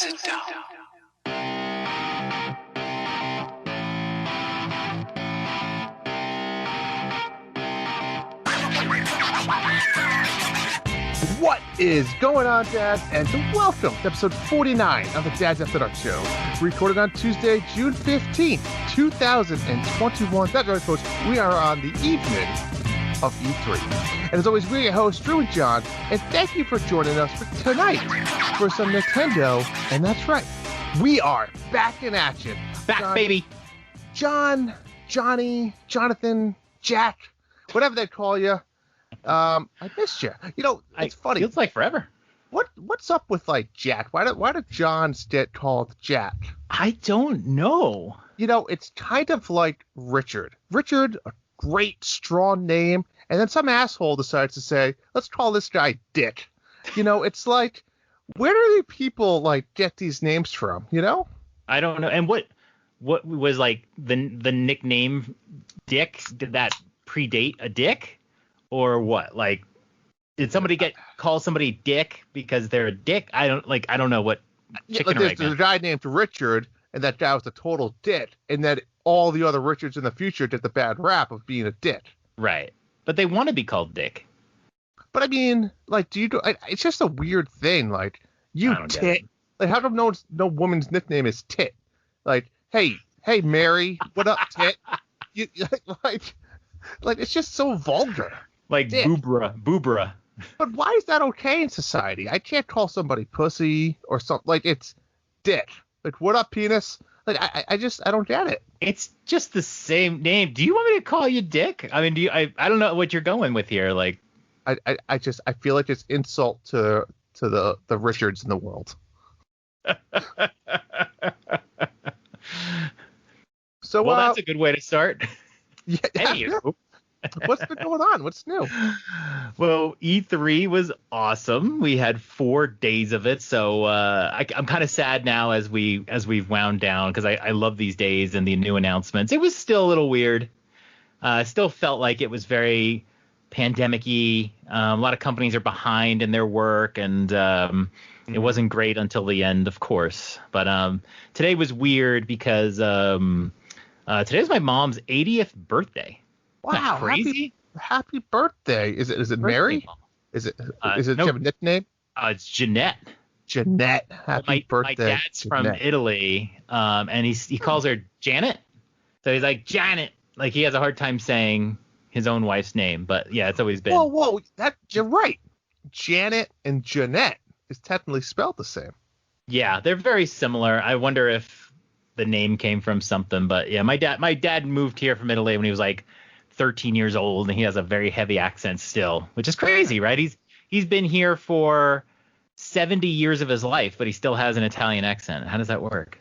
and sit down. What is going on, Dads? And welcome to episode 49 of the Dads After Dark Show. Recorded on Tuesday, June 15th, 2021. That's right, folks. We are on the evening of E3. And as always, we're your hosts, Drew and John. And thank you for joining us for tonight for some Nintendo. And that's right, we are back in action. Back, John, baby. John, Johnny, Jonathan, Jack, whatever they call you. I missed you. You know, it's funny. Feels like forever. What's up with like Jack? Why did John's get called Jack? I don't know. You know, it's kind of like Richard. Richard, a great strong name, and then some asshole decides to say, let's call this guy Dick. You know, it's like, where do people like get these names from? You know? I don't know. And what was like the nickname Dick? Did that predate a dick? Or what? Like, did somebody call somebody Dick because they're a dick? I don't know what chicken there's a guy named Richard, and that guy was a total dick, and then all the other Richards in the future get the bad rap of being a dick. Right. But they want to be called Dick. But I mean, like, it's just a weird thing. Like, you tit. Like, how come no woman's nickname is Tit? Like, hey, Mary, what up, Tit? like, it's just so vulgar. Like Dick. Boobra. But why is that okay in society? I can't call somebody pussy or something. Like, it's Dick. Like, what up, penis? Like, I don't get it. It's just the same name. Do you want me to call you Dick? I mean, I don't know what you're going with here. Like, I feel like it's insult to the Richards in the world. So, well, that's a good way to start. Yeah. Anywho. What's been going on? What's new? Well, E3 was awesome. We had 4 days of it, so I'm kind of sad now as we've wound down because I love these days and the new announcements. It was still a little weird. Still felt like it was very pandemic-y. A lot of companies are behind in their work, and it wasn't great until the end, of course. But today was weird because today is my mom's 80th birthday. Wow! Crazy! Happy birthday! Is it Mary? Is it? No. Do you have a nickname? It's Jeanette. Jeanette. Happy birthday! My dad's Jeanette. from Italy, and he calls her Janet. So he's like Janet. Like he has a hard time saying his own wife's name. But yeah, it's always been. Whoa! You're right. Janet and Jeanette is technically spelled the same. Yeah, they're very similar. I wonder if the name came from something. But yeah, my dad moved here from Italy when he was like 13 years old, and he has a very heavy accent still, which is crazy, right? He's been here for 70 years of his life, but he still has an Italian accent. How does that work?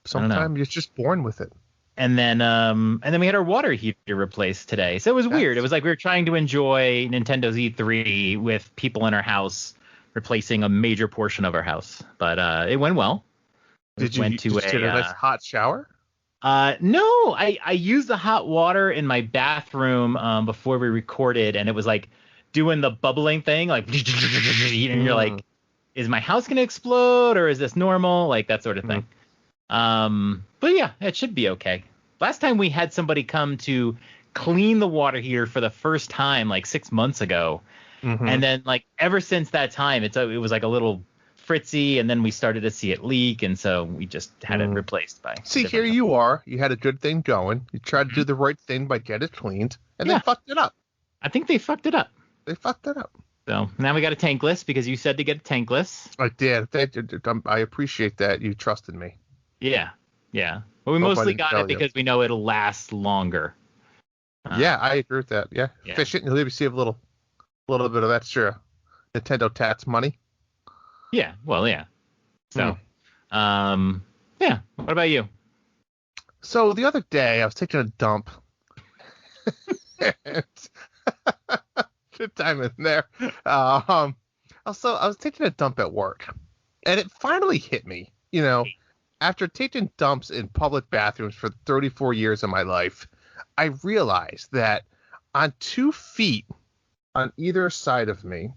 Sometimes you're just born with it. And then we had our water heater replaced today. So it was weird. It was like we were trying to enjoy Nintendo's E3 with people in our house replacing a major portion of our house. But it went well. Did you get a nice hot shower? No, I used the hot water in my bathroom before we recorded, and it was like doing the bubbling thing, like, and you're like, is my house gonna explode or is this normal? Like that sort of thing. But yeah, it should be okay. Last time we had somebody come to clean the water heater for the first time, like 6 months ago, and then like ever since that time, it was like a little fritzy, and then we started to see it leak, and so we just had it replaced by. See, here you are. You had a good thing going. You tried to do the right thing by getting it cleaned, and they fucked it up. I think they fucked it up. So now we got a tankless because you said to get a tankless. I did. I appreciate that. You trusted me. Yeah. Well, we mostly got it because we know it'll last longer. Yeah, I agree with that. Yeah. Efficient. You'll receive a little bit of extra Nintendo tax money. Yeah, well, yeah. So, yeah. What about you? So the other day, I was taking a dump. Good time in there. Also, I was taking a dump at work, and it finally hit me. You know, after taking dumps in public bathrooms for 34 years of my life, I realized that on 2 feet on either side of me,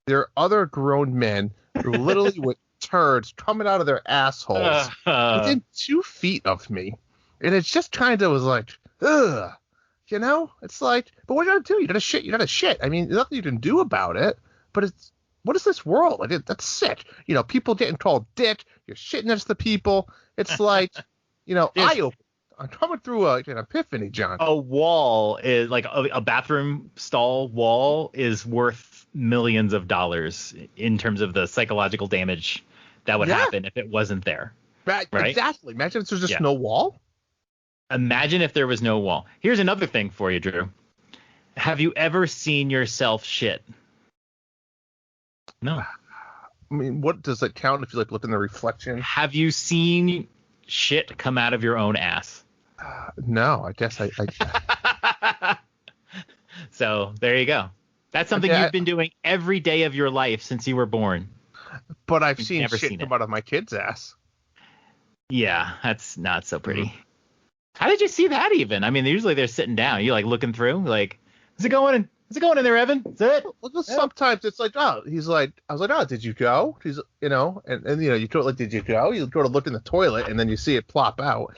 there are other grown men literally with turds coming out of their assholes within 2 feet of me. And it just kind of was like, ugh. You know? It's like, but what are you going to do? You got to shit. I mean, there's nothing you can do about it, but what is this world? Like, that's sick. You know, people getting called dick. You're shitting next to people. It's like, you know, I'm coming through an epiphany, John. A wall is like a bathroom stall wall is worth millions of dollars in terms of the psychological damage that would happen if it wasn't there. Right? Exactly. Imagine if there's just no wall. Imagine if there was no wall. Here's another thing for you, Drew. Have you ever seen yourself shit? No. I mean, what does it count if you like look in the reflection? Have you seen shit come out of your own ass? No, I guess I So there you go. That's something you've been doing every day of your life since you were born. But I've seen shit come out of my kid's ass. Yeah, that's not so pretty. How did you see that even? I mean, usually they're sitting down. You like looking through, like, is it going in there, Evan? Is it? Well, sometimes it's like, oh, he's like, I was like, oh, did you go? He's, you know, and you know, you go like, did you go? You go to look in the toilet, and then you see it plop out.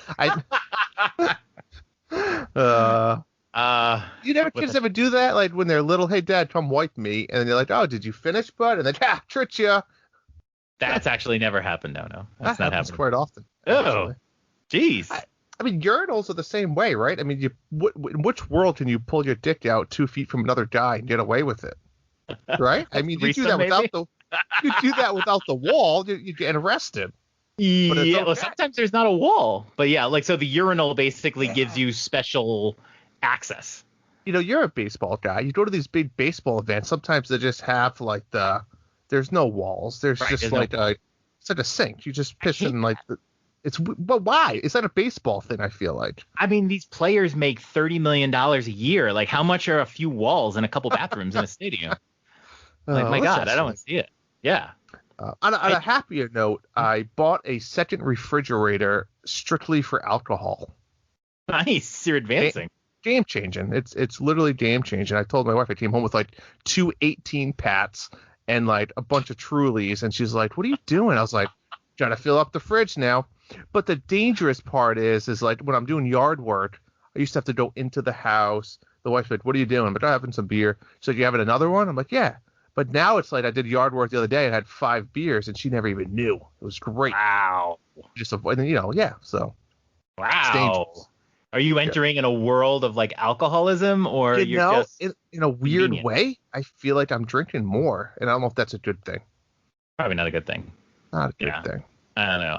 You never kids ever do that? Like when they're little, hey, Dad, come wipe me, and then you're like, oh, did you finish, bud? And then, tricked you. That's actually never happened. No, that's not happening quite often. Oh, jeez. I mean, urinals are the same way, right? I mean, in which world can you pull your dick out 2 feet from another guy and get away with it? Right? I mean, you do that without the wall, you get arrested. Yeah, well, sometimes there's not a wall, but yeah, like so the urinal basically gives you special access. You know, you're a baseball guy. You go to these big baseball events. Sometimes they just have like there's no walls. There's just it's like a sink. You just piss in like but why? Is that a baseball thing? I feel like. I mean, these players make $30 million a year. Like, how much are a few walls and a couple bathrooms in a stadium? Like, my God, I don't want to see it. Yeah. On a happier note, I bought a second refrigerator strictly for alcohol. Nice, you're advancing. Game changing. It's literally game changing. I told my wife I came home with like 2 18-pats and like a bunch of Trulies, and she's like, "What are you doing?" I was like, "Trying to fill up the fridge now." But the dangerous part is like when I'm doing yard work, I used to have to go into the house. The wife's like, "What are you doing?" But I'm having some beer. She's like, "You having another one?" I'm like, "Yeah." But now it's like I did yard work the other day and had 5 beers, and she never even knew. It was great. Wow. Just avoiding, so. Wow. Are you entering in a world of like alcoholism, or you're just in a weird way? I feel like I'm drinking more, and I don't know if that's a good thing. Probably not a good thing. Not a good thing. I don't know.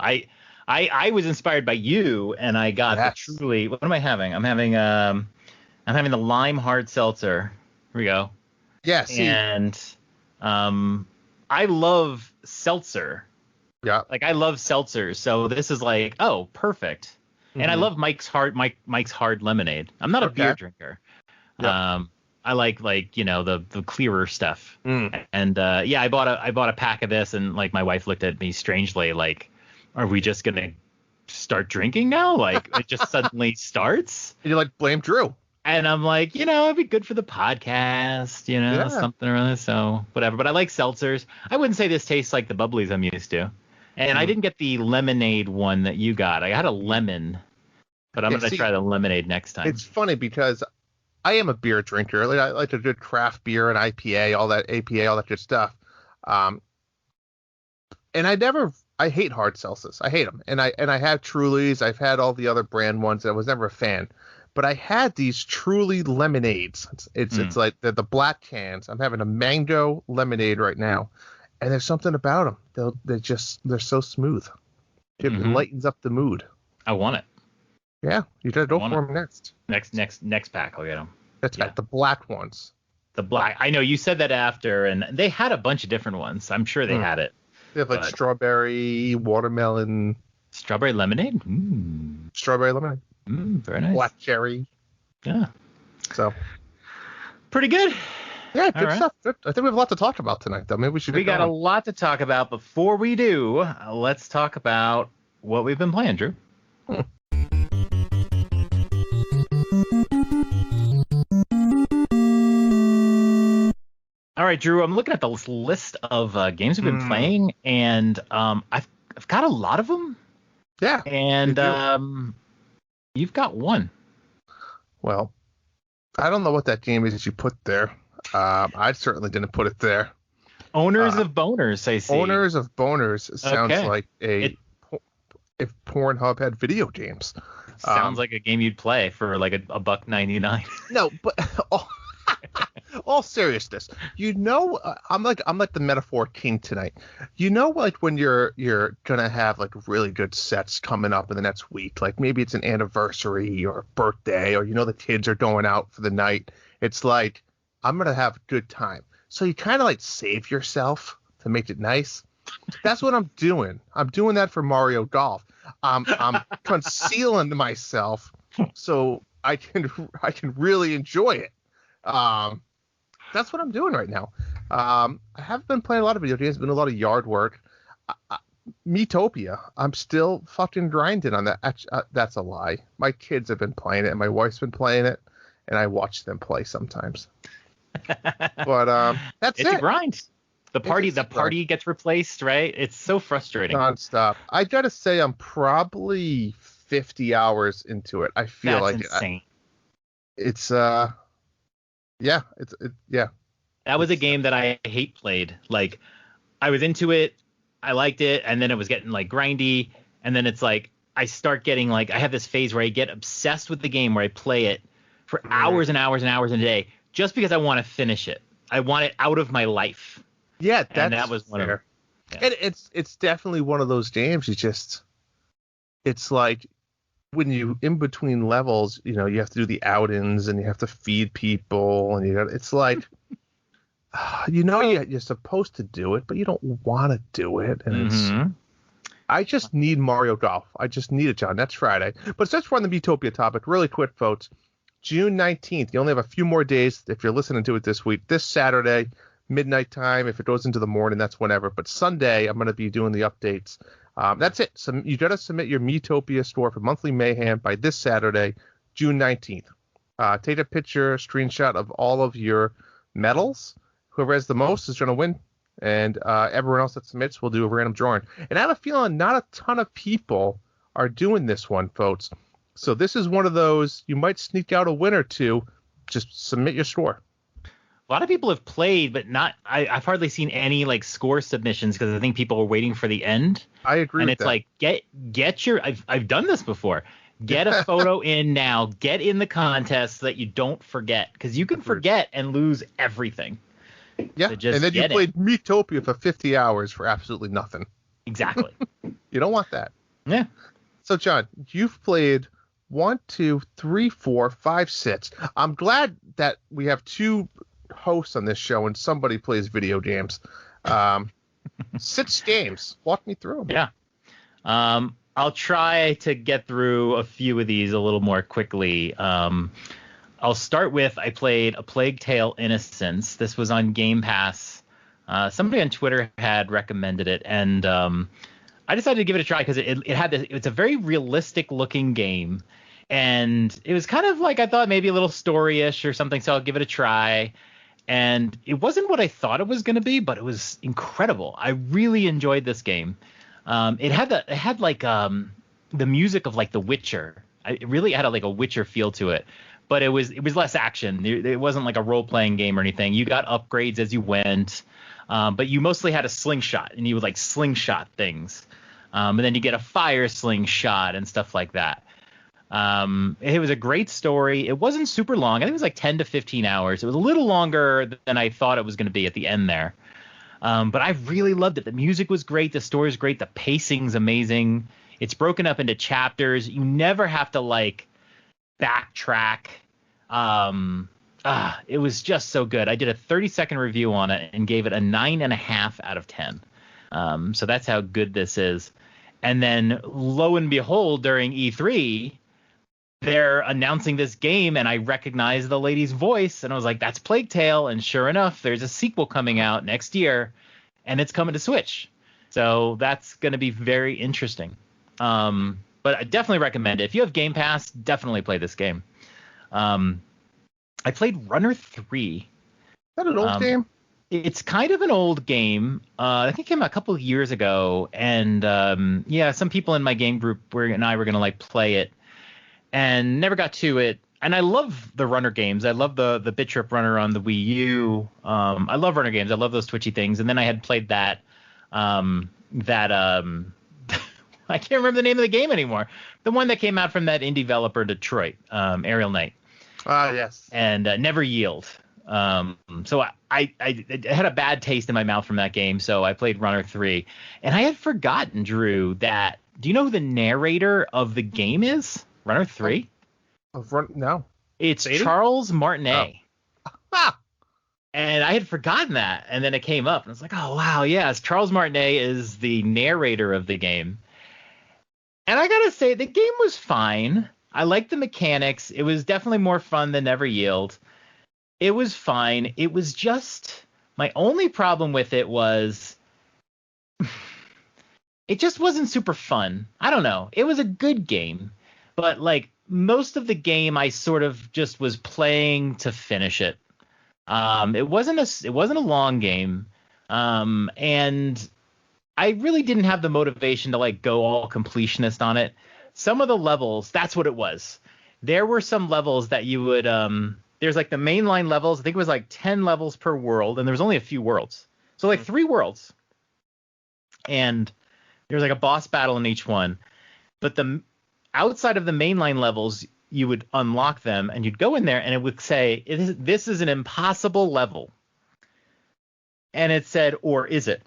I was inspired by you, and I got the Truly. What am I having? I'm having the lime hard seltzer. Here we go. Yeah. See. And I love seltzer. Yeah. Like I love seltzer, so this is like, oh, perfect. Mm-hmm. And I love Mike's hard lemonade. I'm not a beer drinker. Yep. I like the clearer stuff. And I bought a pack of this, and like my wife looked at me strangely, like, are we just gonna start drinking now? Like it just suddenly starts. And you like blame Drew. And I'm like, it'd be good for the podcast, something or other. So whatever. But I like seltzers. I wouldn't say this tastes like the bubblies I'm used to. And I didn't get the lemonade one that you got. I had a lemon, but I'm going to try the lemonade next time. It's funny because I am a beer drinker. I like a good craft beer and IPA, all that APA, all that good stuff. And I hate hard seltzers. I hate them. And I have Trulies. I've had all the other brand ones. I was never a fan. But I had these Truly lemonades. It's like the black cans. I'm having a mango lemonade right now. And there's something about them. They're so smooth. It lightens up the mood. I want it. Yeah, you gotta go for them next. Next pack, I'll get them. That's right, the black ones. The black. I know you said that after, and they had a bunch of different ones. I'm sure they had it. They have like strawberry, watermelon, strawberry lemonade. Strawberry lemonade. Very nice. Black cherry. Yeah. So. Pretty good. Yeah, good stuff. Good. I think we have a lot to talk about tonight, though. Maybe we should. We got a lot to talk about. Before we do, let's talk about what we've been playing, Drew. All right, Drew, I'm looking at the list of games we've been playing, and I've got a lot of them. Yeah. And you've got one. Well, I don't know what that game is that you put there. I certainly didn't put it there. Owners of Boners, I see. Owners of Boners sounds like if Pornhub had video games. Sounds like a game you'd play for like a $1.99. No, but all seriousness, I'm like the metaphor king tonight. Like when you're gonna have like really good sets coming up in the next week, like maybe it's an anniversary or a birthday, or the kids are going out for the night. It's like I'm gonna have a good time, so you kind of like save yourself to make it nice. That's what I'm doing. I'm doing that for Mario Golf. I'm concealing myself so I can really enjoy it. That's what I'm doing right now. I haven't been playing a lot of video games. It's been a lot of yard work. Metopia. I'm still fucking grinding on that. That's a lie. My kids have been playing it, and my wife's been playing it, and I watch them play sometimes. But that's it's a grind. The party gets replaced, right? It's so frustrating. Nonstop. I gotta say, I'm probably 50 hours into it. I feel That's like insane. It's yeah. That was a game that I hate played. Like, I was into it, I liked it, and then it was getting like grindy, and then it's like I start getting like I have this phase where I get obsessed with the game where I play it for hours and hours and hours in a day just because I want to finish it. I want it out of my life. Yeah, that was one of them. Yeah. And it's definitely one of those games. It's like when you in between levels, you have to do the outings and you have to feed people, and it's like you're supposed to do it, but you don't want to do it, and I just need Mario Golf. I just need it, John. That's Friday. But since we're on the Metopia topic, really quick, folks, June 19th. You only have a few more days if you're listening to it this week. This Saturday, midnight time. If it goes into the morning, that's whenever. But Sunday, I'm going to be doing the updates. That's it. So you got to submit your Metopia store for Monthly Mayhem by this Saturday, June 19th. Take a picture, screenshot of all of your medals. Whoever has the most is going to win. And everyone else that submits will do a random drawing. And I have a feeling not a ton of people are doing this one, folks. So this is one of those, you might sneak out a win or two. Just submit your score. A lot of people have played, but I've hardly seen any like score submissions because I think people are waiting for the end. I agree with that. And it's like, get your, I've done this before. Get a photo in now. Get in the contest so that you don't forget, because you can forget and lose everything. Yeah, so and then you played Metopia for 50 hours for absolutely nothing. Exactly. You don't want that. Yeah. So, John, you've played 1, 2, 3, 4, 5, 6. I'm glad that we have two hosts on this show and somebody plays video games. 6 games. Walk me through them. Yeah. I'll try to get through a few of these a little more quickly. I'll start with, I played A Plague Tale: Innocence. This was on Game Pass. Somebody on Twitter had recommended it, and I decided to give it a try because it's a very realistic looking game, and it was kind of like I thought maybe a little story-ish or something, so I'll give it a try. And it wasn't what I thought it was going to be, but it was incredible. I really enjoyed this game. It had the music of like The Witcher. It really had a Witcher feel to it. But it was less action. It wasn't like a role-playing game or anything. You got upgrades as you went, but you mostly had a slingshot, and you would like slingshot things. And then you get a fire slingshot and stuff like that. It was a great story. It wasn't super long. I think it was like 10 to 15 hours. It was a little longer than I thought it was going to be at the end there. But I really loved it. The music was great. The story is great. The pacing's amazing. It's broken up into chapters. You never have to like backtrack. It was just so good. I did a 30-second review on it and gave it a 9.5 out of 10. So that's how good this is. And then lo and behold, during E3, they're announcing this game, and I recognized the lady's voice, and I was like, that's Plague Tale. And sure enough, there's a sequel coming out next year, and it's coming to Switch. So that's going to be very interesting. But I definitely recommend it. If you have Game Pass, definitely play this game. I played Runner 3. Is that an old game? It's kind of an old game. I think it came out a couple of years ago, and some people in my game group and I were gonna like play it, and never got to it. And I love the runner games. I love the Bit Trip Runner on the Wii U. I love runner games. I love those twitchy things. And then I had played that I can't remember the name of the game anymore. The one that came out from that indie developer Detroit, Aerial Knight. Ah, yes. And Never Yield. So I had a bad taste in my mouth from that game, so I played Runner 3. And I had forgotten, Drew, that... Do you know who the narrator of the game is? Runner 3? No. It's Sadie? Charles Martinet. Oh. Ah! And I had forgotten that, and then it came up, and I was like, oh, wow, yes, Charles Martinet is the narrator of the game. And I gotta say, the game was fine. I liked the mechanics. It was definitely more fun than Never Yield. It was fine. It was just... My only problem with it was... it just wasn't super fun. I don't know. It was a good game. But, like, most of the game I sort of just was playing to finish it. It wasn't a long game. And I really didn't have the motivation to, like, go all completionist on it. Some of the levels, that's what it was. There were some levels that you would... there's, like, the mainline levels. I think it was, like, 10 levels per world, and there was only a few worlds. So, like, 3 worlds. And there was, like, a boss battle in each one. But the outside of the mainline levels, you would unlock them, and you'd go in there, and it would say, this is an impossible level. And it said, or is it?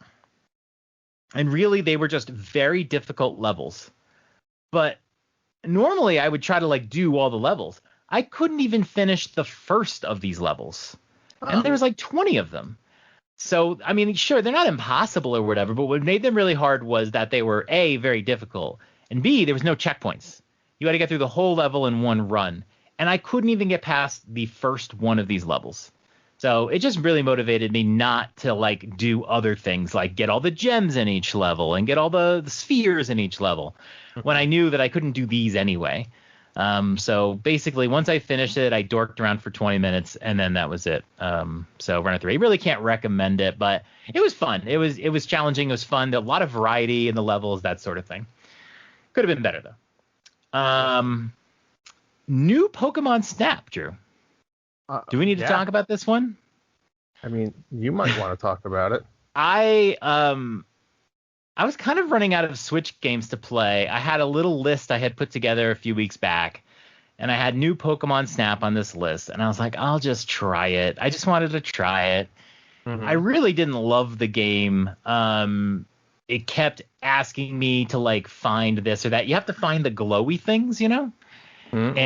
And really, they were just very difficult levels. But normally, I would try to, like, do all the levels. I couldn't even finish the first of these levels. And there was, like, 20 of them. So, I mean, sure, they're not impossible or whatever, but what made them really hard was that they were, A, very difficult, and B, there was no checkpoints. You had to get through the whole level in one run. And I couldn't even get past the first one of these levels. So it just really motivated me not to, like, do other things, like get all the gems in each level and get all the spheres in each level, when I knew that I couldn't do these anyway. So basically, once I finished it, I dorked around for 20 minutes, and then that was it. So Runner 3, I really can't recommend it, but it was fun. It was challenging. It was fun. A lot of variety in the levels, that sort of thing. Could have been better, though. New Pokemon Snap, Drew. Do we need to talk about this one? I mean, you might want to talk about it. I was kind of running out of Switch games to play. I had a little list I had put together a few weeks back, and I had new Pokemon Snap on this list, and I was like, I'll just try it. I just wanted to try it. Mm-hmm. I really didn't love the game. It kept asking me to, like, find this or that. You have to find the glowy things, you know? And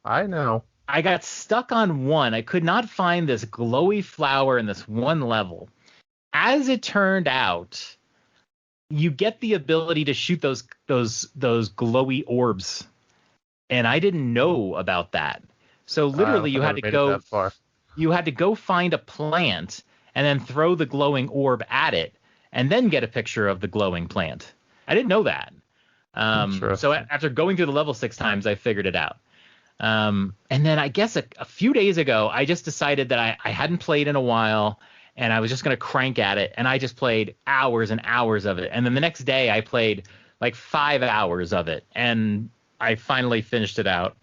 I know. I got stuck on one. I could not find this glowy flower in this one level. As it turned out, you get the ability to shoot those glowy orbs, and I didn't know about that. So literally, you had to go find a plant and then throw the glowing orb at it, and then get a picture of the glowing plant. I didn't know that. So after going through the level 6 times, I figured it out. And then I guess a few days ago, I just decided that I hadn't played in a while, and I was just going to crank at it. And I just played hours and hours of it. And then the next day I played like 5 hours of it, and I finally finished it out.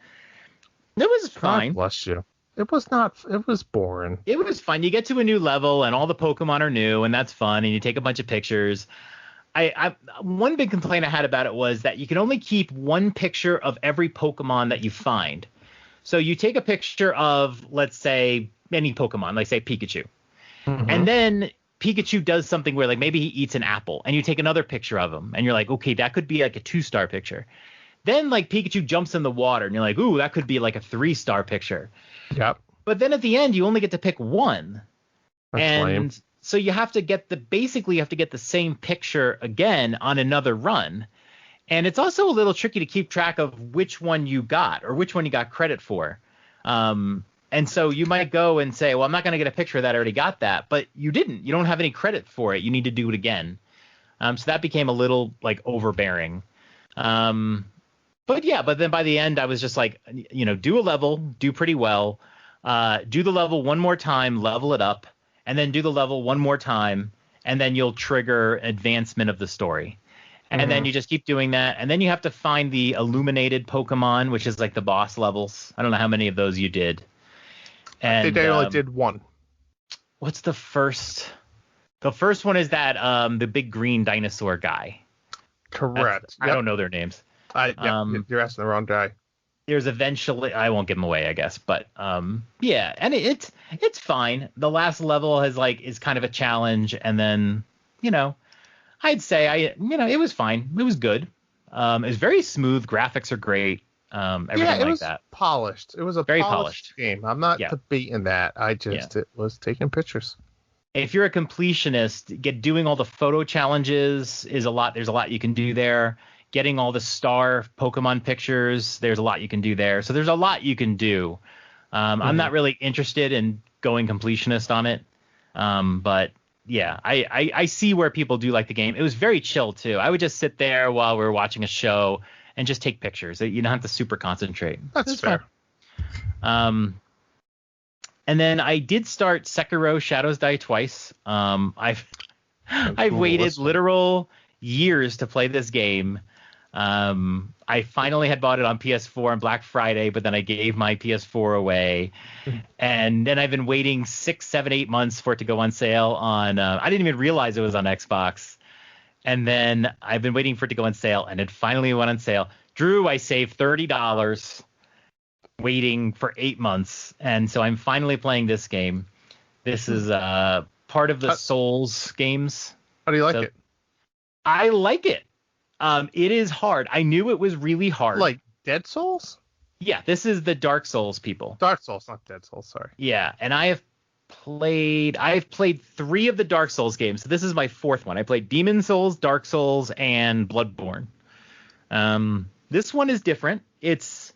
It was fine. God bless you. It was boring. It was fun. You get to a new level and all the Pokemon are new, and that's fun. And you take a bunch of pictures. One big complaint I had about it was that you can only keep one picture of every Pokemon that you find. So you take a picture of, let's say, any Pokemon, like say Pikachu. Mm-hmm. And then Pikachu does something where, like, maybe he eats an apple, and you take another picture of him, and you're like, okay, that could be like a 2-star picture. Then, like, Pikachu jumps in the water, and you're like, ooh, that could be like a 3-star picture. Yep. But then at the end, you only get to pick one. That's lame. So you have to get the same picture again on another run. And it's also a little tricky to keep track of which one you got or which one you got credit for. And so you might go and say, well, I'm not going to get a picture of that. I already got that. But you didn't. You don't have any credit for it. You need to do it again. So that became a little, like, overbearing. But then by the end, I was just like, do a level, do pretty well, do the level one more time, level it up, and then do the level one more time, and then you'll trigger advancement of the story. And then you just keep doing that, and then you have to find the illuminated Pokemon, which is like the boss levels. I don't know how many of those you did. And I think I only did one. What's the first? The first one is that the big green dinosaur guy. Correct. I don't know their names. You're asking the wrong guy. There's eventually, I won't give them away, I guess, but yeah, and it's fine. The last level is kind of a challenge, and then I'd say it was fine. It was good. It was very smooth. Graphics are great. Everything it was that. Polished. It was a very polished game. I'm not debating that. It was taking pictures. If you're a completionist, doing all the photo challenges is a lot. There's a lot you can do there. Getting all the star Pokemon pictures, there's a lot you can do there. So there's a lot you can do. I'm not really interested in going completionist on it. But yeah, I see where people do like the game. It was very chill too. I would just sit there while we were watching a show and just take pictures. You don't have to super concentrate. That's fair. Fun. And then I did start Sekiro Shadows Die Twice. I've waited literal years to play this game. I finally had bought it on PS4 on Black Friday, but then I gave my PS4 away. And then I've been waiting 6, 7, 8 months for it to go on sale on I didn't even realize it was on Xbox. And then I've been waiting for it to go on sale, and it finally went on sale. Drew, I saved $30 waiting for 8 months. And so I'm finally playing this game. This is part of the Souls games. How do you like it? I like it. It is hard. I knew it was really hard. Like Dead Souls? Yeah, this is the Dark Souls people. Dark Souls, not Dead Souls, sorry. Yeah, and I've played 3 of the Dark Souls games. So this is my 4th one. I played Demon Souls, Dark Souls, and Bloodborne. This one is different. The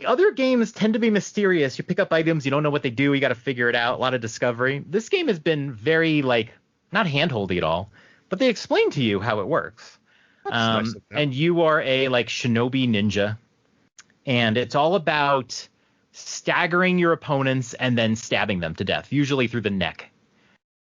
other games tend to be mysterious. You pick up items, you don't know what they do, you got to figure it out. A lot of discovery. This game has been very not handholdy at all, but they explain to you how it works. Nice and you are a shinobi ninja, and it's all about staggering your opponents and then stabbing them to death, usually through the neck.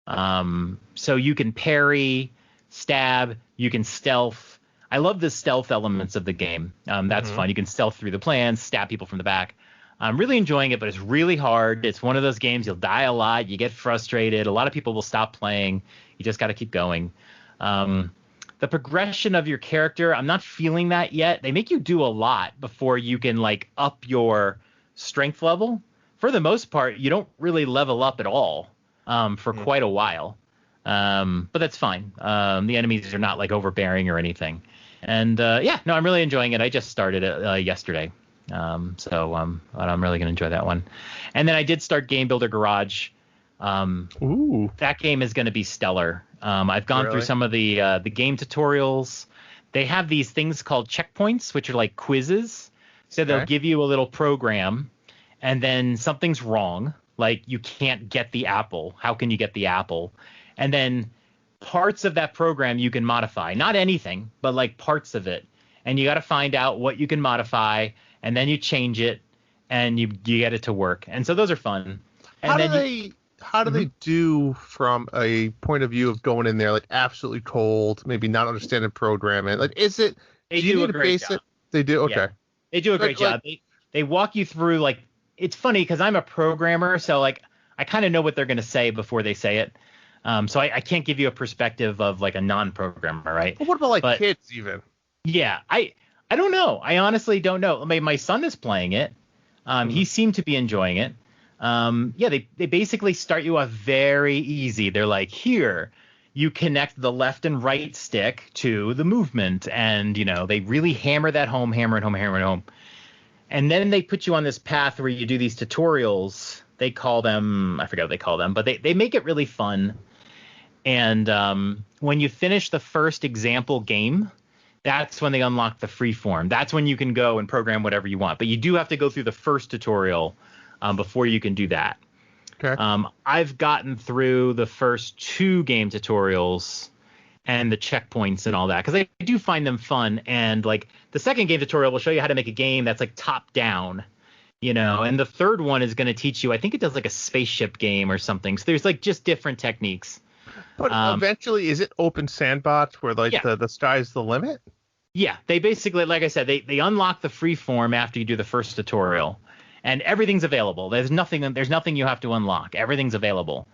So you can parry, stab, you can stealth. I love the stealth elements of the game. That's fun. You can stealth through the plants, stab people from the back. I'm really enjoying it, but it's really hard. It's one of those games you'll die a lot. You get frustrated. A lot of people will stop playing. You just got to keep going. The progression of your character, I'm not feeling that yet. They make you do a lot before you can up your strength level. For the most part, you don't really level up at all for quite a while. But that's fine. The enemies are not overbearing or anything. And I'm really enjoying it. I just started it yesterday. So I'm really going to enjoy that one. And then I did start Game Builder Garage. That game is going to be stellar. I've gone through some of the game tutorials. They have these things called checkpoints, which are quizzes. So they'll give you a little program, and then something's wrong. You can't get the apple. How can you get the apple? And then parts of that program you can modify. Not anything, but parts of it. And you got to find out what you can modify, and then you change it, and you get it to work. And so those are fun. And how do they do from a point of view of going in there absolutely cold, maybe not understanding programming? Is it? They do a great job. They do. Okay. Yeah, they do a great job. They walk you through it's funny because I'm a programmer, so I kind of know what they're going to say before they say it. So I can't give you a perspective of a non-programmer, right? Well, what about kids even? Yeah, I don't know. I honestly don't know. My son is playing it. He seemed to be enjoying it. They basically start you off very easy. They're here, you connect the left and right stick to the movement, and they really hammer that home, hammer it home. And then they put you on this path where you do these tutorials. They call them, I forget what they call them, but they make it really fun. And when you finish the first example game, that's when they unlock the free form. That's when you can go and program whatever you want. But you do have to go through the first tutorial before you can do that. Okay. I've gotten through the first 2 game tutorials and the checkpoints and all that, because I do find them fun. And the second game tutorial will show you how to make a game that's top down. And the third one is going to teach you, I think it does like a spaceship game or something. So there's like just different techniques. But eventually, is it open sandbox where like the sky's the limit? Yeah, they basically, like I said, they unlock the free form after you do the first tutorial, and everything's available. There's nothing you have to unlock. Everything's available,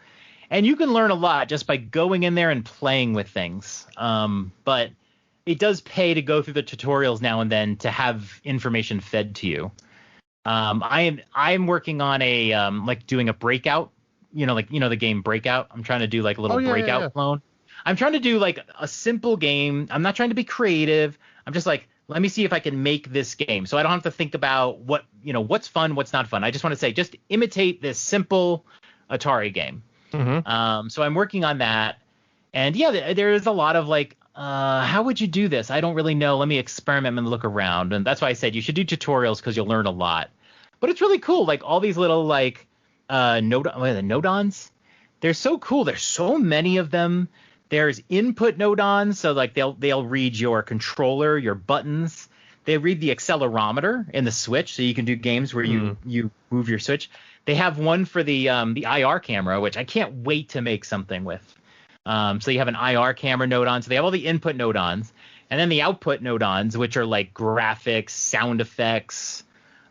and you can learn a lot just by going in there and playing with things. But it does pay to go through the tutorials now and then to have information fed to you. I'm working on doing a breakout. The game Breakout. I'm trying to do like a little breakout clone. I'm trying to do like a simple game. I'm not trying to be creative. I'm just like, let me see if I can make this game. So I don't have to think about what's fun, what's not fun. I just want to say, just imitate this simple Atari game. Mm-hmm. So I'm working on that. And yeah, there is a lot of like, how would you do this? I don't really know. Let me experiment and look around. And that's why I said you should do tutorials because you'll learn a lot. But it's really cool. Like all these little like nodons. They're so cool. There's so many of them. There's input nodons, so like they'll read your controller, your buttons. They read the accelerometer in the Switch, so you can do games where you move your Switch. They have one for the IR camera, which I can't wait to make something with. So you have an IR camera nodon. So they have all the input nodons, and then the output nodons, which are like graphics, sound effects,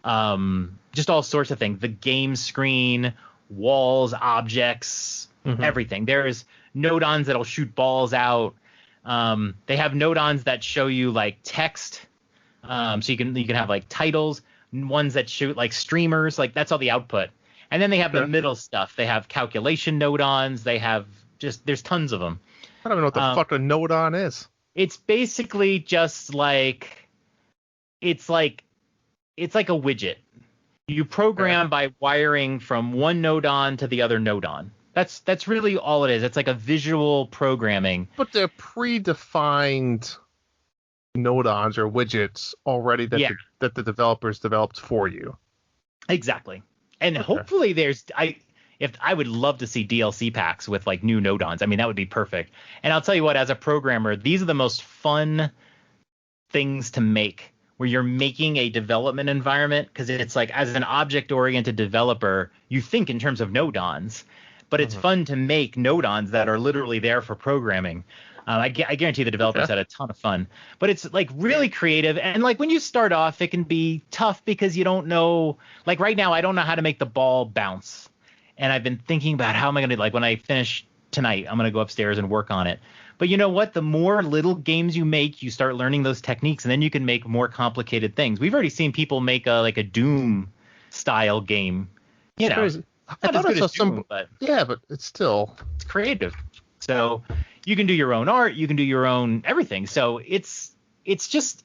just all sorts of things. The game screen, walls, objects, everything. There's nodons that'll shoot balls out. They have nodons that show you like text. So you can have like titles, ones that shoot like streamers, like that's all the output. And then they have the middle stuff. They have calculation nodons. They have there's tons of them. I don't even know what the fuck a nodon is. It's basically just like it's like a widget. You program by wiring from one nodon to the other nodon. That's really all it is. It's like a visual programming. But they're predefined nodons or widgets already that the developers developed for you. Exactly. And hopefully I would love to see DLC packs with like new nodons. I mean, that would be perfect. And I'll tell you what, as a programmer, these are the most fun things to make, where you're making a development environment, because it's like, as an object-oriented developer, you think in terms of nodons. But it's fun to make nodons that are literally there for programming. I guarantee the developers had a ton of fun. But it's like really creative. And like when you start off, it can be tough because you don't know. Like right now, I don't know how to make the ball bounce. And I've been thinking about how am I going to, like when I finish tonight, I'm going to go upstairs and work on it. But you know what? The more little games you make, you start learning those techniques, and then you can make more complicated things. We've already seen people make a Doom style game. You know. Crazy. I thought I saw some, but it's creative. So you can do your own art, you can do your own everything. So it's just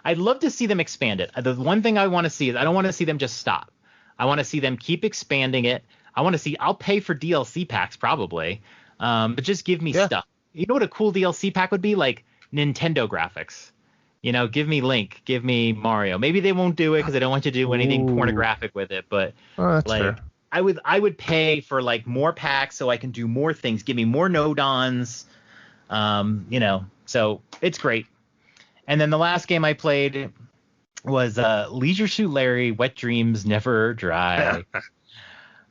I'd love to see them expand it. The one thing I want to see is I don't want to see them just stop. I want to see them keep expanding it. I'll pay for DLC packs probably, but just give me stuff. You know what a cool DLC pack would be? Like Nintendo graphics. Give me Link, give me Mario. Maybe they won't do it because they don't want you to do anything pornographic with it, but that's fair. I would pay for like more packs so I can do more things. Give me more nodons, so it's great. And then the last game I played was Leisure Suit Larry: Wet Dreams Never Dry.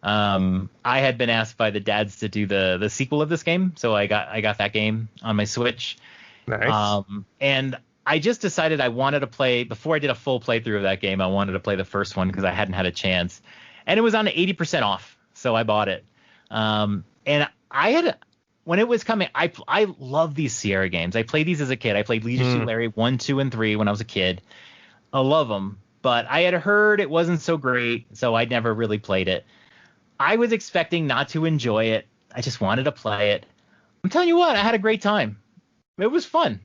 I had been asked by the dads to do the sequel of this game, so I got that game on my Switch. Nice. And I just decided I wanted to play, before I did a full playthrough of that game, I wanted to play the first one because I hadn't had a chance. And it was on 80% off, so I bought it. And when it was coming, I love these Sierra games. I played these as a kid. I played Leisure Suit Larry 1, 2, and 3 when I was a kid. I love them. But I had heard it wasn't so great, so I never really played it. I was expecting not to enjoy it. I just wanted to play it. I'm telling you what, I had a great time. It was fun.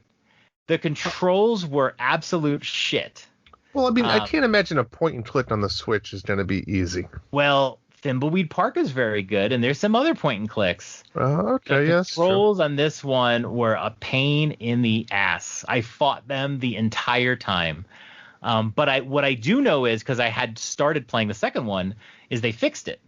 The controls were absolute shit. Well, I mean, I can't imagine a point and click on the Switch is going to be easy. Well, Thimbleweed Park is very good, and there's some other point and clicks. Okay, yes. The controls on this one were a pain in the ass. I fought them the entire time. But what I do know is, because I had started playing the second one, is they fixed it.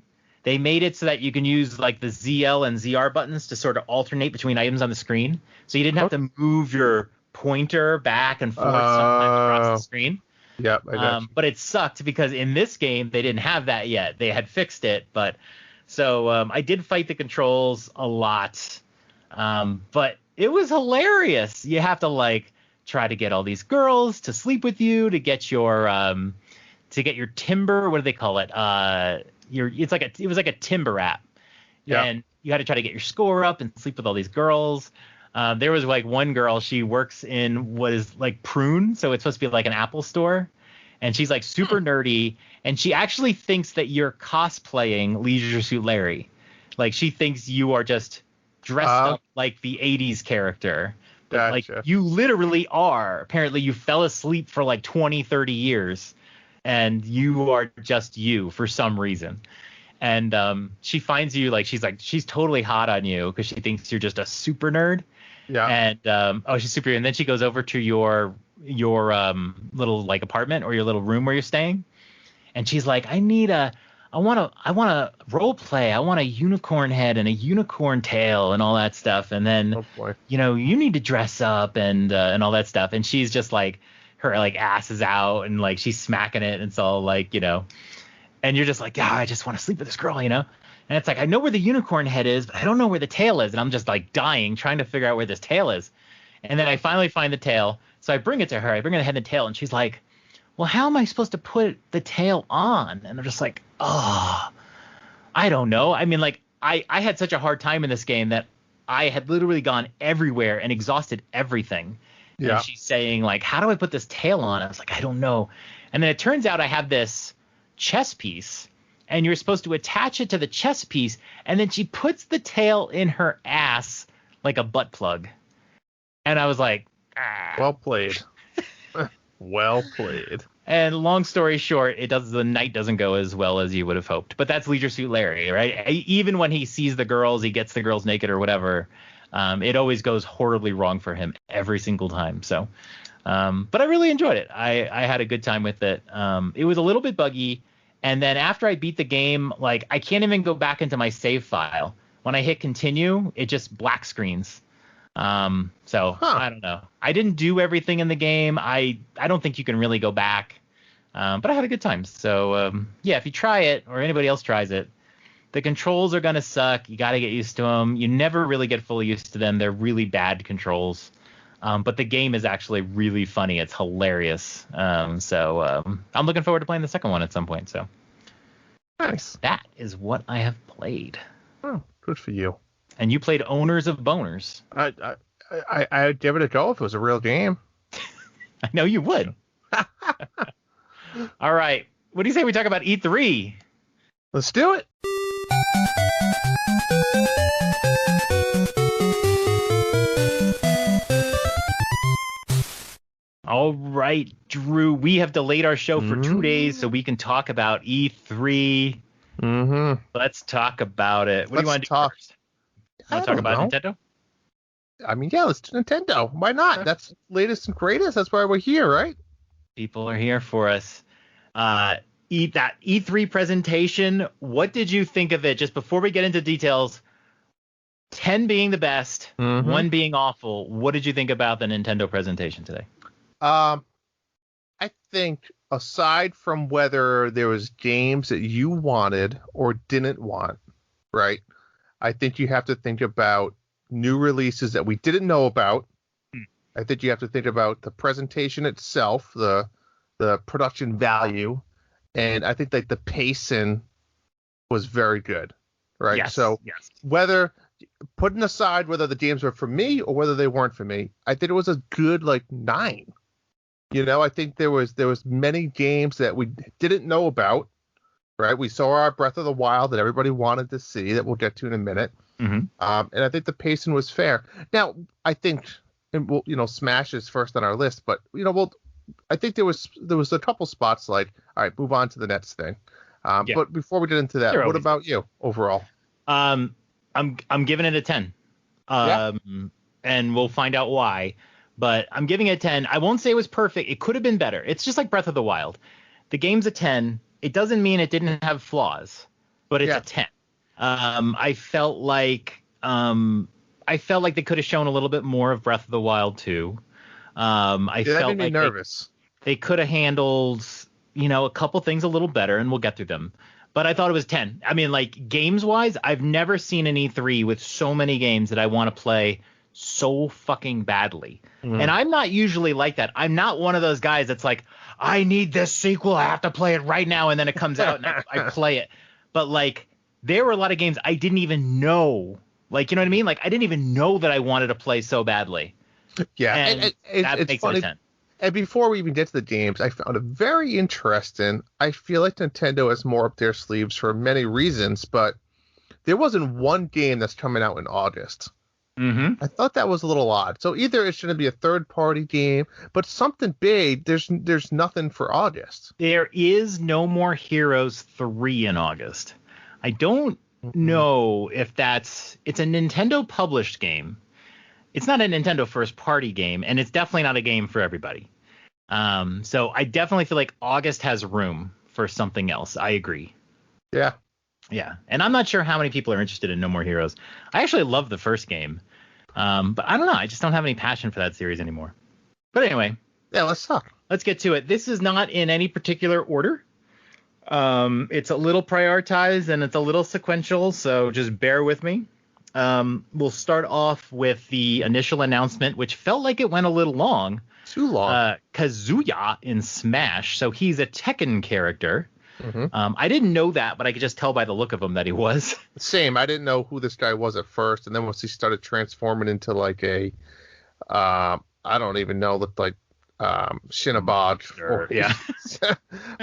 They made it so that you can use like the ZL and ZR buttons to sort of alternate between items on the screen. So you didn't have to move your pointer back and forth sometimes across the screen. Yep, I got you. But it sucked because in this game they didn't have that yet. They had fixed it, but so I did fight the controls a lot. But it was hilarious. You have to like try to get all these girls to sleep with you to get your timber. What do they call it? It was like a timber app. Yeah. And you had to try to get your score up and sleep with all these girls. There was like one girl, she works in what is like Prune, so it's supposed to be like an Apple store, and she's like super nerdy, and she actually thinks that you're cosplaying Leisure Suit Larry. Like she thinks you are just dressed up like the 80s character. But Gotcha. like you literally are. Apparently you fell asleep for like 20, 30 years, and you are just you for some reason. And she finds you she's totally hot on you because she thinks you're just a super nerd. Yeah. And she's super. And then she goes over to your little like apartment or your little room where you're staying, and she's like, I want to role play. I want a unicorn head and a unicorn tail and all that stuff. And then you need to dress up and all that stuff. And she's just like, her like ass is out and like she's smacking it, and it's all like, and you're just like, yeah, I just want to sleep with this girl, And it's like, I know where the unicorn head is, but I don't know where the tail is. And I'm just like dying, trying to figure out where this tail is. And then I finally find the tail. So I bring it to her. I bring her the head and the tail. And she's like, well, how am I supposed to put the tail on? And I'm just like, I don't know. I mean, like, I had such a hard time in this game that I had literally gone everywhere and exhausted everything. Yeah. And she's saying, like, how do I put this tail on? I was like, I don't know. And then it turns out I have this chess piece, and you're supposed to attach it to the chess piece, and then she puts the tail in her ass like a butt plug. And I was like, well played. Well played. And long story short, the night doesn't go as well as you would have hoped. But that's Leisure Suit Larry, right? Even when he sees the girls, he gets the girls naked or whatever, it always goes horribly wrong for him every single time. So but I really enjoyed it. I had a good time with it. It was a little bit buggy. And then after I beat the game, like I can't even go back into my save file. When I hit continue, it just black screens. I don't know. I didn't do everything in the game. I don't think you can really go back. But I had a good time. So yeah, if you try it or anybody else tries it, the controls are going to suck. You got to get used to them. You never really get fully used to them. They're really bad controls. But the game is actually really funny. It's hilarious. I'm looking forward to playing the second one at some point. So nice. That is what I have played. Oh, good for you. And you played Owners of Boners. I'd give it a go if it was a real game. I know you would. All right. What do you say we talk about E3? Let's do it. All right, Drew, we have delayed our show for 2 days so we can talk about E3. Mm-hmm. Let's talk about it. What do you want to do first? You want to talk about Nintendo? I mean, yeah, let's do Nintendo. Why not? Okay. That's latest and greatest. That's why we're here, right? People are here for us. That E3 presentation, what did you think of it? Just before we get into details, 10 being the best, 1 being awful, what did you think about the Nintendo presentation today? I think aside from whether there was games that you wanted or didn't want, right? I think you have to think about new releases that we didn't know about. I think you have to think about the presentation itself, the production value, and I think that the pacing was very good, right? Yes, so yes. Whether putting aside whether the games were for me or whether they weren't for me, I think it was a good 9. I think there was many games that we didn't know about, right? We saw our Breath of the Wild that everybody wanted to see that we'll get to in a minute. And I think the pacing was fair. Now, I think, Smash is first on our list, but, I think there was a couple spots all right, move on to the next thing. But before we get into that, what about you overall? I'm giving it a 10. And we'll find out why. But I'm giving it a 10. I won't say it was perfect. It could have been better. It's just like Breath of the Wild. The game's a 10. It doesn't mean it didn't have flaws, but it's a 10. I felt like they could have shown a little bit more of Breath of the Wild 2. That made me nervous. they could have handled, a couple things a little better, and we'll get through them. But I thought it was 10. I mean, like, games-wise, I've never seen an E3 with so many games that I want to play so fucking badly. And I'm not usually like that. I'm not one of those guys that's like, I need this sequel. I have to play it right now. And then it comes out and I play it. But, like, there were a lot of games I didn't even know. Like, you know what I mean? Like, I didn't even know that I wanted to play so badly. Yeah. And that it's makes funny. it 10. And before we even get to the games, I found it very interesting. I feel like Nintendo has more up their sleeves for many reasons, but there wasn't one game that's coming out in August. I thought that was a little odd. So either it's going to be a third-party game, but something big, there's nothing for August. There is No More Heroes 3 in August. I don't know if it's a Nintendo published game. It's not a Nintendo first party game, and it's definitely not a game for everybody. So I definitely feel like August has room for something else. I agree. Yeah. Yeah. And I'm not sure how many people are interested in No More Heroes. I actually love the first game. But I don't know. I just don't have any passion for that series anymore. But anyway. Yeah, let's talk. Let's get to it. This is not in any particular order. It's a little prioritized and it's a little sequential, so just bear with me. We'll start off with the initial announcement, which felt like it went a little long. Too long. Kazuya in Smash. So he's a Tekken character. I didn't know that, but I could just tell by the look of him that he was. Same. I didn't know who this guy was at first, and then once he started transforming into like a, I don't even know, looked like Shinobad. Sure, yeah.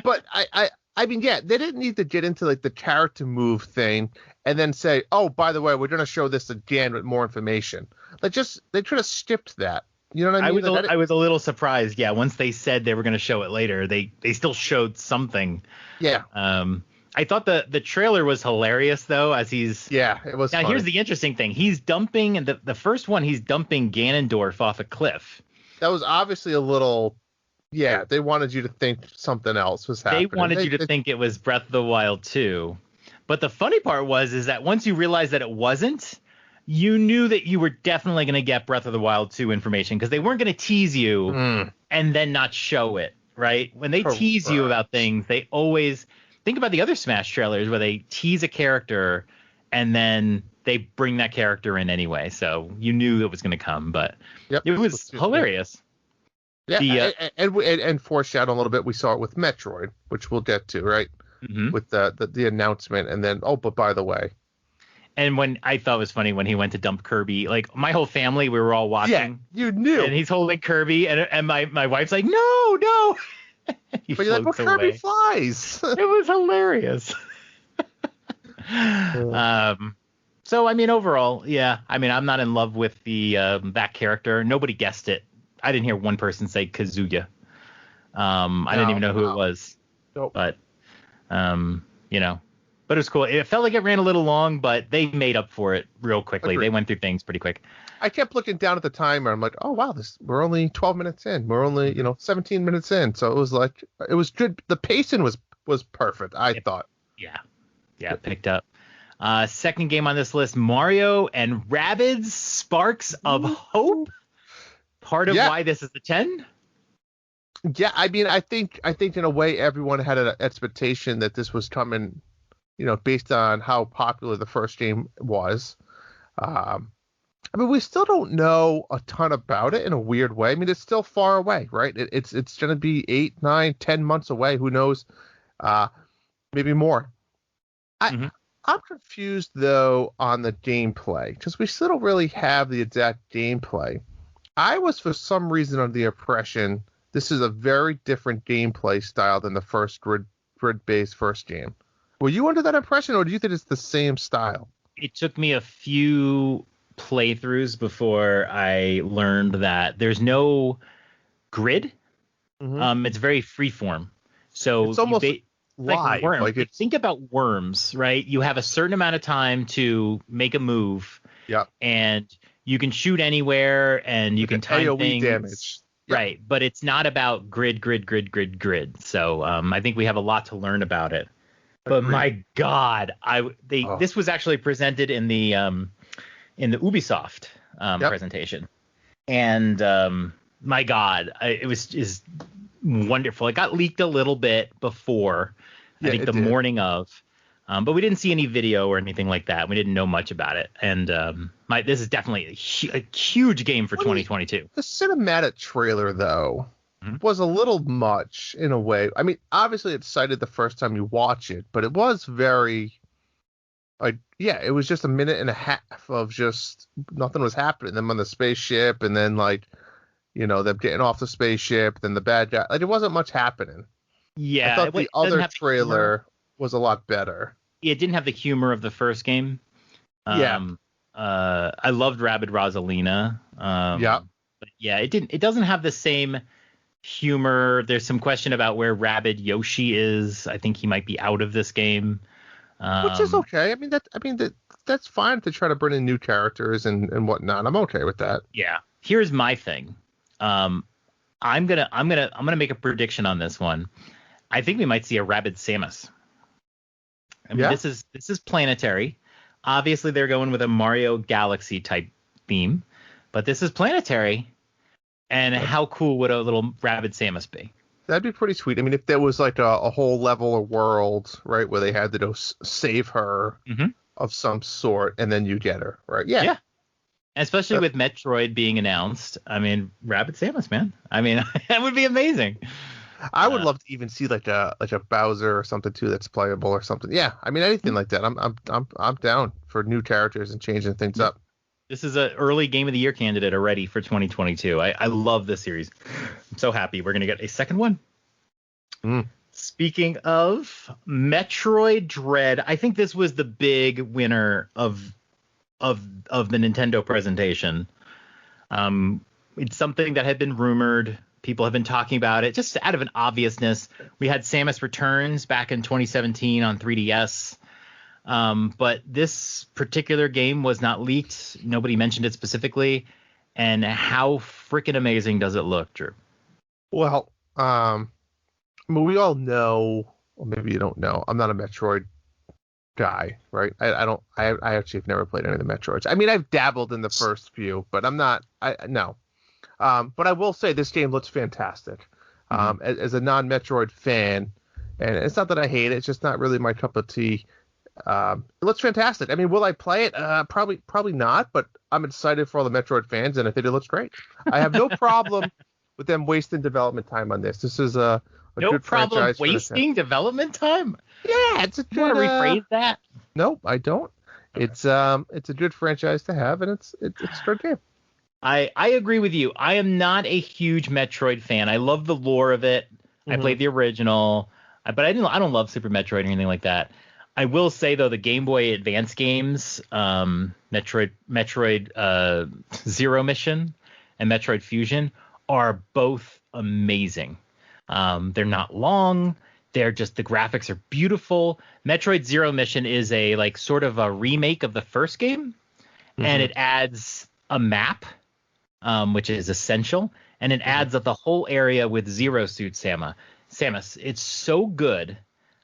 But I mean, yeah, they didn't need to get into like the character move thing and then say, oh, by the way, we're going to show this again with more information. They could have skipped that. You know what I mean? I was a little surprised. Yeah, once they said they were going to show it later, they still showed something. Yeah. I thought the trailer was hilarious though, as he's. Yeah, it was. Now funny. Here's the interesting thing: he's dumping the first one. He's dumping Ganondorf off a cliff. That was obviously a little. Yeah, they wanted you to think something else was happening. They wanted you to think it was Breath of the Wild 2. But the funny part is that once you realized that it wasn't, you knew that you were definitely going to get Breath of the Wild 2 information because they weren't going to tease you and then not show it, right? When they tease you about things, they always think about the other Smash trailers where they tease a character and then they bring that character in anyway. So you knew it was going to come, but it was hilarious. Yeah, and foreshadow a little bit. We saw it with Metroid, which we'll get to, right? With the announcement, and then but by the way, and when I thought it was funny when he went to dump Kirby, like my whole family, we were all watching. Yeah, you knew, and he's holding Kirby, and my wife's like, no. But you're like, but Kirby flies. It was hilarious. So I mean, overall, yeah. I mean, I'm not in love with the that character. Nobody guessed it. I didn't hear one person say Kazuya. I didn't even know who it was. Nope. But, but it was cool. It felt like it ran a little long, but they made up for it real quickly. Agreed. They went through things pretty quick. I kept looking down at the timer. I'm like, oh, wow, we're only 12 minutes in. We're only, 17 minutes in. So it was like, it was good. The pacing was perfect, I thought. Yeah, picked up. Second game on this list, Mario and Rabbids Sparks of Hope. Part of why this is a 10? Yeah, I mean, I think in a way everyone had an expectation that this was coming, based on how popular the first game was. I mean, we still don't know a ton about it in a weird way. I mean, it's still far away, right? It's going to be 8, 9, 10 months away. Who knows? Maybe more. I'm confused, though, on the gameplay because we still don't really have the exact gameplay. I was, for some reason, under the impression this is a very different gameplay style than the first grid-based first game. Were you under that impression, or do you think it's the same style? It took me a few playthroughs before I learned that there's no grid. It's very freeform. So it's almost like worms. Think about worms, right? You have a certain amount of time to make a move. Yeah. And you can shoot anywhere and you can time AOE things. Damage. Right. But it's not about grid. So I think we have a lot to learn about it. But my God, this was actually presented in the Ubisoft presentation. And my God, it was just wonderful. It got leaked a little bit before, I Yeah, think it the did. morning of, but we didn't see any video or anything like that. We didn't know much about it. And this is definitely a huge game for What do you, 2022. the cinematic trailer, though, Mhm. was a little much in a way. I mean, obviously it's cited the first time you watch it, but it was very, like, yeah, it was just a minute and a half of just nothing was happening. Them on the spaceship, and then, like, them getting off the spaceship, then the bad guy. Like, it wasn't much happening. I Yeah, thought the it doesn't other have the humor. trailer was a lot better. It didn't have the humor of the first game. Yeah, Um, I loved Rabid Rosalina. yeah. But yeah, it didn't. It doesn't have the same humor. There's some question about where Rabid Yoshi is. I think he might be out of this game. Which is Um, okay. That's fine to try to bring in new characters and whatnot. I'm okay with that. yeah. Here's my thing. Um, I'm gonna make a prediction on this one. I think we might see a Rabid Samus. I mean, Yeah. this is planetary. Obviously, they're going with a Mario Galaxy type theme, but this is planetary. And how cool would a little Rabid Samus be? That'd be pretty sweet. I mean, if there was like a whole level or world, right, where they had to go save her Hmm. of some sort, and then you get her, right? Yeah. Yeah. Especially That- with Metroid being announced. I mean, Rabid Samus, man. I mean, that would be amazing. I would Uh, love to even see like a Bowser or something too that's playable or something. Yeah. I mean, anything like that. I'm down for new characters and changing things up. this is an early Game of the Year candidate already for 2022. I love this series. I'm so happy we're going to get a second one. Mm. Speaking of Metroid Dread, I think this was the big winner of the Nintendo presentation. It's something that had been rumored. People have been talking about it just out of an obviousness. We had Samus Returns back in 2017 on 3DS. But this particular game was not leaked. Nobody mentioned it specifically. And how freaking amazing does it look, Drew? Well, I mean, we all know, or maybe you don't know, I'm not a Metroid guy, right? I don't. I actually have never played any of the Metroids. I mean, I've dabbled in the first few, but I'm not. I no. But I will say this game looks fantastic. As a non-Metroid fan, and it's not that I hate it, it's just not really my cup of tea. It looks fantastic. I mean, will I play it? Probably not, but I'm excited for all the Metroid fans, and I think it looks great. I have no problem with them wasting development time on this. This is a No good problem franchise for the wasting development time. Yeah, it's a You want good. to rephrase that? Nope, I don't. Okay. It's a good franchise to have, and it's a good game. I agree with you. I am not a huge Metroid fan. I love the lore of it. I Mhm. played the original, but I don't love Super Metroid or anything like that. I will say though, the Game Boy Advance games, Metroid Zero Mission and Metroid Fusion, are both amazing. They're not long. They're just, the graphics are beautiful. Metroid Zero Mission is a like sort of a remake of the first game, and it adds a map, which is essential, and it adds up the whole area with Zero Suit Samus. It's so good.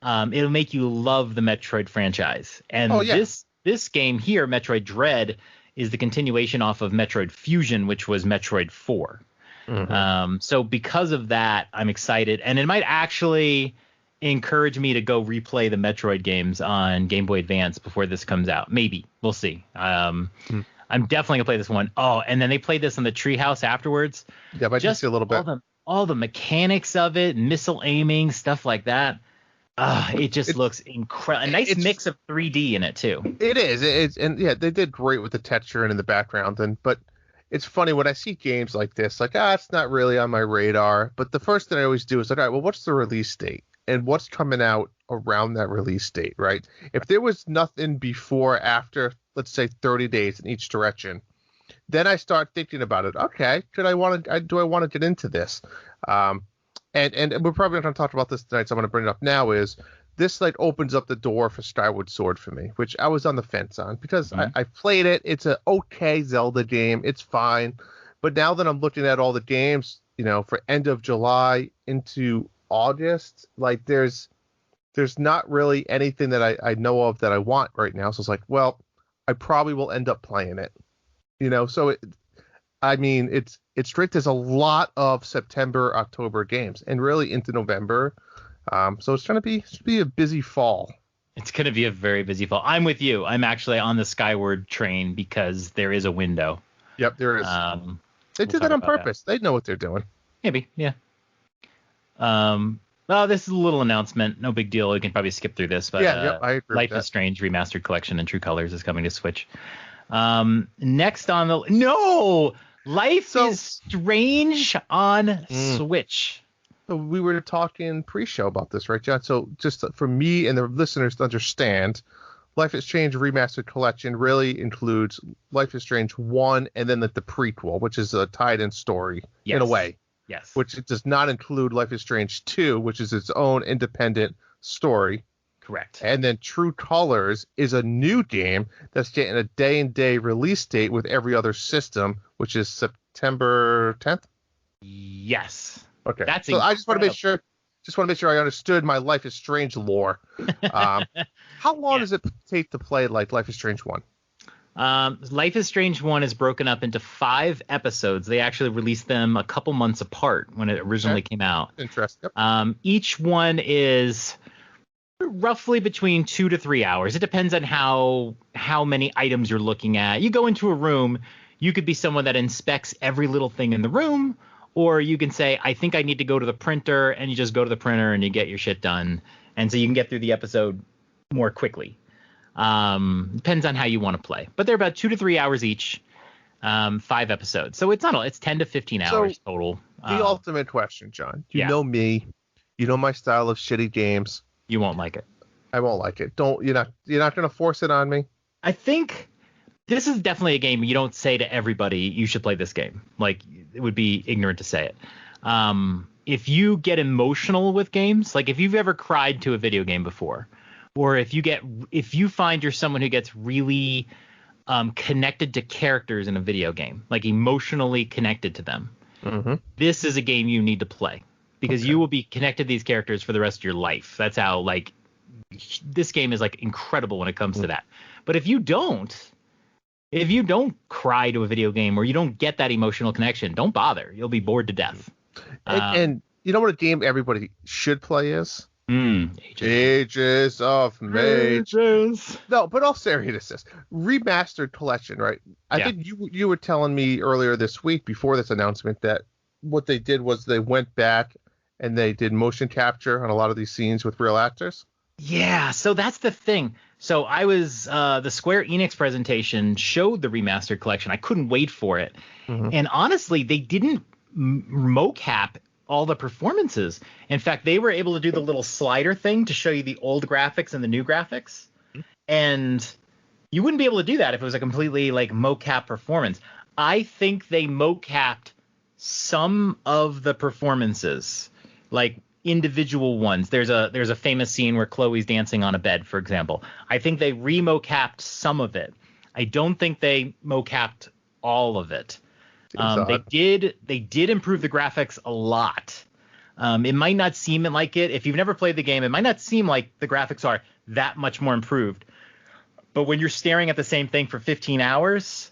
It'll make you love the Metroid franchise. And Oh yeah. this game here, Metroid Dread, is the continuation off of Metroid Fusion, which was Metroid 4. So because of that, I'm excited, and it might actually encourage me to go replay the Metroid games on Game Boy Advance before this comes out. Maybe we'll see. I'm definitely gonna play this one. Oh, and then they played this on the Treehouse afterwards. Yeah, but I just see a little bit. All the mechanics of it, missile aiming, stuff like that. It just looks incredible. A nice mix of 3D in it too. It is. And yeah, they did great with the texture and in the background. But it's funny when I see games like this, like, it's not really on my radar. But the first thing I always do is like, all right, well, what's the release date and what's coming out around that release date, right? If there was nothing before, after, let's say 30 days in each direction, then I start thinking about it. Okay, do I want to get into this? And we're probably not going to talk about this tonight, so I'm going to bring it up now. Is this like opens up the door for Skyward Sword for me, which I was on the fence on because I played it. It's an okay Zelda game. It's fine. But now that I'm looking at all the games, for end of July into August, like there's not really anything that I know of that I want right now. So it's like, well, I probably will end up playing it. So I mean, it's great. There's a lot of September, October games, and really into November. So it's going to be a busy fall. It's going to be a very busy fall. I'm with you. I'm actually on the Skyward train because there is a window. Yep, there is. They did that on purpose. They know what they're doing. Maybe, yeah. Well, this is a little announcement. No big deal. We can probably skip through this. But yeah, I agree. Life is Strange Remastered Collection in True Colors is coming to Switch. Next on the Life is Strange on Switch. So we were talking pre-show about this, right, John? So just for me and the listeners to understand, Life is Strange Remastered Collection really includes Life is Strange 1 and then the prequel, which is a tied-in story in a way. Yes. Which it does not include Life is Strange 2, which is its own independent story. Correct. And then True Colors is a new game that's getting a day-and-day release date with every other system, which is September 10th? Yes. Okay. That's so I just want to make sure I understood my Life is Strange lore. How long does it take to play like Life is Strange 1? Life is Strange 1 is broken up into 5 episodes. They actually released them a couple months apart when it originally came out. Interesting. Each one is roughly between 2 to 3 hours. It depends on how many items you're looking at. You go into a room, you could be someone that inspects every little thing in the room, or you can say, I think I need to go to the printer, and you just go to the printer and you get your shit done. And so you can get through the episode more quickly. Depends on how you want to play. But they're about 2 to 3 hours each, 5 episodes. So it's 10 to 15 hours total. The ultimate question, John. You know me. You know my style of shitty games. You won't like it. I won't like it. You're not going to force it on me? I think this is definitely a game you don't say to everybody, you should play this game. Like, it would be ignorant to say it. If you get emotional with games, like if you've ever cried to a video game before, or if you find you're someone who gets really connected to characters in a video game, like emotionally connected to them, this is a game you need to play because you will be connected to these characters for the rest of your life. That's how this game is incredible when it comes to that. But if you don't cry to a video game or you don't get that emotional connection, don't bother. You'll be bored to death. And you know what a game everybody should play is? Ages of Mages. No, but all seriousness, Remastered Collection, right? I think you were telling me earlier this week before this announcement that what they did was they went back and they did motion capture on a lot of these scenes with real actors. Yeah, so that's the thing. So I was the Square Enix presentation showed the Remastered Collection. I couldn't wait for it. And honestly, they didn't mocap all the performances. In fact, they were able to do the little slider thing to show you the old graphics and the new graphics. And you wouldn't be able to do that if it was a completely mocap performance. I think they mocapped some of the performances, individual ones. There's a famous scene where Chloe's dancing on a bed, for example. I think they remocapped some of it. I don't think they mocapped all of it. They did improve the graphics a lot. It might not seem like it. If you've never played the game, it might not seem like the graphics are that much more improved. But when you're staring at the same thing for 15 hours,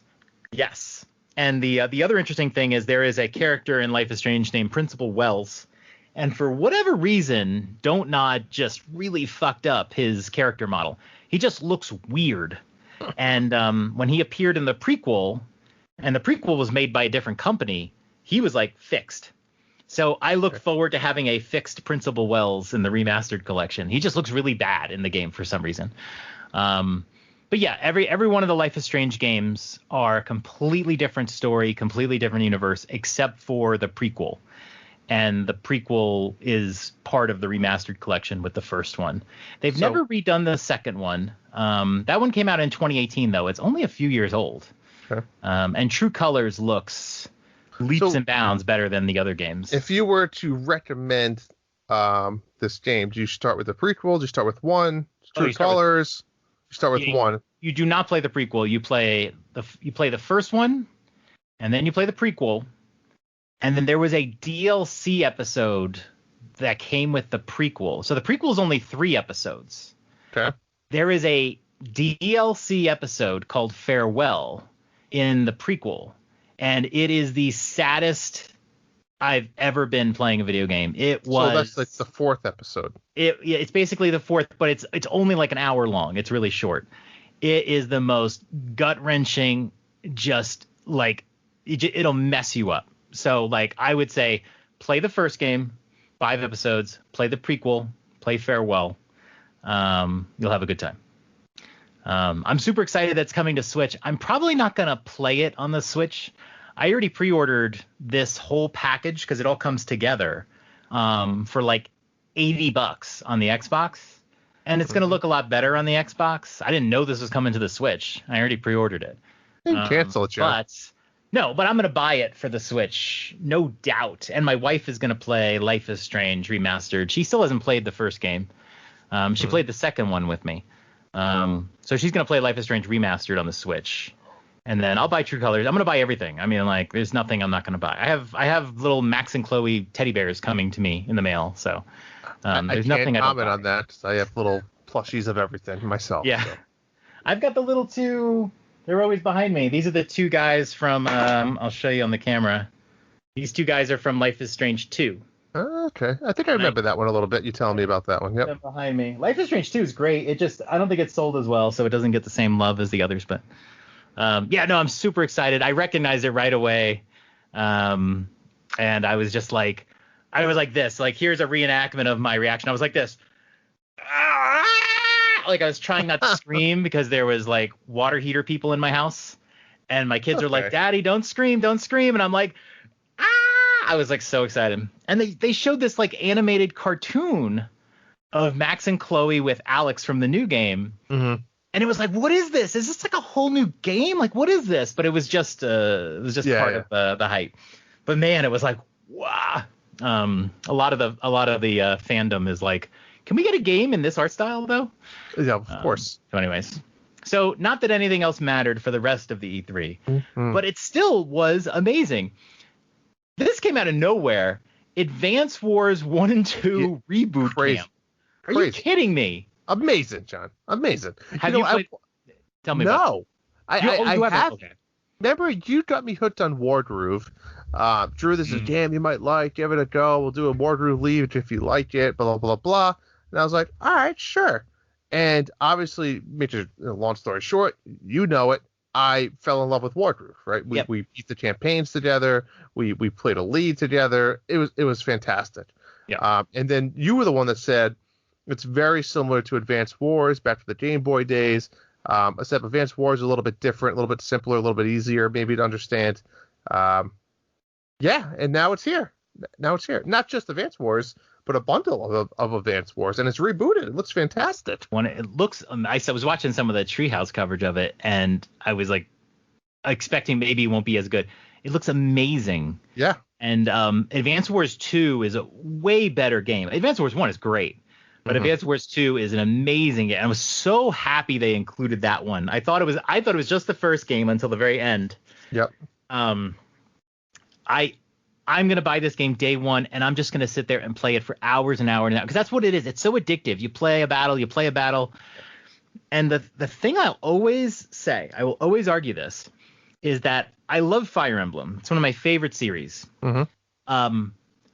yes. And the other interesting thing is there is a character in Life is Strange named Principal Wells. And for whatever reason, Don't Nod just really fucked up his character model. He just looks weird. And when he appeared in the prequel, and the prequel was made by a different company, he was fixed. So I look forward to having a fixed Principal Wells in the Remastered Collection. He just looks really bad in the game for some reason. But yeah, every one of the Life is Strange games are a completely different story, completely different universe, except for the prequel. And the prequel is part of the Remastered Collection with the first one. They've never redone the second one. That one came out in 2018, though. It's only a few years old. And True Colors looks leaps and bounds better than the other games. If you were to recommend this game, do you start with the prequel? Do you start with 1? True Colors? You start with 1. You do not play the prequel. You play the first one, and then you play the prequel. And then there was a DLC episode that came with the prequel. So the prequel is only 3 episodes. Okay. There is a DLC episode called Farewell in the prequel. and it is the saddest I've ever been playing a video game. It was. So that's like the fourth episode. It's basically the fourth, but it's only like an hour long. It's really short. It is the most gut-wrenching, just like it'll mess you up. So like I would say, play the first game, 5 episodes, play the prequel, play Farewell. You'll have a good time. I'm super excited that's coming to Switch. I'm probably not going to play it on the Switch. I already pre-ordered this whole package because it all comes together for like $80 on the Xbox. And it's going to look a lot better on the Xbox. I didn't know this was coming to the Switch. I already pre-ordered it. Cancel it, John. But I'm going to buy it for the Switch, no doubt. And my wife is going to play Life is Strange Remastered. She still hasn't played the first game. She played the second one with me. So she's going to play Life is Strange Remastered on the Switch. And then I'll buy True Colors. I'm going to buy everything. I mean, like, there's nothing I'm not going to buy. I have little Max and Chloe teddy bears coming to me in the mail. So there's nothing I don't comment buy. on that. I have little plushies of everything myself. Yeah. So. I've got the little two. They're always behind me. These are the two guys from, I'll show you on the camera. These two guys are from Life is Strange 2. Okay. I think I remember that one a little bit. You telling me about that one. Yep. Behind me. Life is Strange 2 is great. I don't think it's sold as well, so it doesn't get the same love as the others. But I'm super excited. I recognized it right away. And I was just like, this. Like, here's a reenactment of my reaction. I was like this. Like, I was trying not to scream because there was like water heater people in my house. And my kids are like, Daddy, don't scream, don't scream. And I'm like, I was like so excited. And they showed this like animated cartoon of Max and Chloe with Alex from the new game. Mm-hmm. And it was like, what is this? Is this like a whole new game? Like, what is this? But it was just part of the hype. But man, it was like, wow. A lot of the fandom is like, can we get a game in this art style though? Yeah, of course. So anyways, so not that anything else mattered for the rest of the E3, but it still was amazing. This came out of nowhere. Advance Wars 1 and 2 reboot camp. Are you kidding me? Amazing, John. Amazing. Have you played? Tell me. No. I have. Okay. Remember, you got me hooked on Wardroove. Drew, this is a game you might like. Give it a go. We'll do a Wardroove Leave if you like it. Blah, blah, blah, blah. And I was like, all right, sure. And obviously, make a long story short, you know it. I fell in love with Wardroove, right? We beat the campaigns together. We played a lead together. It was fantastic. Yeah. And then you were the one that said it's very similar to Advanced Wars back to the Game Boy days. Except Advanced Wars is a little bit different, a little bit simpler, a little bit easier maybe to understand. And now it's here. Not just Advanced Wars, but a bundle of Advanced Wars, and it's rebooted. It looks fantastic. It looks. I was watching some of the Treehouse coverage of it, and I was like expecting maybe it won't be as good. It looks amazing. Yeah. And Advanced Wars 2 is a way better game. Advanced Wars 1 is great, but Advanced Wars 2 is an amazing game. I was so happy they included that one. I thought it was just the first game until the very end. Yep. I'm going to buy this game day one, and I'm just going to sit there and play it for hours and hours and hours, because that's what it is. It's so addictive. You play a battle. And the thing I'll always say, I will always argue this, is that I love Fire Emblem. It's one of my favorite series. Mm-hmm.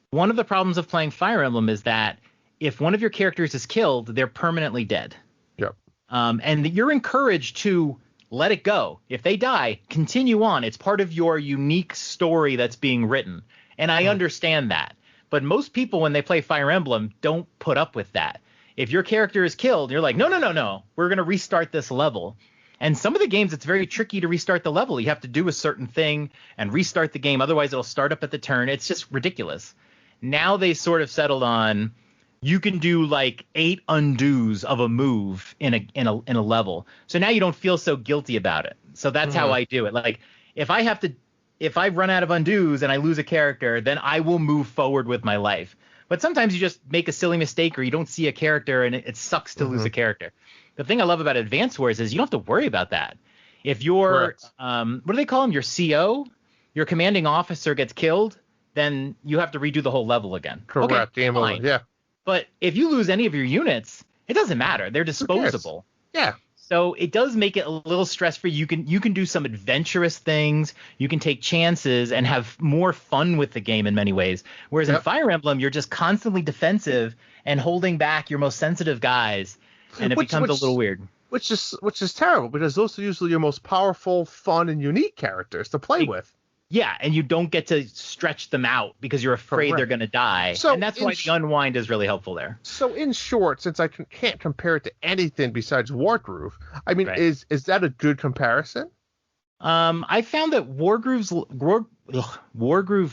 One of the problems of playing Fire Emblem is that if one of your characters is killed, they're permanently dead. Yep. And you're encouraged to let it go. If they die, continue on. It's part of your unique story that's being written. And I understand that. But most people, when they play Fire Emblem, don't put up with that. If your character is killed, you're like, no. We're going to restart this level. And some of the games, it's very tricky to restart the level. You have to do a certain thing and restart the game. Otherwise, it'll start up at the turn. It's just ridiculous. Now they sort of settled on you can do like 8 undos of a move in a level. So now you don't feel so guilty about it. So that's how I do it. Like if I run out of undos and I lose a character, then I will move forward with my life. But sometimes you just make a silly mistake or you don't see a character and it sucks to lose a character. The thing I love about Advance Wars is you don't have to worry about that. If your what do they call them? Your CO, your commanding officer gets killed, then you have to redo the whole level again. Correct. Okay, Game over. Yeah. But if you lose any of your units, it doesn't matter. They're disposable. Yeah. So it does make it a little stress-free. You can do some adventurous things. You can take chances and have more fun with the game in many ways. Whereas in Fire Emblem, you're just constantly defensive and holding back your most sensitive guys, and it becomes a little weird. Which is terrible, because those are usually your most powerful, fun, and unique characters to play with. Yeah, and you don't get to stretch them out because you're afraid they're going to die. So and that's why the unwind is really helpful there. So in short, since I can't compare it to anything besides Wargroove, I mean, is that a good comparison? I found that Wargroove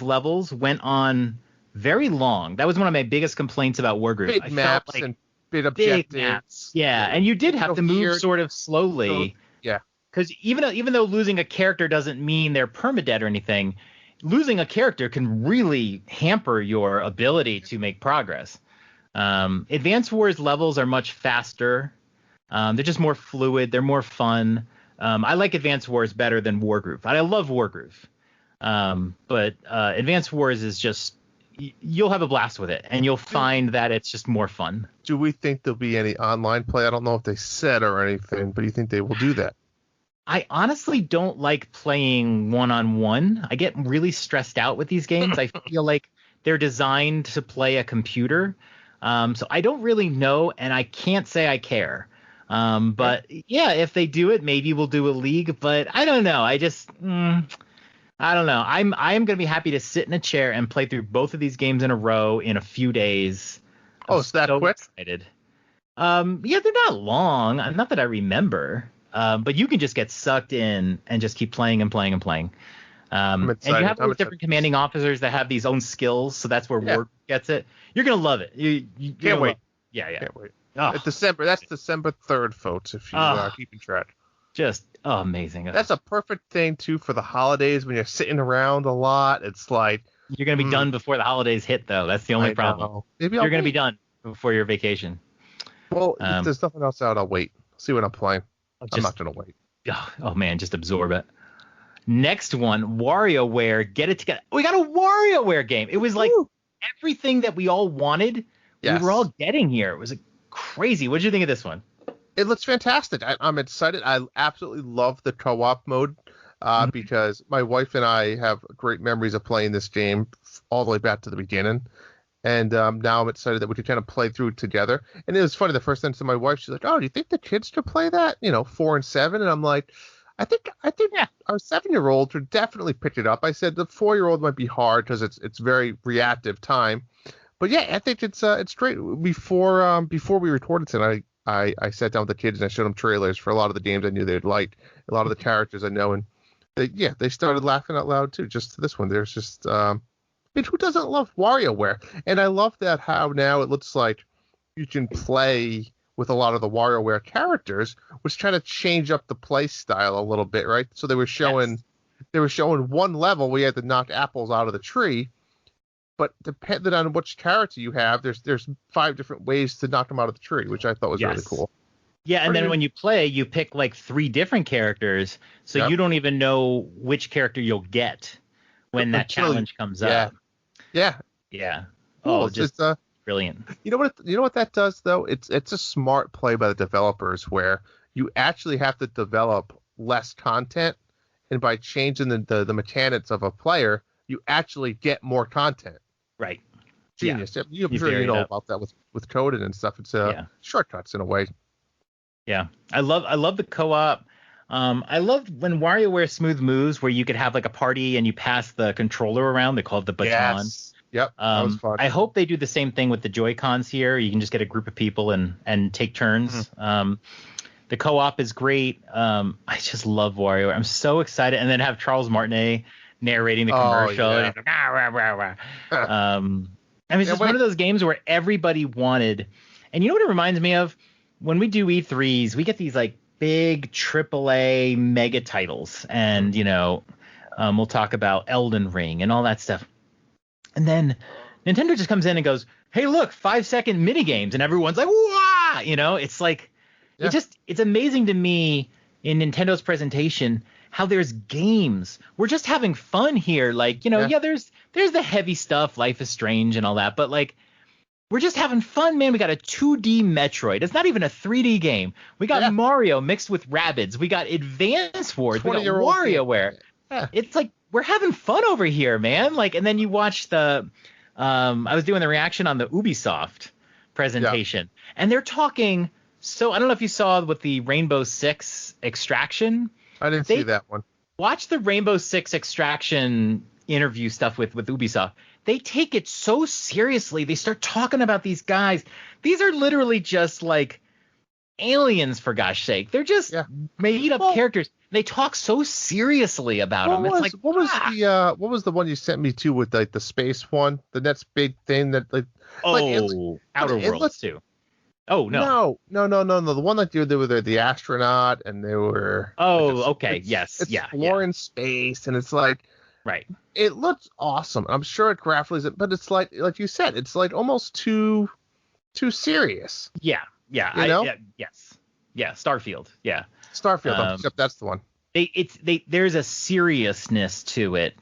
levels went on very long. That was one of my biggest complaints about Wargroove. Big maps and big objectives. Yeah, and you did have to move sort of slowly. Yeah. Because even though losing a character doesn't mean they're permadead or anything, losing a character can really hamper your ability to make progress. Advance Wars levels are much faster. They're just more fluid. They're more fun. I like Advance Wars better than Wargroove. I love Wargroove. But Advance Wars is just, you'll have a blast with it, and you'll find that it's just more fun. Do we think there'll be any online play? I don't know if they said or anything, but do you think they will do that? I honestly don't like playing one-on-one. I get really stressed out with these games. I feel like they're designed to play a computer. So I don't really know, and I can't say I care. But yeah, if they do it, maybe we'll do a league. But I don't know. I don't know. I'm going to be happy to sit in a chair and play through both of these games in a row in a few days. It's that quick? Excited. Yeah, they're not long. Not that I remember. But you can just get sucked in and just keep playing and playing and playing. And you have those different commanding officers that have these own skills, so that's where Ward gets it. You're gonna love it. You can't wait. Yeah. Can't wait. Oh. That's December 3rd, folks, if you are keeping track. Just amazing. That's a perfect thing too for the holidays when you're sitting around a lot. It's like you're gonna be done before the holidays hit, though. That's the only problem. Maybe you're gonna be done before your vacation. Well, if there's nothing else out, I'll wait. See what I'm playing. I'm not going to wait. Oh, man, just absorb it. Next one, WarioWare. Get it together. We got a WarioWare game. It was like everything that we all wanted. Yes. We were all getting here. It was crazy. What did you think of this one? It looks fantastic. I'm excited. I absolutely love the co-op mode because my wife and I have great memories of playing this game all the way back to the beginning. And now I'm excited that we could kind of play through it together. And it was funny. The first time to my wife, she's like, "Oh, do you think the kids should play that? 4 and 7?" And I'm like, I think our 7-year-olds would definitely pick it up. I said the 4-year-old might be hard because it's very reactive time. But yeah, I think it's great. Before we recorded tonight, I sat down with the kids and I showed them trailers for a lot of the games I knew they'd like, a lot of the characters I know, and they started laughing out loud too. Just to this one, there's just. Who doesn't love WarioWare? And I love that how now it looks like you can play with a lot of the WarioWare characters, which kind of change up the play style a little bit, right? So they were showing one level where you had to knock apples out of the tree, but depending on which character you have, there's 5 different ways to knock them out of the tree, which I thought was really cool. Yeah, and then when you play, you pick like 3 different characters, so you don't even know which character you'll get when that challenge comes up. Yeah. Oh, just brilliant. You know what that does though? It's a smart play by the developers where you actually have to develop less content, and by changing the mechanics of a player, you actually get more content. Right. Genius. Yeah. I'm sure you know about that with coding and stuff. It's shortcuts in a way. Yeah. I love the co-op. I love when WarioWare Smooth Moves, where you could have like a party and you pass the controller around. They call it the baton. Yes. Yep. That was fun. I hope they do the same thing with the Joy-Cons here. You can just get a group of people and take turns. Mm-hmm. The co-op is great. I just love WarioWare. I'm so excited. And then have Charles Martinet narrating the commercial. Yeah. I mean, it's just one of those games where everybody wanted. And you know what it reminds me of? When we do E3s, we get these like big AAA mega titles, and we'll talk about Elden Ring and all that stuff, and then Nintendo just comes in and goes, "Hey, look, 5-second mini games," and everyone's like, "Wow!" It's like it's amazing to me in Nintendo's presentation how there's games. We're just having fun here, like there's the heavy stuff, Life is Strange and all that, but like we're just having fun, man. We got a 2D Metroid. It's not even a 3D game. We got Mario mixed with Rabbids. We got Advance Wars. We got WarioWare. Yeah. It's like we're having fun over here, man. Like, and then you watch the I was doing the reaction on the Ubisoft presentation, and they're talking. So I don't know if you saw with the Rainbow Six Extraction. I didn't see that one. Watch the Rainbow Six Extraction interview stuff with Ubisoft. They take it so seriously. They start talking about these guys. These are literally just like aliens, for gosh sake. They're just made up characters. They talk so seriously about them. It's like, what was the one you sent me to with like the space one? The next big thing that Outer Worlds too. Oh no. No. The one that they were the astronaut and they were. Oh, okay. Yes. It's exploring space and it's like. Right. It looks awesome. I'm sure it graphically is, but it's like you said, it's like almost too serious. Yeah. Yes. Yeah. Starfield. Yeah. Starfield. Except that's the one. There's a seriousness to it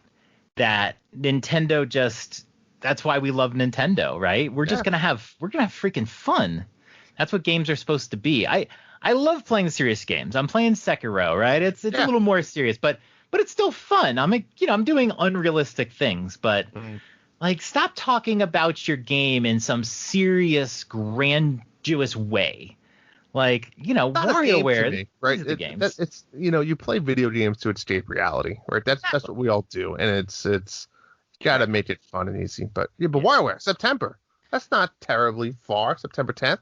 that Nintendo just. That's why we love Nintendo, right? We're gonna have freaking fun. That's what games are supposed to be. I love playing serious games. I'm playing Sekiro, right? It's a little more serious, but it's still fun. I'm doing unrealistic things, but like stop talking about your game in some serious, grandiose way. Like, WarioWare, right? The games. It's you play video games to escape reality, right? That's what we all do, and it's gotta make it fun and easy. But WarioWare, September. That's not terribly far. September 10th.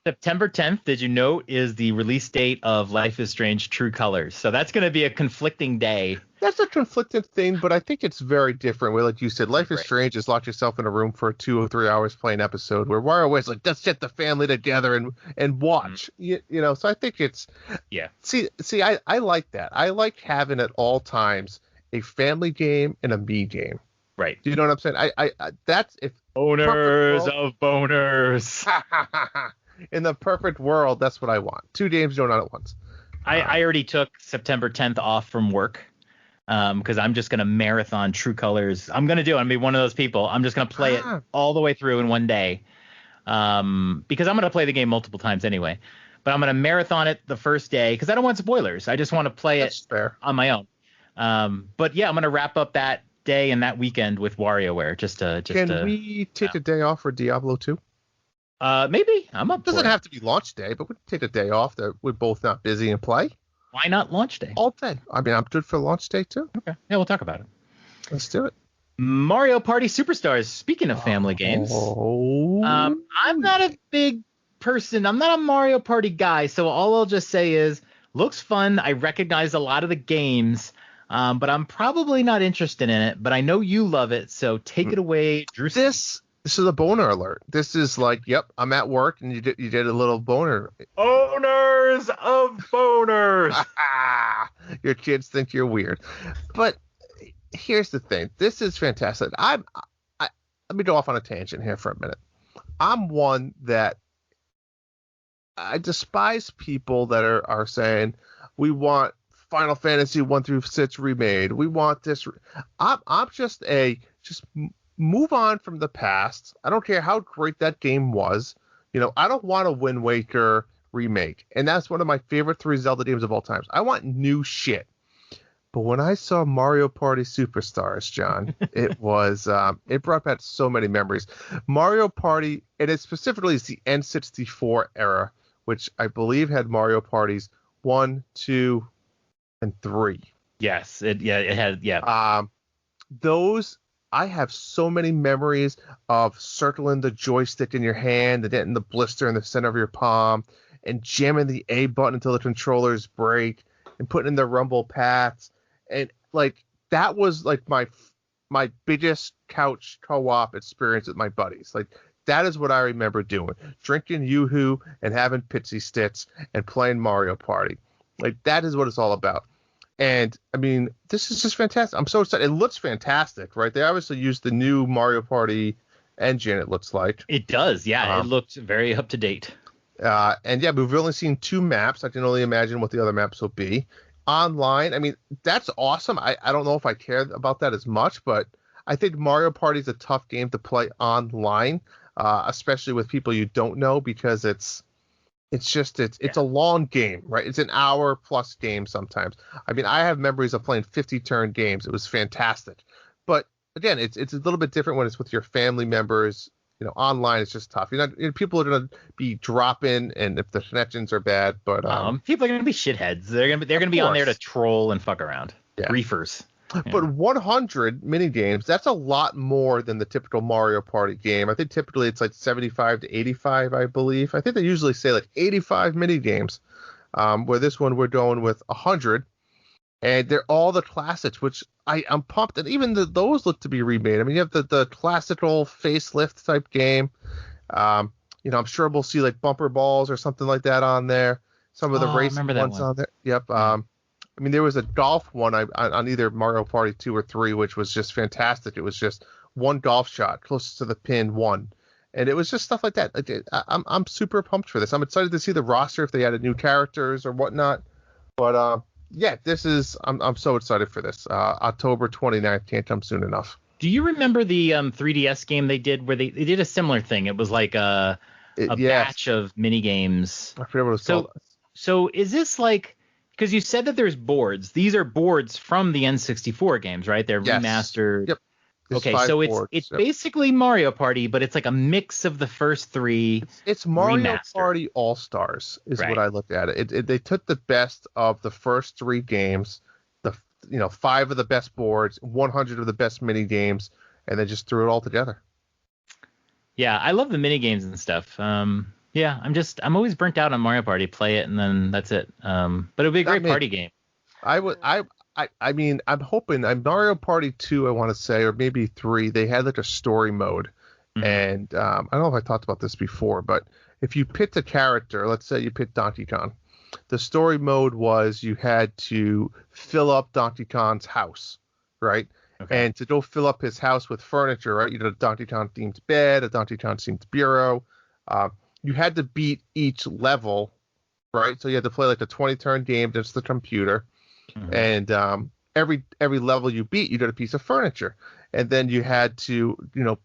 September 10th, did you note, is the release date of Life is Strange True Colors. So that's going to be a conflicting day. That's a conflicting thing, but I think it's very different. Where, like you said, Life is Strange is lock yourself in a room for 2 or 3 hours playing episode, where WarioWare's like, let's get the family together and watch. So I think it's... Yeah. See, I like that. I like having at all times a family game and a me game. Right. Do you know what I'm saying? I that's... if Boners of boners. In the perfect world, that's what I want. 2 games going on at once. I already took September 10th off from work because I'm just going to marathon True Colors. I'm going to be one of those people. I'm just going to play it all the way through in one day because I'm going to play the game multiple times anyway. But I'm going to marathon it the first day because I don't want spoilers. I just want to play it on my own. But yeah, I'm going to wrap up that day and that weekend with WarioWare. Can we take a day off for Diablo 2? Maybe. I'm up. Doesn't have to be launch day, but we can take a day off that we're both not busy and play. Why not launch day? All day. I mean, I'm good for launch day too. Okay. Yeah, we'll talk about it. Let's do it. Mario Party Superstars. Speaking of family games, I'm not a big person. I'm not a Mario Party guy, so all I'll just say is, looks fun. I recognize a lot of the games, but I'm probably not interested in it. But I know you love it, so take it away, Drew. This is a boner alert. This is like, yep, I'm at work, and you did a little boner. Owners of boners. Your kids think you're weird, but here's the thing. This is fantastic. Let me go off on a tangent here for a minute. I'm one that I despise people that are saying we want Final Fantasy 1 through 6 remade. We want this. I'm just move on from the past. I don't care how great that game was. I don't want a Wind Waker remake. And that's one of my favorite 3 Zelda games of all time. I want new shit. But when I saw Mario Party Superstars, John, it was it brought back so many memories. Mario Party, and it specifically is the N64 era, which I believe had Mario Parties 1, 2, and 3. Yes, it had. Those. I have so many memories of circling the joystick in your hand and getting the blister in the center of your palm and jamming the A button until the controllers break and putting in the rumble paths. And like, that was like my biggest couch co-op experience with my buddies. Like, that is what I remember doing. Drinking Yoo-Hoo and having Pitsy Stits and playing Mario Party. Like, that is what it's all about. And, I mean, this is just fantastic. I'm so excited. It looks fantastic, right? They obviously used the new Mario Party engine, it looks like. It does, yeah. It looked very up to date. And, yeah, we've only seen 2 maps. I can only imagine what the other maps will be. Online, I mean, that's awesome. I don't know if I care about that as much, but I think Mario Party is a tough game to play online. especially with people you don't know, because it's a long game, right? It's an hour plus game sometimes. I mean, I have memories of playing 50 turn games. It was fantastic. But again, it's a little bit different when it's with your family members. Online it's just tough. People are gonna be dropping, and if the connections are bad, but people are gonna be shitheads. They're gonna be on there to troll and fuck around. Yeah. Griefers. But 100 mini games, that's a lot more than the typical Mario Party game. I think typically it's like 75 to 85, I believe. I think they usually say like 85 mini games. Where this one we're going with 100, and they're all the classics, which I'm pumped. And even those look to be remade. I mean, you have the classical facelift type game. I'm sure we'll see like bumper balls or something like that on there. Some of the racing ones on there. Yep. I mean, there was a golf one on either Mario Party 2 or 3, which was just fantastic. It was just one golf shot closest to the pin, one. And it was just stuff like that. I'm super pumped for this. I'm excited to see the roster if they added new characters or whatnot. But yeah, I'm so excited for this. October 29th can't come soon enough. Do you remember the 3DS game they did where they did a similar thing? It was like a batch of mini games. I forget what it was called. So is this like, because you said that there's boards. These are boards from the N64 games, right? They're remastered. Yep. Okay, so it's basically Mario Party, but it's like a mix of the first three. It's Mario Party All Stars is what I looked at it. They took the best of the first three games, 5 of the best boards, 100 of the best mini games, and they just threw it all together. Yeah, I love the mini games and stuff. Yeah, I'm always burnt out on Mario Party. Play it and then that's it. But it'll be a great party game. I mean, I'm hoping Mario Party 2, I want to say, or maybe 3, they had like a story mode. Mm-hmm. And I don't know if I talked about this before, but if you picked a character, let's say you picked Donkey Kong, the story mode was you had to fill up Donkey Kong's house, right? Okay. And to go fill up his house with furniture, right? You had a Donkey Kong themed bed, a Donkey Kong themed bureau. You had to beat each level, right? So you had to play like a 20-turn game against the computer. Mm-hmm. And every level you beat, you got a piece of furniture. And then you had to,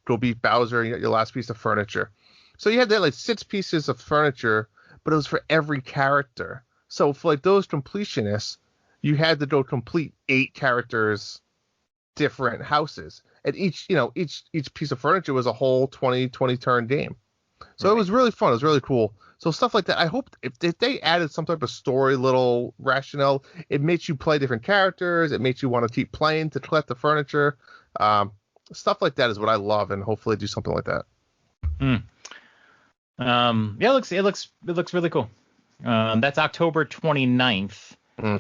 go beat Bowser and you got your last piece of furniture. So you had that like 6 pieces of furniture, but it was for every character. So for like those completionists, you had to go complete 8 characters, different houses. And each piece of furniture was a whole 20 turn game. So It was really fun. It was really cool. So stuff like that. I hope if they added some type of story, little rationale, it makes you play different characters. It makes you want to keep playing to collect the furniture. Stuff like that is what I love, and hopefully do something like that. Yeah, it looks really cool. That's October 29th.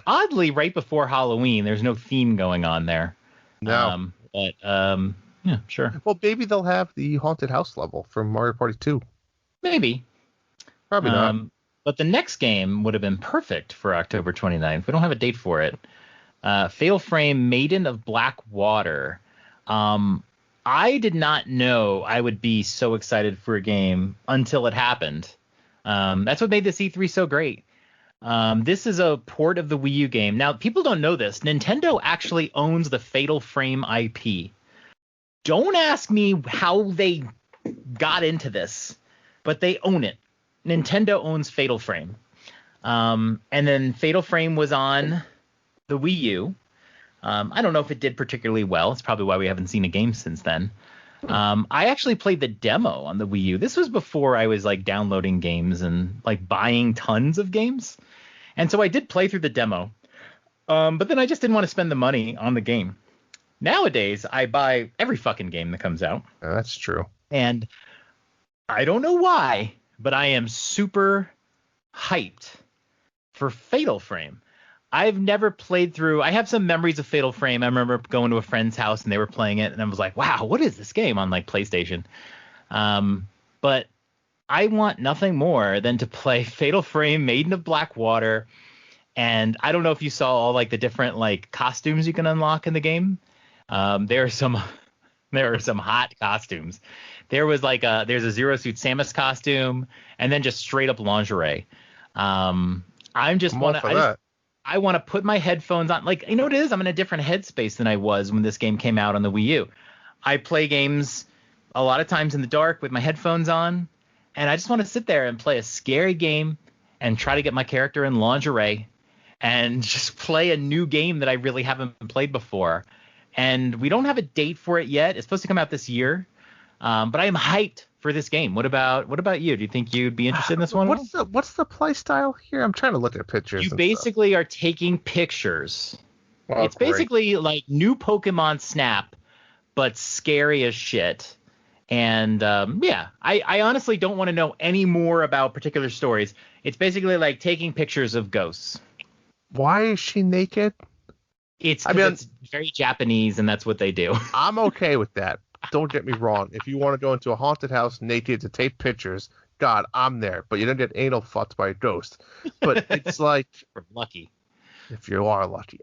Oddly, right before Halloween. There's no theme going on there. No. Yeah, sure. Well, maybe they'll have the haunted house level from Mario Party 2. Maybe. Probably not. But the next game would have been perfect for October 29th. We don't have a date for it. Fatal Frame Maiden of Black Water. I did not know I would be so excited for a game until it happened. That's what made this E3 so great. This is a port of the Wii U game. Now, people don't know this. Nintendo actually owns the Fatal Frame IP. Don't ask me how they got into this, but they own it. Nintendo owns Fatal Frame. And then Fatal Frame was on the Wii U. I don't know if it did particularly well. It's probably why we haven't seen a game since then. I actually played the demo on the Wii U. This was before I was like downloading games and like buying tons of games. And so I did play through the demo. But then I just didn't want to spend the money on the game. Nowadays, I buy every fucking game that comes out. That's true. And I don't know why, but I am super hyped for Fatal Frame. I've never played through. I have some memories of Fatal Frame. I remember going to a friend's house and they were playing it, and I was like, "Wow, what is this game?" on like PlayStation. But I want nothing more than to play Fatal Frame Maiden of Black Water. And I don't know if you saw all like the different like costumes you can unlock in the game. There are some hot costumes. There's a Zero Suit Samus costume, and then just straight up lingerie. I want to put my headphones on. Like, you know what it is? I'm in a different headspace than I was when this game came out on the Wii U. I play games a lot of times in the dark with my headphones on, and I just want to sit there and play a scary game and try to get my character in lingerie and just play a new game that I really haven't played before. And we don't have a date for it yet. It's supposed to come out this year, but I am hyped for this game. What about you? Do you think you'd be interested in this one? What's the play style here? I'm trying to look at pictures. You basically are taking pictures. Oh, it's basically like new Pokemon Snap, but scary as shit. And I honestly don't want to know any more about particular stories. It's basically like taking pictures of ghosts. Why is she naked? It's very Japanese, and that's what they do. I'm okay with that. Don't get me wrong. If you want to go into a haunted house naked to take pictures, God, I'm there. But you don't get anal fucked by a ghost. But it's like... We're lucky. If you are lucky.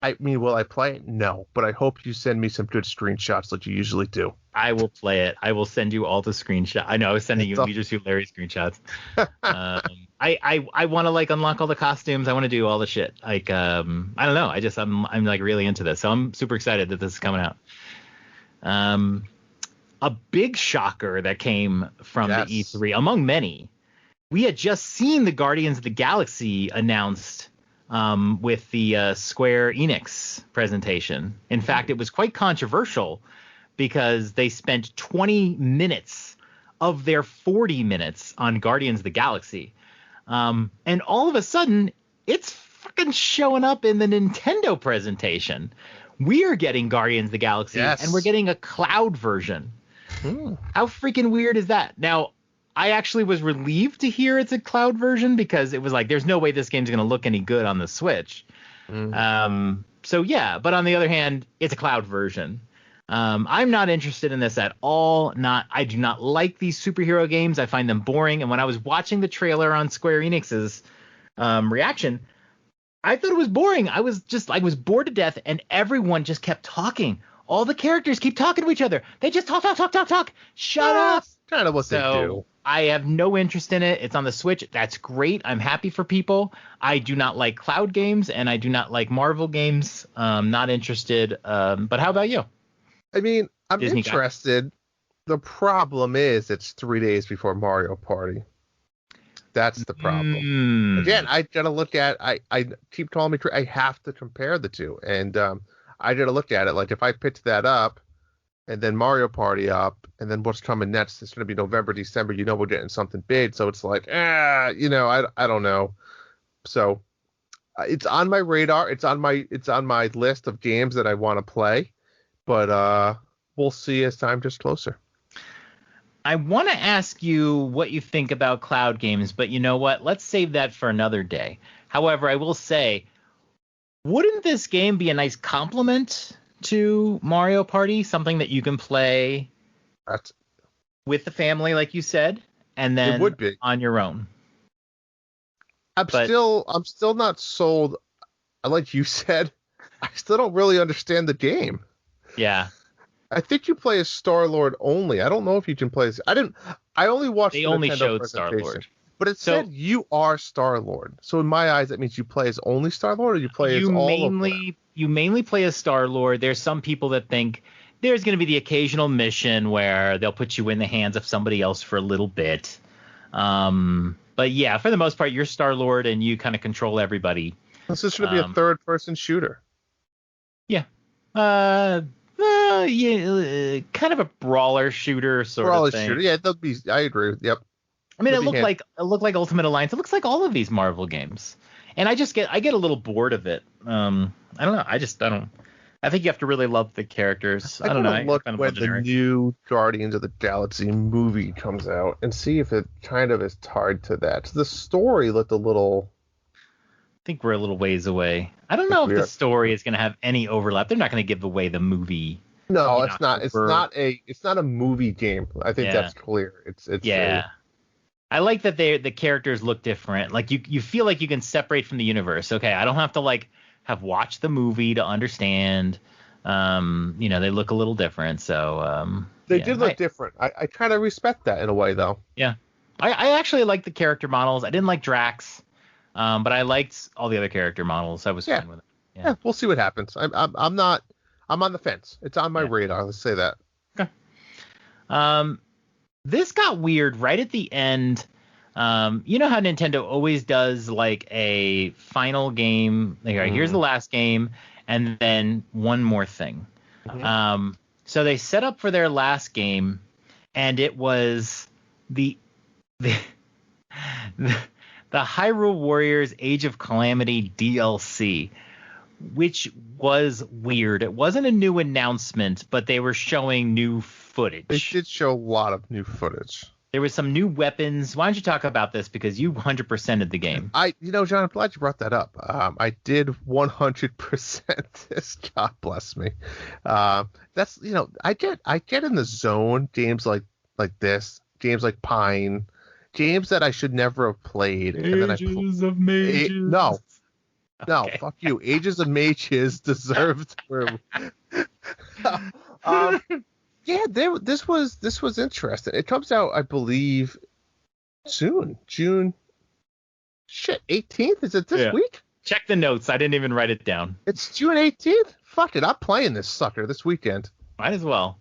I mean, will I play it? No. But I hope you send me some good screenshots like you usually do. I will play it. I will send you all the screenshots. I know I was sending you just hilarious screenshots. I want to like unlock all the costumes. I want to do all the shit. Like I don't know. I'm like really into this. So I'm super excited that this is coming out. A big shocker that came from the E3 among many. We had just seen the Guardians of the Galaxy announced with the Square Enix presentation. In fact, it was quite controversial because they spent 20 minutes of their 40 minutes on Guardians of the Galaxy. And all of a sudden, it's fucking showing up in the Nintendo presentation. We are getting Guardians of the Galaxy, and we're getting a cloud version. How freaking weird is that? Now, I actually was relieved to hear it's a cloud version because it was like, there's no way this game's going to look any good on the Switch. So yeah, but on the other hand, it's a cloud version. I'm not interested in this at all. I do not like these superhero games. I find them boring. And when I was watching the trailer on Square Enix's reaction, I thought it was boring. I was bored to death, and everyone just kept talking. All the characters keep talking to each other. They just talk. Shut up. Kind of what they do. I have no interest in it. It's on the Switch. That's great. I'm happy for people. I do not like cloud games, and I do not like Marvel games. Not interested. But how about you? I mean, I'm interested. The problem is it's 3 days before Mario Party. That's the problem. Again, I gotta look at. I keep calling me. I have to compare the two, and I gotta look at it. Like if I picked that up, and then Mario Party up, and then what's coming next? It's gonna be November, December. You know, we're getting something big, so it's like, I don't know. So it's on my radar. It's on my list of games that I want to play, but we'll see as time gets closer. I want to ask you what you think about cloud games, but you know what? Let's save that for another day. However, I will say, wouldn't this game be a nice complement to Mario Party? Something that you can play with the family, like you said, and then it would be on your own. I'm still not sold. Like you said, I still don't really understand the game. Yeah. I think you play as Star-Lord only. I don't know if you can play as... I only watched the only Nintendo showed presentation, Star-Lord. But it said you are Star-Lord. So in my eyes, that means you play as only Star-Lord, or you play as all of them? You mainly play as Star-Lord. There's some people that think there's going to be the occasional mission where they'll put you in the hands of somebody else for a little bit. But yeah, for the most part, you're Star-Lord and you kind of control everybody. This is going to be a third-person shooter. Yeah. Kind of a brawler shooter sort of thing. Shooter. Yeah, I agree. Yep. I mean, it looked like Ultimate Alliance. It looks like all of these Marvel games, and I get a little bored of it. I don't know. I don't. I think you have to really love the characters. I don't know. Look when the new Guardians of the Galaxy movie comes out and see if it kind of is tied to that. The story looked a little. I think we're a little ways away. I don't know if the story is going to have any overlap. They're not going to give away the movie. No, it's not. It's not a movie game. I think that's clear. It's I like that the characters look different. Like you feel like you can separate from the universe. Okay, I don't have to have watched the movie to understand. They look a little different. So they did look different. I kind of respect that in a way, though. Yeah, I actually like the character models. I didn't like Drax. But I liked all the other character models. I was fine with it. Yeah, we'll see what happens. I'm on the fence. It's on my radar. Let's say that. Okay. This got weird right at the end. You know how Nintendo always does like a final game. Like, all right, here's the last game, and then one more thing. So they set up for their last game, and it was the Hyrule Warriors Age of Calamity DLC, which was weird. It wasn't a new announcement, but they were showing new footage. They did show a lot of new footage. There was some new weapons. Why don't you talk about this? Because you 100%ed the game. John, I'm glad you brought that up. I did 100% this. God bless me. That's, I get in the zone games like this, games like Pine, games that I should never have played. Ages of Mages. No, Okay. fuck you. Ages of Mages deserved for. Yeah, this was interesting. It comes out, I believe, soon. June 18th? Is it this week? Check the notes. I didn't even write it down. It's June 18th? Fuck it. I'm playing this sucker this weekend. Might as well.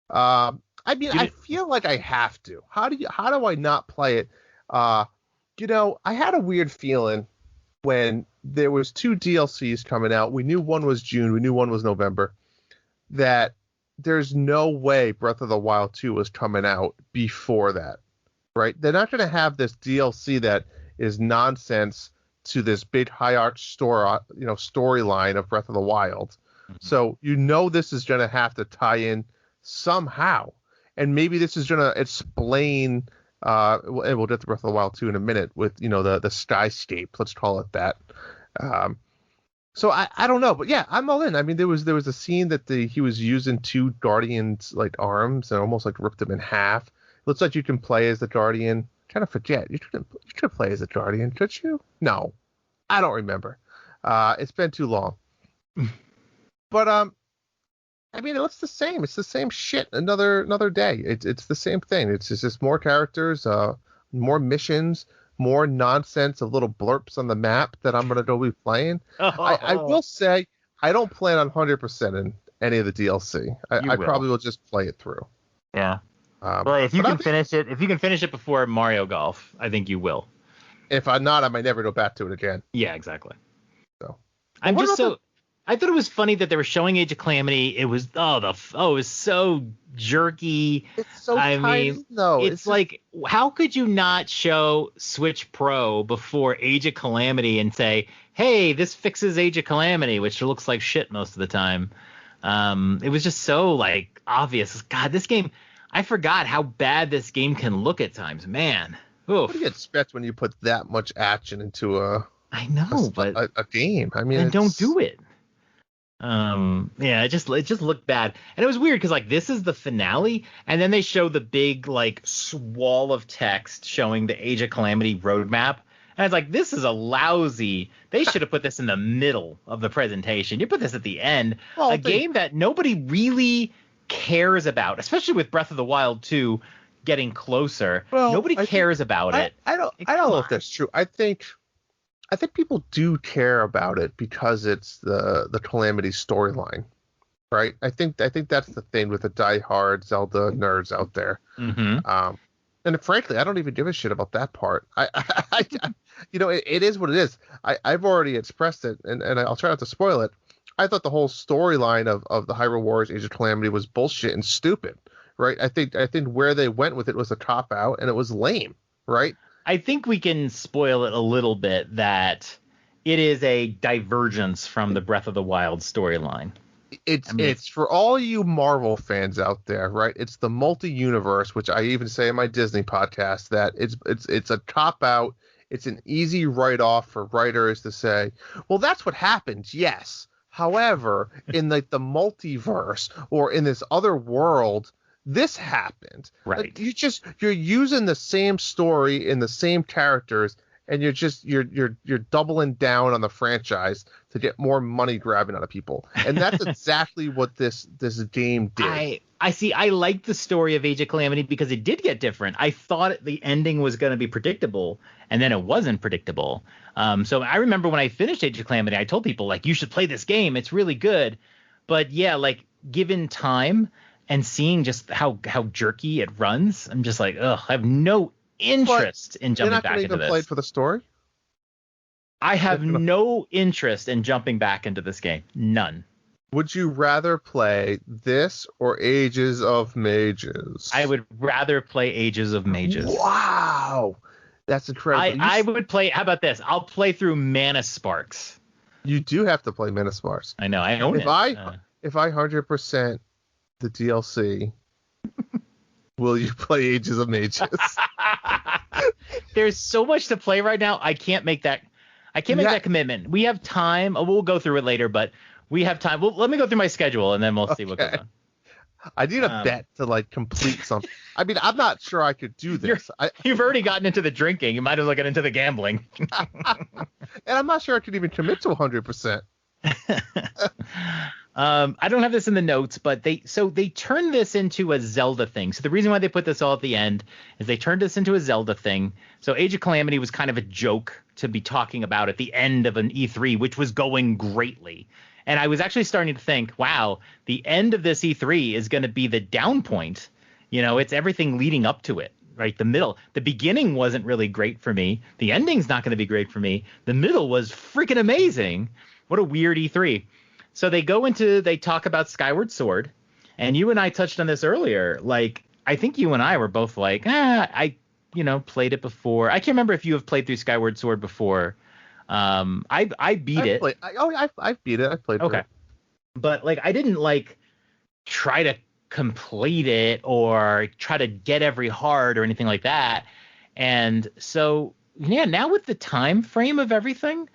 I feel like I have to. How do I not play it? I had a weird feeling when there was 2 DLCs coming out. We knew one was June. We knew one was November. That there's no way Breath of the Wild 2 was coming out before that, right? They're not going to have this DLC that is nonsense to this big high arch storyline of Breath of the Wild. So this is going to have to tie in somehow, and maybe this is going to explain. And we'll get to Breath of the Wild 2 in a minute with the skyscape. Let's call it that. So I don't know, but yeah, I'm all in. I mean, there was a scene that he was using 2 Guardians like arms and almost like ripped them in half. It looks like you can play as the Guardian. I kind of forget. You could play as the Guardian, could you? No, I don't remember. It's been too long. But I mean, it looks the same. It's the same shit. Another day. It's the same thing. It's just more characters, more missions, more nonsense of little blurps on the map that I'm gonna go be playing. I will say I don't plan on 100% in any of the DLC. I probably will just play it through. Yeah. Well, if you can finish it before Mario Golf, I think you will. If I'm not, I might never go back to it again. Yeah, exactly. So I thought it was funny that they were showing Age of Calamity. It was it was so jerky. It's so tiny, though. It's like, how could you not show Switch Pro before Age of Calamity and say, hey, this fixes Age of Calamity, which looks like shit most of the time. It was just so like obvious. God, this game, I forgot how bad this game can look at times, man. Oof. What do you expect when you put that much action into a game? I mean, and don't do it. It just looked bad, and it was weird because like this is the finale, and then they show the big like wall of text showing the Age of Calamity roadmap, and it's like, this is a lousy. They should have put this in the middle of the presentation. You put this at the end. Well, game that nobody really cares about, especially with Breath of the Wild 2 getting closer. Well, nobody cares about it. I don't know if that's true. I think people do care about it because it's the Calamity storyline, right? I think that's the thing with the diehard Zelda nerds out there. Mm-hmm. And frankly, I don't even give a shit about that part. It is what it is. I've already expressed it, and I'll try not to spoil it. I thought the whole storyline of the Hyrule Warriors Age of Calamity was bullshit and stupid, right? I think where they went with it was a cop out, and it was lame, right? I think we can spoil it a little bit that it is a divergence from the Breath of the Wild storyline. It's for all you Marvel fans out there, right? It's the multi-universe, which I even say in my Disney podcast that it's a cop out. It's an easy write-off for writers to say, well, that's what happens, yes. However, in like the multiverse or in this other world, this happened. Right. You're using the same story in the same characters, and you're doubling down on the franchise to get more money grabbing out of people. And that's exactly what this game did. I see. I liked the story of Age of Calamity because it did get different. I thought the ending was going to be predictable, and then it wasn't predictable. So I remember when I finished Age of Calamity, I told people, like, you should play this game. It's really good. But yeah, like, given time and seeing just how jerky it runs, I'm just like, ugh, I have no interest in jumping back into this. You're not going to even play it for the story? I have no interest in jumping back into this game. None. Would you rather play this or Ages of Mages? I would rather play Ages of Mages. Wow. That's incredible. I would play, how about this? I'll play through Mana Sparks. You do have to play Mana Sparks. I know, I own it. If I 100% the DLC, will you play Ages of Mages? There's so much to play right now. I can't make that commitment. We have time. We'll go through it later, but we have time. Well, let me go through my schedule and then we'll see what goes on. I need a bet to like complete something. I mean, I'm not sure I could do this. You've already gotten into the drinking. You might as well get into the gambling. And I'm not sure I could even commit to 100%. I don't have this in the notes, but they turned this into a Zelda thing. So the reason why they put this all at the end is they turned this into a Zelda thing. So Age of Calamity was kind of a joke to be talking about at the end of an E3, which was going greatly. And I was actually starting to think, wow, the end of this E3 is going to be the down point. You know, it's everything leading up to it, right? The beginning wasn't really great for me. The ending's not going to be great for me. The middle was freaking amazing. What a weird E3. So they talk about Skyward Sword. And you and I touched on this earlier. Like, I think you and I were both like, I played it before. I can't remember if you have played through Skyward Sword before. I beat it. I've beat it. I played okay. it. But like I didn't like try to complete it or try to get every heart or anything like that. And so yeah, now with the time frame of everything,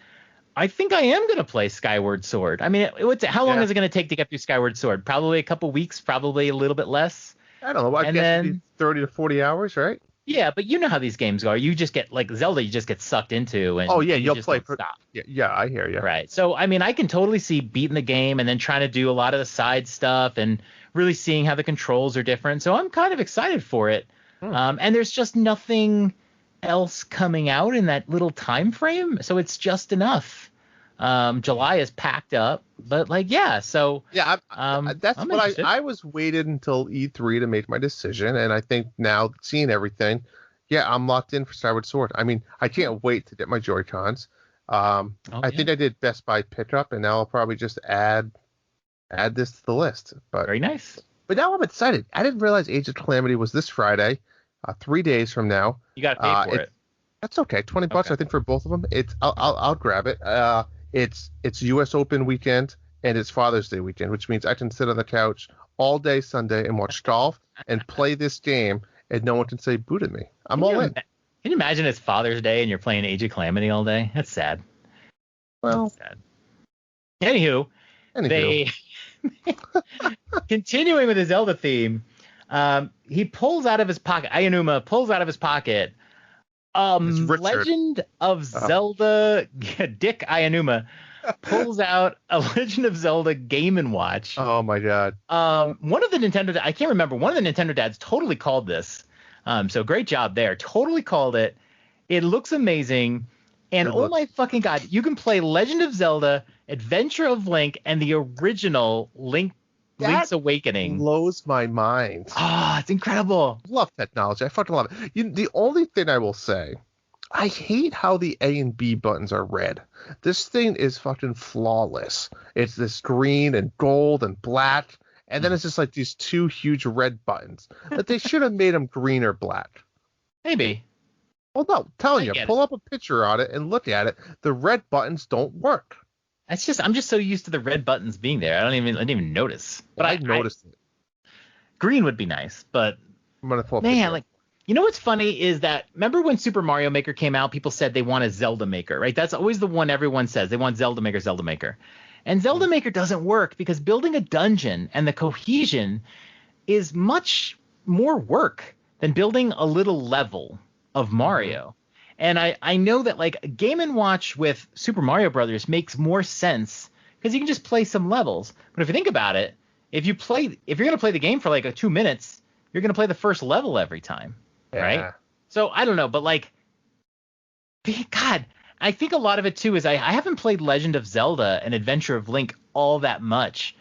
I think I am going to play Skyward Sword. I mean, how long is it going to take to get through Skyward Sword? Probably a couple weeks, probably a little bit less. I don't know. I guess it'd be 30 to 40 hours, right? Yeah, but you know how these games are. You just get like Zelda, you just get sucked into, and you'll just play. Stop. Yeah, I hear you. Right. So I mean, I can totally see beating the game and then trying to do a lot of the side stuff and really seeing how the controls are different. So I'm kind of excited for it. And there's just nothing else coming out in that little time frame, so it's just enough. July is packed up, but like so yeah, that's what I was waited until E3 to make my decision, and I think now seeing everything, I'm locked in for Skyward Sword. I mean, I can't wait to get my Joy-Cons. I think I did Best Buy pickup, and now I'll probably just add this to the list. But very nice. But now I'm excited. I didn't realize Age of Calamity was this Friday, 3 days from now. You got to pay for it. That's okay. $20, I think, for both of them. I'll grab it. It's U.S. Open weekend and it's Father's Day weekend, which means I can sit on the couch all day Sunday and watch golf and play this game, and no one can say boo to me. I'm all in. Can you imagine it's Father's Day and you're playing Age of Calamity all day? That's sad. Well, that's sad. Anywho. They continuing with the Zelda theme. He pulls out of his pocket. Aonuma pulls out of his pocket. Legend of Zelda. Dick Aonuma pulls out a Legend of Zelda Game & Watch. Oh my god. One of the Nintendo, I can't remember. One of the Nintendo dads totally called this. So great job there. Totally called it. It looks amazing. And oh my fucking god, you can play Legend of Zelda, Adventure of Link, and the original Link's Awakening. Blows my mind. It's incredible. Love technology. I fucking love it. The only thing I will say, I hate how the A and B buttons are red. This thing is fucking flawless. It's this green and gold and black, and then it's just like these two huge red buttons. But they should have made them green or black. Maybe. Well, no, telling you, pull up a picture on it and look at it. The red buttons don't work. I'm just so used to the red buttons being there. I didn't even notice. But I noticed it. Green would be nice, but I'm gonna pull you know what's funny is that remember when Super Mario Maker came out, people said they want a Zelda Maker, right? That's always the one everyone says. They want Zelda Maker, Zelda Maker. And Zelda Maker doesn't work because building a dungeon and the cohesion is much more work than building a little level of Mario. And I know that like Game & Watch with Super Mario Brothers makes more sense because you can just play some levels. But if you think about it, if you're going to play the game for like 2 minutes, you're going to play the first level every time, right? So I don't know, but like, God, I think a lot of it too is I haven't played Legend of Zelda and Adventure of Link all that much.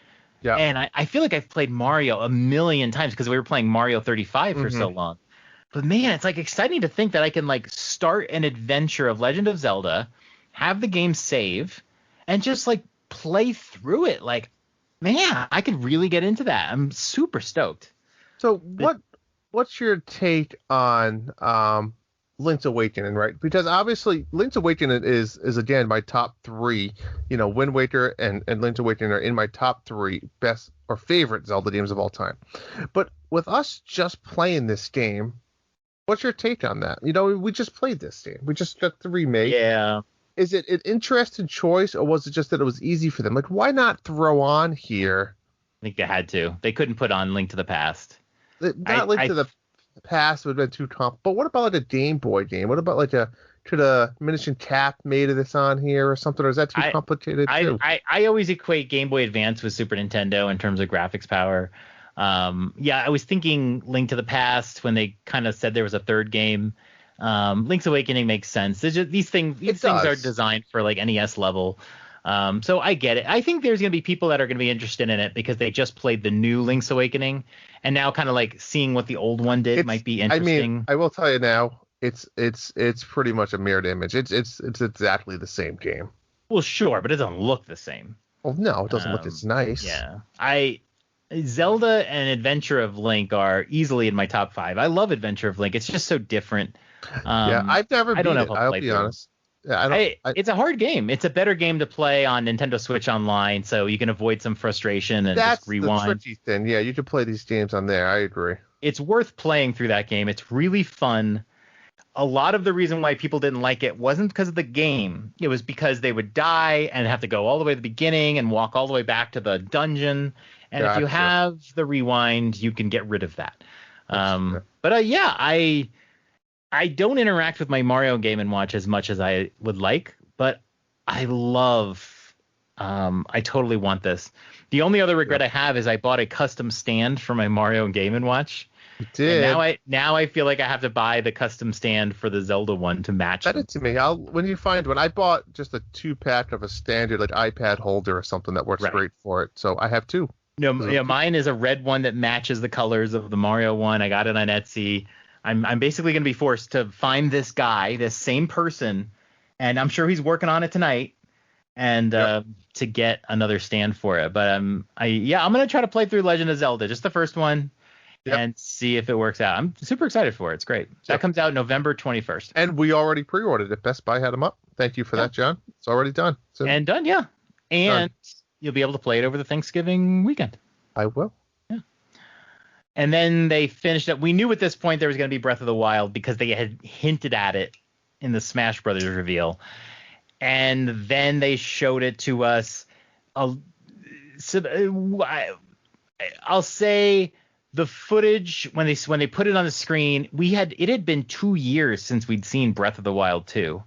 Yeah. And I feel like I've played Mario a million times because we were playing Mario 35 for so long. But man, it's like exciting to think that I can like start an adventure of Legend of Zelda, have the game save, and just like play through it. Like, man, I could really get into that. I'm super stoked. So what's your take on Link's Awakening, right? Because obviously Link's Awakening is again my top three. You know, Wind Waker and Link's Awakening are in my top three best or favorite Zelda games of all time. But with us just playing this game, what's your take on that? You know, we just played this game. We just got the remake. Yeah. Is it an interesting choice, or was it just that it was easy for them? Like, why not throw on here? I think they had to. They couldn't put on Link to the Past. Not Link to the Past would have been too comp. But what about like a Game Boy game? What about like could a Minish Cap made this on here or something? Or is that too complicated too? I always equate Game Boy Advance with Super Nintendo in terms of graphics power. I was thinking Link to the Past when they kind of said there was a third game. Link's Awakening makes sense. These things are designed for like NES level. So I get it. I think there's going to be people that are going to be interested in it because they just played the new Link's Awakening, and now kind of like seeing what the old one did might be interesting. I mean, I will tell you now, it's pretty much a mirrored image. It's exactly the same game. Well, sure, but it doesn't look the same. Well, no, it doesn't look as nice. Yeah, Zelda and Adventure of Link are easily in my top 5. I love Adventure of Link. It's just so different. I've never beat it. I'll be honest. Yeah, it's a hard game. It's a better game to play on Nintendo Switch Online, so you can avoid some frustration and just rewind. That's the tricky thing. Yeah, you can play these games on there. I agree. It's worth playing through that game. It's really fun. A lot of the reason why people didn't like it wasn't because of the game. It was because they would die and have to go all the way to the beginning and walk all the way back to the dungeon. And if you have the rewind, you can get rid of that. I don't interact with my Mario Game & Watch as much as I would like, but I totally want this. The only other regret I have is I bought a custom stand for my Mario Game & Watch. You did. And now I feel like I have to buy the custom stand for the Zelda one to match. Send it to me. When you find one. I bought just a 2-pack of a standard like iPad holder or something that works great for it. So I have 2. No, yeah, mine is a red one that matches the colors of the Mario one. I got it on Etsy. I'm basically going to be forced to find this guy, this same person, and I'm sure he's working on it tonight, and to get another stand for it. But I'm going to try to play through Legend of Zelda, just the first one, and see if it works out. I'm super excited for it. It's great. That comes out November 21st. And we already pre-ordered it. Best Buy had them up. Thank you for that, John. It's already done. And done, yeah. And you'll be able to play it over the Thanksgiving weekend. I will. Yeah. And then they finished up. We knew at this point there was going to be Breath of the Wild because they had hinted at it in the Smash Brothers reveal. And then they showed it to us. I'll say the footage when they put it on the screen, it had been 2 years since we'd seen Breath of the Wild 2.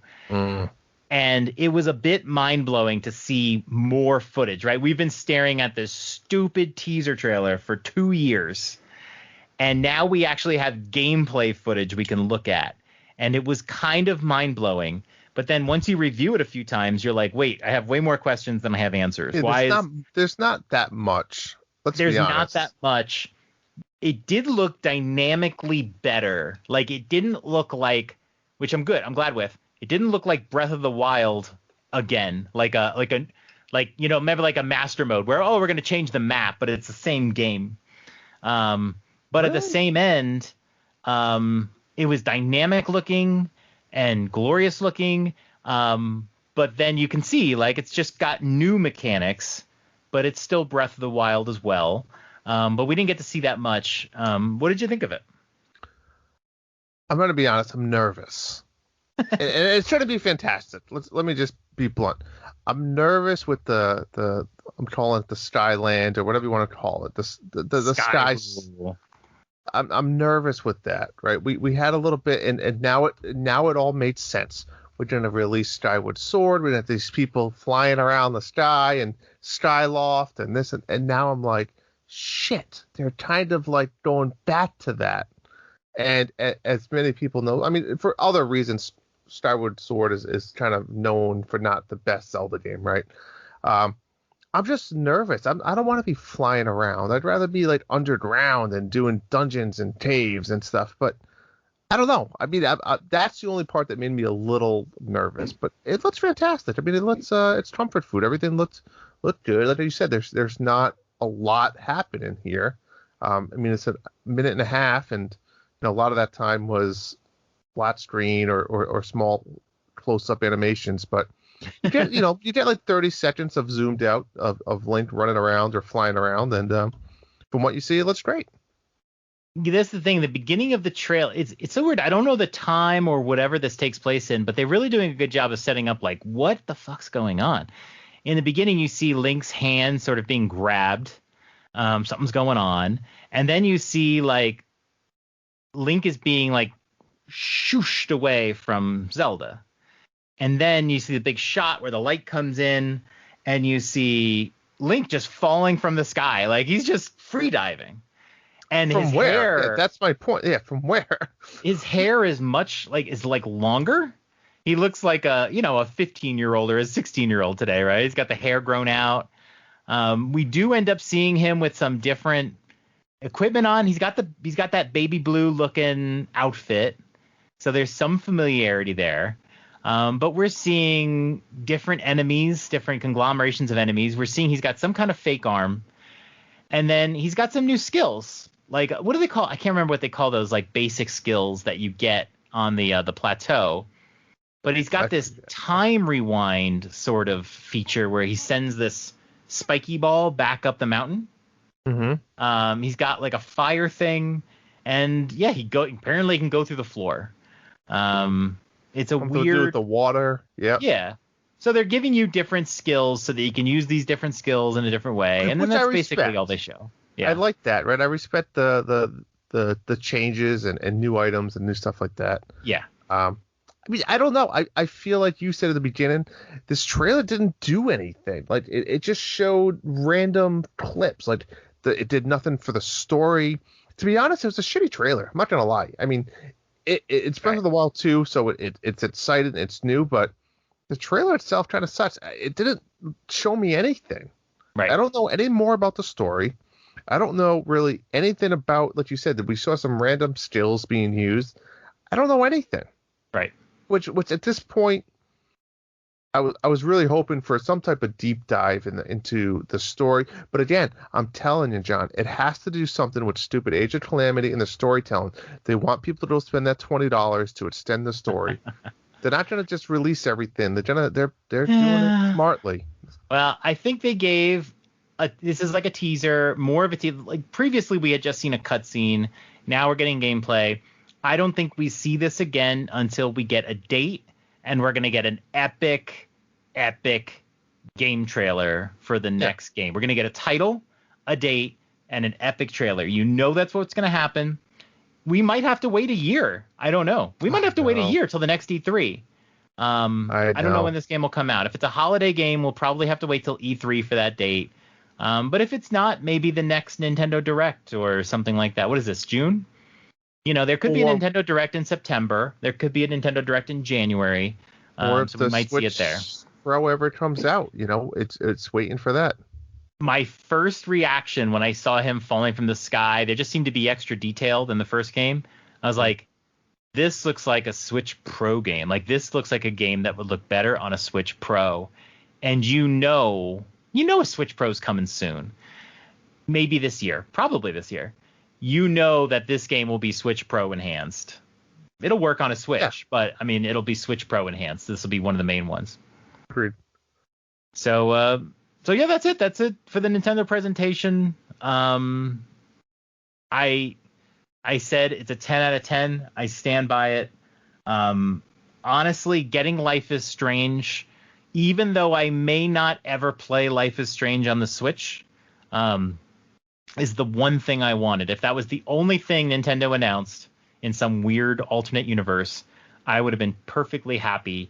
And it was a bit mind-blowing to see more footage, right? We've been staring at this stupid teaser trailer for 2 years. And now we actually have gameplay footage we can look at. And it was kind of mind-blowing. But then once you review it a few times, you're like, wait, I have way more questions than I have answers. Yeah, there's not that much. There's not that much. It did look dynamically better. Like, it didn't look like, which I'm glad with. It didn't look like Breath of the Wild again, remember like a master mode where we're going to change the map, but it's the same game. But at the same end, it was dynamic looking and glorious looking. But then you can see like it's just got new mechanics, but it's still Breath of the Wild as well. But we didn't get to see that much. What did you think of it? I'm going to be honest. I'm nervous. And it's going to be fantastic. Let me just be blunt. I'm nervous with the I'm calling it the Skyland or whatever you want to call it. The sky. I'm nervous with that. Right. We had a little bit and now it all made sense. We're going to release Skyward Sword. We have these people flying around the sky and Skyloft and this and now I'm like, shit. They're kind of like going back to that. And as many people know, I mean, for other reasons. Skyward Sword is kind of known for not the best Zelda game, right? I'm I'm just nervous. I don't want to be flying around. I'd rather be like underground and doing dungeons and caves and stuff. But I don't know. I mean, that's the only part that made me a little nervous. But it looks fantastic. I mean, it's comfort food. Everything looked good. Like you said, there's not a lot happening here. I mean, it's a minute and a half, and a lot of that time was flat screen or small close-up animations. But you get like 30 seconds of zoomed out of Link running around or flying around, and from what you see, it looks great. That's the thing. The beginning of the trail, it's so weird. I don't know the time or whatever this takes place in, but they're really doing a good job of setting up like what the fuck's going on. In the beginning, you see Link's hand sort of being grabbed. Something's going on, and then you see like Link is being like shooshed away from Zelda. And then you see the big shot where the light comes in, and you see Link just falling from the sky. Like he's just free diving. And from his where? hair. Yeah, that's my point. Yeah, from where? His hair is longer. He looks like a 15-year-old or a 16-year-old today, right? He's got the hair grown out. We do end up seeing him with some different equipment on. He's got that baby blue looking outfit. So there's some familiarity there. But we're seeing different enemies, different conglomerations of enemies. We're seeing he's got some kind of fake arm. And then he's got some new skills. Like, what do they call? I can't remember what they call those, like, basic skills that you get on the plateau. But he's got this time rewind sort of feature where he sends this spiky ball back up the mountain. Mm-hmm. He's got, like, a fire thing. And, yeah, apparently he can go through the floor. It's a weird... to do with the water. Yep. Yeah. So they're giving you different skills so that you can use these different skills in a different way. And then that's basically all they show. Yeah. I like that, right? I respect the changes and new items and new stuff like that. Yeah. I mean, I don't know. I feel like you said at the beginning, this trailer didn't do anything. Like it just showed random clips. Like it did nothing for the story. To be honest, it was a shitty trailer. I'm not gonna lie. I mean, it's Breath of the Wild 2, so it's exciting, it's new, but the trailer itself kind of sucks. It didn't show me anything. Right. I don't know any more about the story. I don't know really anything about, like you said, that we saw some random skills being used. I don't know anything. Right. Which at this point, I was really hoping for some type of deep dive into the story. But again, I'm telling you, John, it has to do something with stupid Age of Calamity and the storytelling. They want people to spend that $20 to extend the story. They're not going to just release everything. They're doing it smartly. Well, I think they gave this is like a teaser, more of a teaser. Like previously, we had just seen a cutscene. Now we're getting gameplay. I don't think we see this again until we get a date, and we're going to get an epic game trailer for the next game. We're going to get a title, a date, and an epic trailer. You know that's what's going to happen. We might have to wait a year. I don't know. We might have to wait a year till the next E3. I don't know when this game will come out. If it's a holiday game, we'll probably have to wait till E3 for that date. But if it's not, maybe the next Nintendo Direct or something like that. What is this, June? There could be a Nintendo Direct in September. There could be a Nintendo Direct in January. Or if so we might see it there. However it comes out, it's waiting for that. My first reaction when I saw him falling from the sky, they just seemed to be extra detailed in the first game. I was like, this looks like a Switch Pro game. Like, this looks like a game that would look better on a Switch Pro. And a Switch Pro's coming soon. Maybe this year. Probably this year. That this game will be Switch Pro enhanced. It'll work on a Switch, but, I mean, it'll be Switch Pro enhanced. This will be one of the main ones. Agreed. So yeah, that's it. That's it for the Nintendo presentation. I said it's a 10 out of 10. I stand by it. Honestly, getting Life is Strange, even though I may not ever play Life is Strange on the Switch, is the one thing I wanted. If that was the only thing Nintendo announced in some weird alternate universe, I would have been perfectly happy.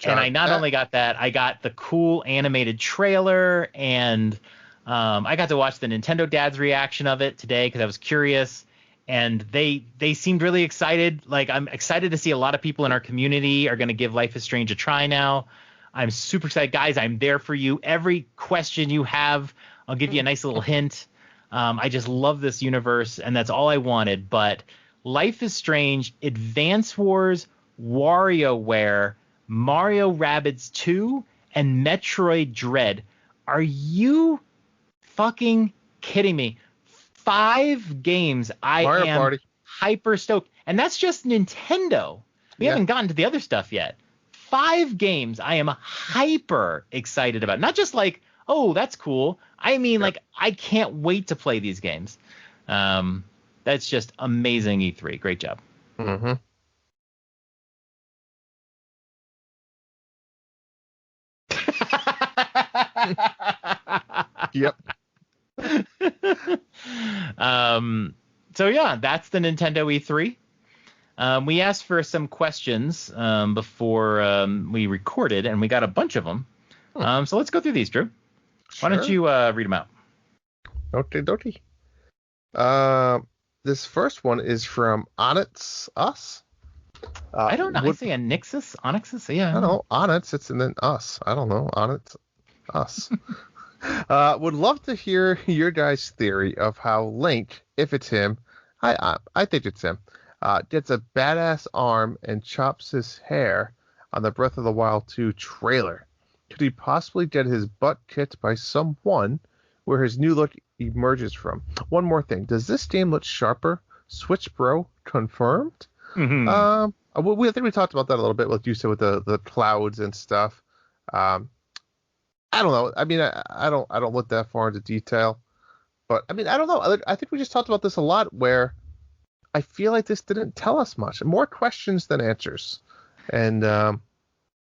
John, and I not only got that, I got the cool animated trailer, and I got to watch the Nintendo Dad's reaction of it today because I was curious, and they seemed really excited. Like, I'm excited to see a lot of people in our community are going to give Life is Strange a try now. I'm super excited. Guys, I'm there for you. Every question you have, I'll give you a nice little hint. I just love this universe, and that's all I wanted. But Life is Strange, Advance Wars, WarioWare, Mario Rabbids 2, and Metroid Dread. Are you fucking kidding me? 5 games Mario am Party. hyper stoked. And that's just Nintendo. We haven't gotten to the other stuff yet. 5 games I am hyper excited about. Not just like, oh, that's cool. I mean, like, I can't wait to play these games. That's just amazing, E3. Great job. Mm-hmm. Yep. So yeah, that's the Nintendo E3. We asked for some questions before we recorded, and we got a bunch of them. So let's go through these, Drew. Why don't you read them out? Okie this first one is from Onyx Us. I don't know. I say Onyxus? Onyxus? Yeah. I don't know. Onyx, it's and then Us. I don't know. Onyx Us. Would love to hear your guys' theory of how Link, if it's him, I think it's him, gets a badass arm and chops his hair on the Breath of the Wild 2 trailer. Could he possibly get his butt kicked by someone where his new look emerges from? One more thing. Does this game look sharper? Switch Pro confirmed? Mm-hmm. I think we talked about that a little bit, like you said, with the clouds and stuff. I don't know. I mean, I don't look that far into detail, but I mean, I don't know. I think we just talked about this a lot, where I feel like this didn't tell us much. More questions than answers, and I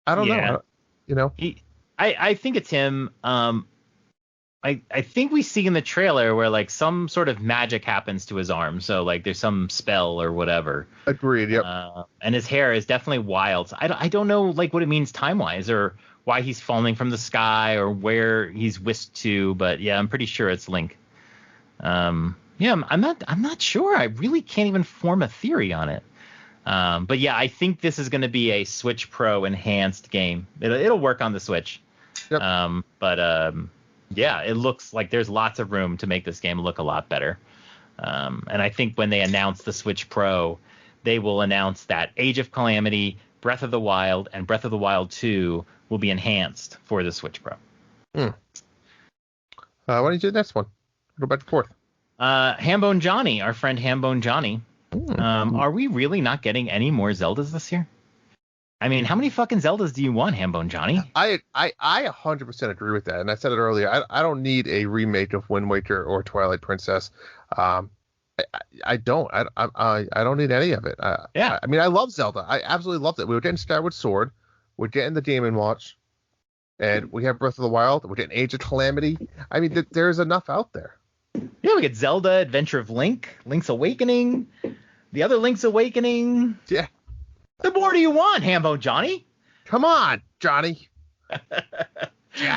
don't know. You know, I think it's him. I think we see in the trailer where like some sort of magic happens to his arm, so like there's some spell or whatever. Agreed. Yep. And his hair is definitely wild. So I don't know like what it means time wise or why he's falling from the sky or where he's whisked to, but yeah, I'm pretty sure it's Link. I'm not sure. I really can't even form a theory on it. But yeah, I think this is going to be a Switch Pro enhanced game. It'll work on the Switch. Yep. Yeah, it looks like there's lots of room to make this game look a lot better. And I think when they announce the Switch Pro, they will announce that Age of Calamity, Breath of the Wild, and Breath of the Wild 2 will be enhanced for the Switch Pro. Why don't you do the next one? Go back to fourth. Hambone Johnny, our friend Hambone Johnny. Are we really not getting any more Zeldas this year? I mean, how many fucking Zeldas do you want, Hambone Johnny? I 100% agree with that, and I said it earlier. I don't need a remake of Wind Waker or Twilight Princess. I don't. I don't need any of it. I mean, I love Zelda. I absolutely loved it. We were getting Skyward Sword. We're getting the Game & Watch. And we have Breath of the Wild. We're getting Age of Calamity. I mean, there's enough out there. Yeah, we get Zelda, Adventure of Link, Link's Awakening, the other Link's Awakening. Yeah. The more do you want, Hambone Johnny? Come on, Johnny.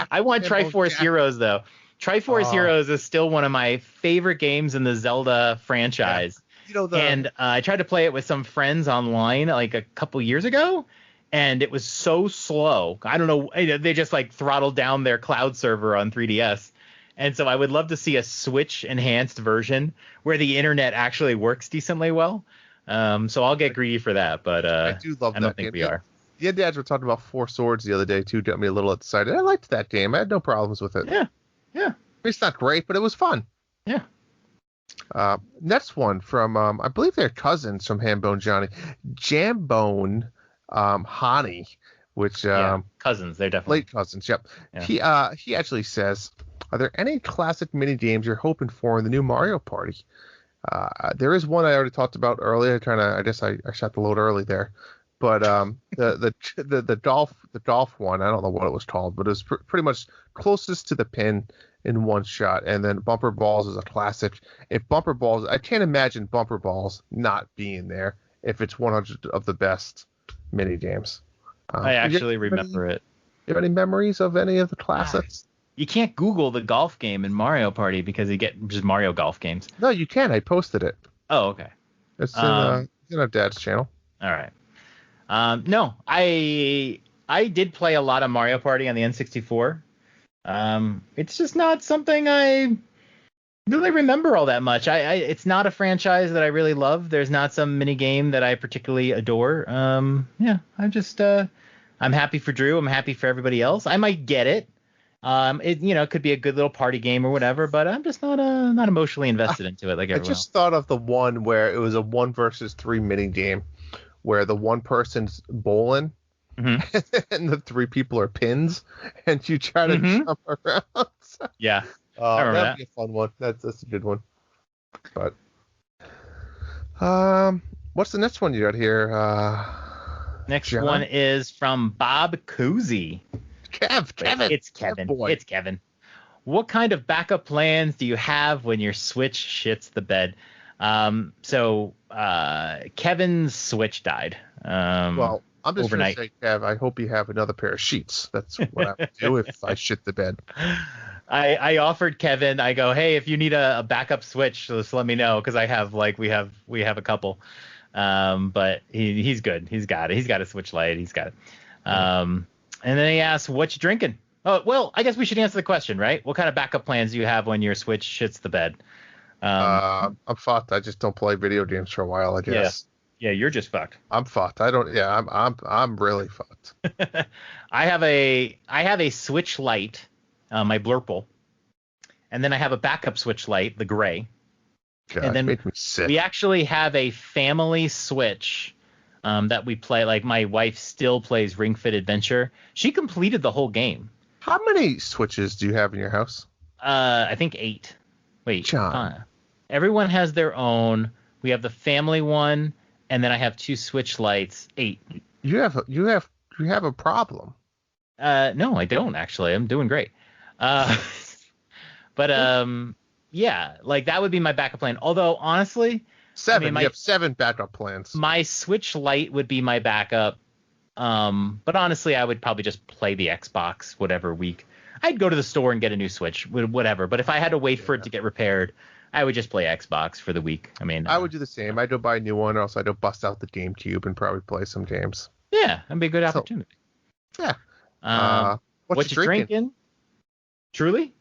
I want Triforce Heroes, though. Triforce Heroes is still one of my favorite games in the Zelda franchise. Yeah. And I tried to play it with some friends online like a couple years ago, and it was so slow. I don't know. They just like throttled down their cloud server on 3DS. And so I would love to see a Switch enhanced version where the internet actually works decently well. So I'll get greedy for that, but I do love that. I don't think we are. The dads were talking about Four Swords the other day too. Got me a little excited. I liked that game. I had no problems with it. Yeah. It's not great, but it was fun. Yeah. Next one from I believe they're cousins from Hambone Johnny, Jambone Hani, which cousins. They're definitely late cousins. Yep. Yeah. He actually says, "Are there any classic mini games you're hoping for in the new Mario Party?" There is one I already talked about earlier. I guess I shot the load early there, but the golf one, I don't know what it was called, but it was pretty much closest to the pin in one shot. And then Bumper Balls is a classic. If Bumper Balls, I can't imagine Bumper Balls not being there if it's 100 of the best mini games. I actually remember it. You have any memories of any of the classics? You can't Google the golf game in Mario Party because you get just Mario golf games. No, you can. I posted it. Oh, okay. It's in our dad's channel. All right. No, I I did play a lot of Mario Party on the N64. It's just not something I really remember all that much. It's not a franchise that I really love. There's not some mini game that I particularly adore. Yeah, I'm happy for Drew. I'm happy for everybody else. I might get it. It could be a good little party game or whatever, but I'm just not emotionally invested into it like everyone else. I just thought of the one where it was a 1 versus 3 mini game where the one person's bowling and the 3 people are pins and you try to jump around. Yeah. I remember that'd be a fun one. That's a good one. But what's the next one you got here? Next John? one is from Bob Cousy. Kevin. It's Kevin. Boy. It's Kevin. What kind of backup plans do you have when your Switch shits the bed? So Kevin's Switch died. Well, I'm just overnight. going to say, Kev, I hope you have another pair of sheets. That's what I would do if I shit the bed. I offered Kevin, I go, hey, if you need a backup Switch, just let me know, because I have we have a couple. But he's good. He's got it. He's got a Switch Lite. He's got it. And then he asks, what you drinking? Oh, well, I guess we should answer the question, right? What kind of backup plans do you have when your Switch shits the bed? I'm fucked. I just don't play video games for a while, I guess. Yeah, you're just fucked. I'm fucked. I'm really fucked. I have a Switch Lite, my Blurple, and then I have a backup Switch Lite, the gray. God, and then make me sick. We actually have a family Switch that we play. Like, my wife still plays Ring Fit Adventure. She completed the whole game. How many Switches do you have in your house? I think 8. Wait, John. Everyone has their own. We have the family one, and then I have 2 Switch Lites. 8. You have a problem. No, I don't actually. I'm doing great. But yeah, like that would be my backup plan. Although honestly, 7. You have 7 backup plans. My Switch Lite would be my backup. But honestly, I would probably just play the Xbox whatever week. I'd go to the store and get a new Switch, whatever. But if I had to wait for it to get repaired, I would just play Xbox for the week. I mean, I would do the same. I'd go buy a new one, or else I'd go bust out the GameCube and probably play some games. Yeah, that'd be a good opportunity. Yeah. What you drinking? Truly.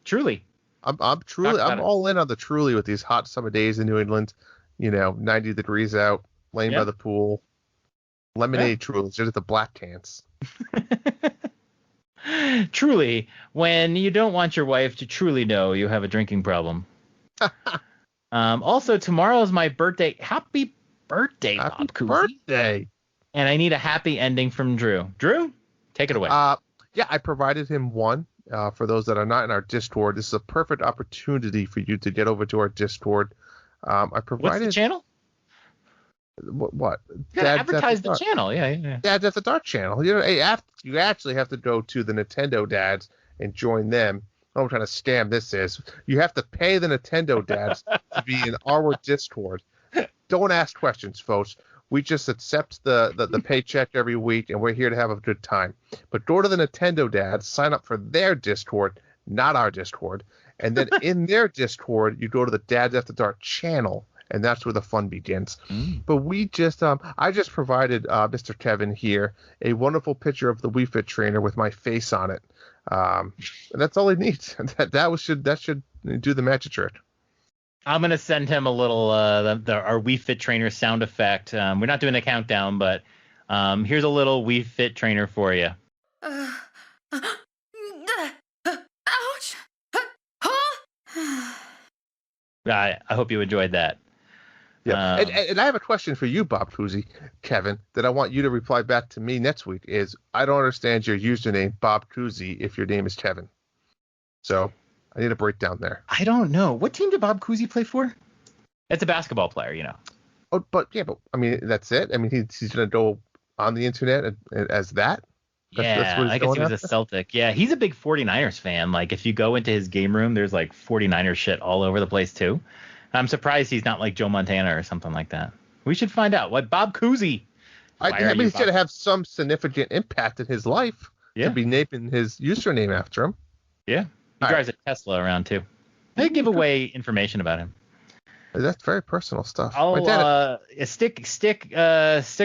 I'm truly. I'm all in on the Truly with these hot summer days in New England. 90 degrees out, laying by the pool. Lemonade Truly, just the black cans. Truly, when you don't want your wife to truly know you have a drinking problem. Also, tomorrow is my birthday. Happy birthday, Bob Cousy. Birthday. And I need a happy ending from Drew. Drew, take it away. Yeah, I provided him one. For those that are not in our Discord, this is a perfect opportunity for you to get over to our Discord. I provided. What's the channel? What? Yeah, advertise the channel. Yeah. Dad's at the Dark channel. You actually have to go to the Nintendo Dads and join them. I'm trying to scam this is. You have to pay the Nintendo Dads to be in our Discord. Don't ask questions, folks. We just accept the paycheck every week, and we're here to have a good time. But go to the Nintendo Dads, sign up for their Discord, not our Discord. And then in their Discord, you go to the Dads After Dark channel, and that's where the fun begins. But we just, I just provided Mr. Kevin here a wonderful picture of the Wii Fit trainer with my face on it. And that's all he needs. That should do the magic trick. I'm gonna send him a little our Wii Fit trainer sound effect. We're not doing a countdown, but here's a little Wii Fit trainer for you. Ouch! I hope you enjoyed that. Yeah, and I have a question for you, Bob Cousy, Kevin, that I want you to reply back to me next week. Is I don't understand your username, Bob Cousy, if your name is Kevin. So I need a breakdown there. I don't know. What team did Bob Cousy play for? It's a basketball player, Oh, but I mean, that's it. I mean, he's going to go on the internet as that. That's I guess he was a Celtic. Yeah, he's a big 49ers fan. Like, if you go into his game room, there's like 49ers shit all over the place too. I'm surprised he's not like Joe Montana or something like that. We should find out. What Bob Cousy? I mean, he's going to have some significant impact in his life to be naming his username after him. Yeah. He drives a Tesla around too. They give away information about him. That's very personal stuff. I'll stick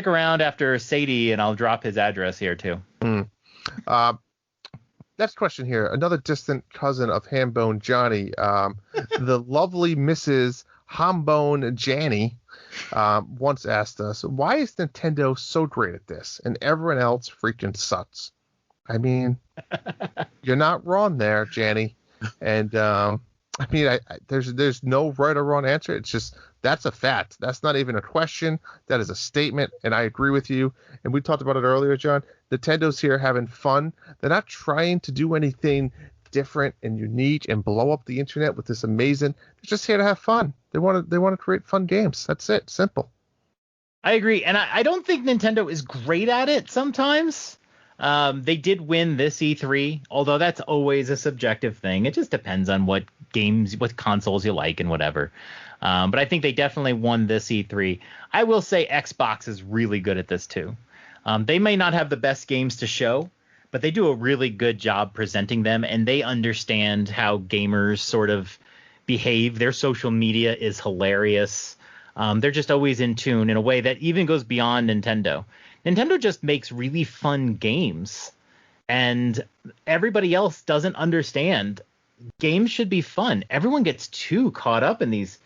around after Sadie, and I'll drop his address here too. Uh, Next question here. Another distant cousin of Hambone Johnny, the lovely Mrs. Hambone Janny, once asked us, why is Nintendo so great at this and everyone else freaking sucks? I mean, you're not wrong there, Janny. And there's no right or wrong answer. It's just that's a fact. That's not even a question. That is a statement, and I agree with you. And we talked about it earlier, John. Nintendo's here having fun. They're not trying to do anything different and unique and blow up the internet with this amazing. They're just here to have fun. They want to create fun games. That's it. Simple. I agree, and I don't think Nintendo is great at it sometimes. They did win this E3, although that's always a subjective thing. It just depends on what games, what consoles you like and whatever. But I think they definitely won this E3. I will say Xbox is really good at this too. They may not have the best games to show, but they do a really good job presenting them, and they understand how gamers sort of behave. Their social media is hilarious. They're just always in tune in a way that even goes beyond Nintendo. Nintendo just makes really fun games, and everybody else doesn't understand. Games should be fun. Everyone gets too caught up in these